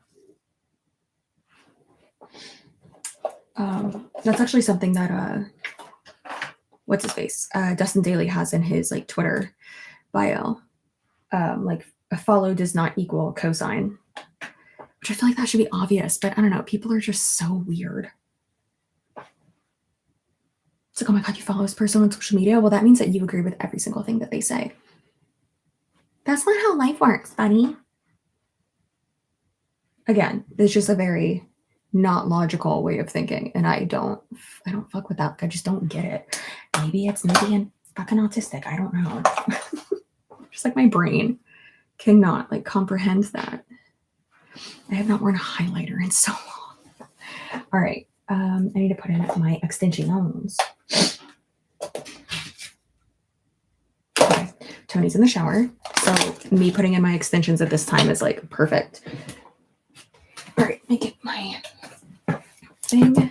That's actually something that what's his face? Dustin Daly has in his like Twitter bio. Like a follow does not equal cosign, which I feel like that should be obvious, but I don't know. People are just so weird. It's like, oh my God, you follow this person on social media? Well, that means that you agree with every single thing that they say. That's not how life works, buddy. Again, it's just a very not logical way of thinking. And I don't fuck with that. Like, I just don't get it. Maybe it's me being fucking autistic. I don't know. Just like my brain cannot like comprehend that. I have not worn a highlighter in so long. All right. I need to put in my extensions. Okay. Tony's in the shower. So me putting in my extensions at this time is like perfect. All right. Let me get my thing. Okay.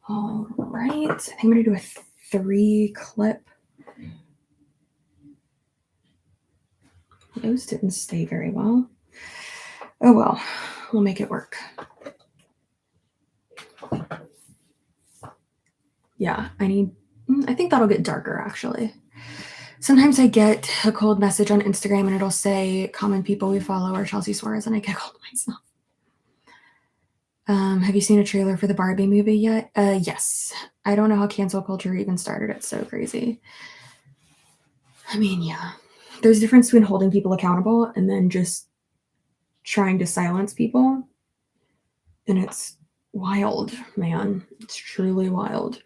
All right. I think I'm going to do a 3 clip. Those didn't stay very well. Oh well, we'll make it work. Yeah, I think that'll get darker actually. Sometimes I get a cold message on Instagram and it'll say common people we follow are Chelsea Suarez, and I get cold myself. Have you seen a trailer for the Barbie movie yet? Yes. I don't know how cancel culture even started. It's so crazy. I mean, yeah. There's a difference between holding people accountable and then just trying to silence people. And it's wild, man. It's truly wild.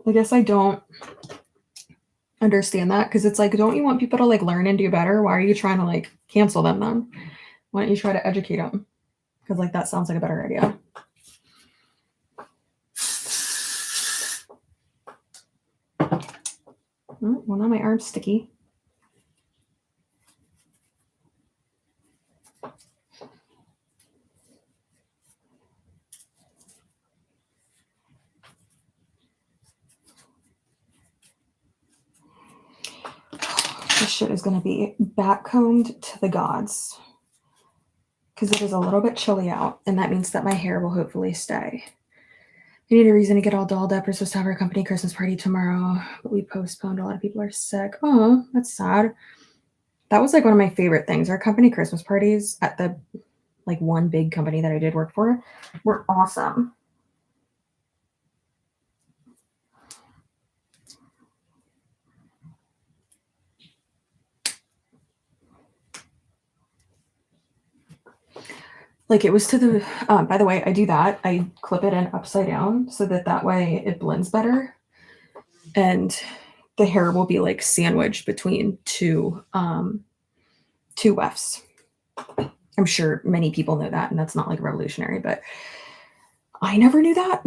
I guess I don't understand that because it's like, don't you want people to like learn and do better? Why are you trying to like cancel them then? Why don't you try to educate them? Because like that sounds like a better idea. Oh, well, now my arm's sticky. This shit is going to be backcombed to the gods because it is a little bit chilly out, and that means that my hair will hopefully stay. We need a reason to get all dolled up. We're supposed to have our company Christmas party tomorrow, but we postponed. A lot of people are sick. Oh, that's sad. That was like one of my favorite things. Our company Christmas parties at the like one big company that I did work for were awesome. Like it was to the, by the way, I do that. I clip it in upside down so that way it blends better. And the hair will be like sandwiched between two wefts. I'm sure many people know that, and that's not like revolutionary, but I never knew that.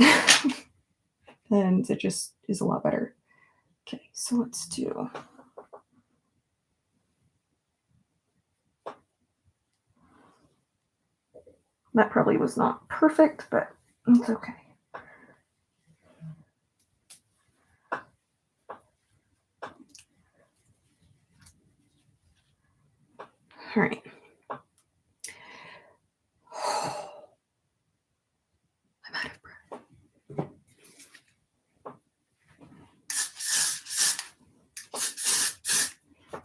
And it just is a lot better. Okay, so let's do. That probably was not perfect, but it's okay. All right. I'm out of breath.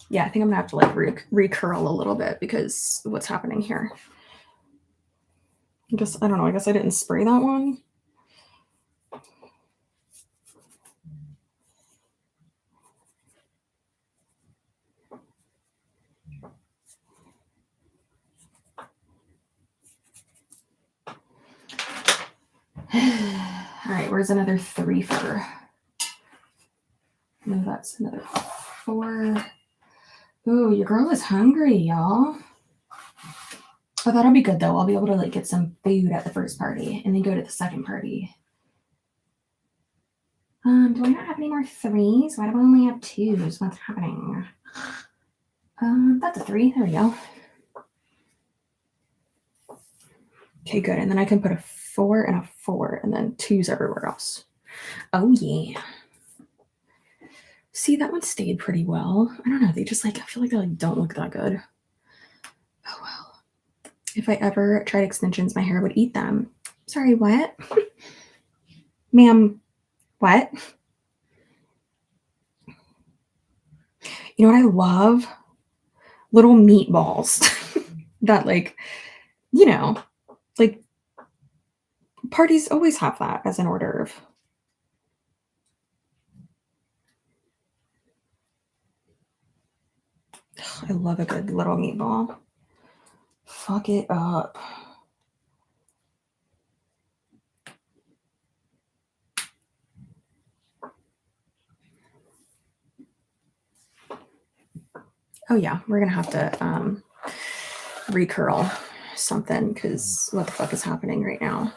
Yeah, I think I'm gonna have to like recurl a little bit because what's happening here. I don't know. I guess I didn't spray that one. All right, where's another 3 for? No, that's another 4. Ooh, your girl is hungry, y'all. Oh, that'll be good though. I'll be able to like get some food at the first party and then go to the second party. Do I not have any more 3s? Why do I only have 2s? What's happening? That's a 3. There we go. Okay, good. And then I can put a 4 and a 4 and then 2s everywhere else. Oh yeah. See, that one stayed pretty well. I don't know. They just like, I feel like they like don't look that good. Oh well. If I ever tried extensions, my hair would eat them. Sorry, what? Ma'am, what? You know what I love? Little meatballs. that like, you know, like parties always have that as an hors d'oeuvre. I love a good little meatball. Fuck it up. Oh yeah, we're gonna have to recurl something because what the fuck is happening right now?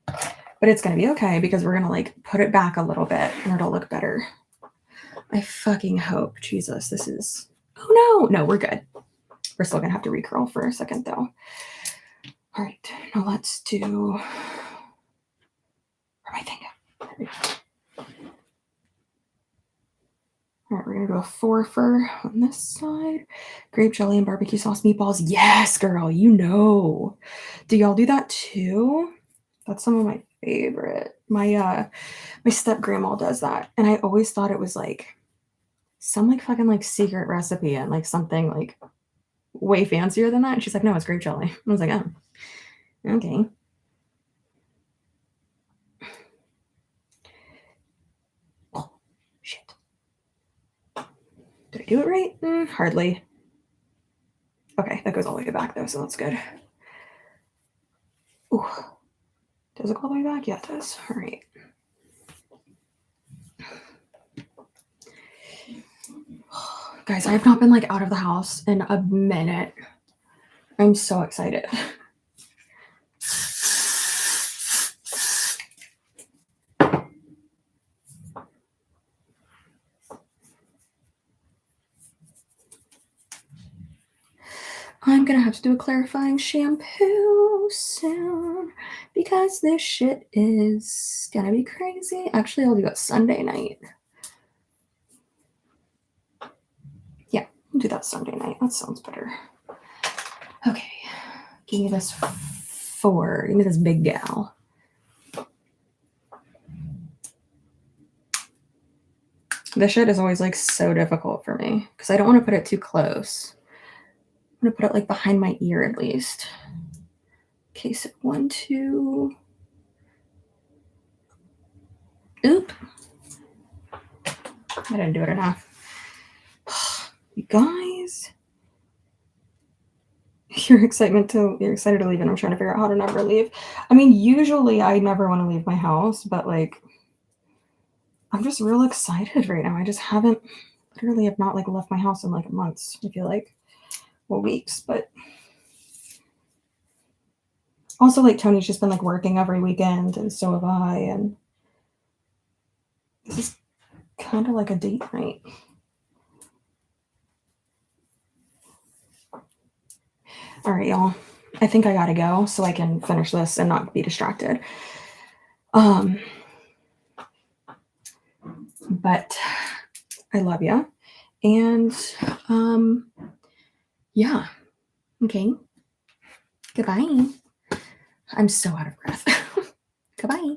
But it's gonna be okay because we're gonna like put it back a little bit and it'll look better. I fucking hope. Jesus, this is. Oh no, no, we're good. We're still gonna have to recurl for a second though. All right, now let's do. Where am I thinking? All right, we're gonna do a 4 fur on this side. Grape jelly and barbecue sauce meatballs. Yes, girl, you know. Do y'all do that too? That's some of my favorite. My step grandma does that, and I always thought it was like some like fucking like secret recipe and like something like way fancier than that. And she's like, no, it's grape jelly. I was like, oh, okay. Oh, shit. Did I do it right? Hardly. Okay, that goes all the way back though, so that's good. Ooh. Does it go all the way back? Yeah, it does. All right. Guys, I have not been like out of the house in a minute. I'm so excited. I'm gonna have to do a clarifying shampoo soon because this shit is gonna be crazy. Actually, I'll do it Sunday night. Yeah, I'll do that Sunday night. That sounds better. Okay, give me this 4. Give me this big gal. This shit is always like so difficult for me because I don't want to put it too close. I'm gonna put it like behind my ear at least. Okay, so 1, 2. Oop. I didn't do it enough. You guys. You're excited to leave, and I'm trying to figure out how to never leave. I mean, usually I never want to leave my house, but like I'm just real excited right now. I just haven't literally have not like left my house in like months. I feel like weeks, but also like Tony's just been like working every weekend, and so have I, and this is kind of like a date night. All right, y'all. I think I gotta go so I can finish this and not be distracted. But I love you. And yeah. Okay. Goodbye. I'm so out of breath. Goodbye.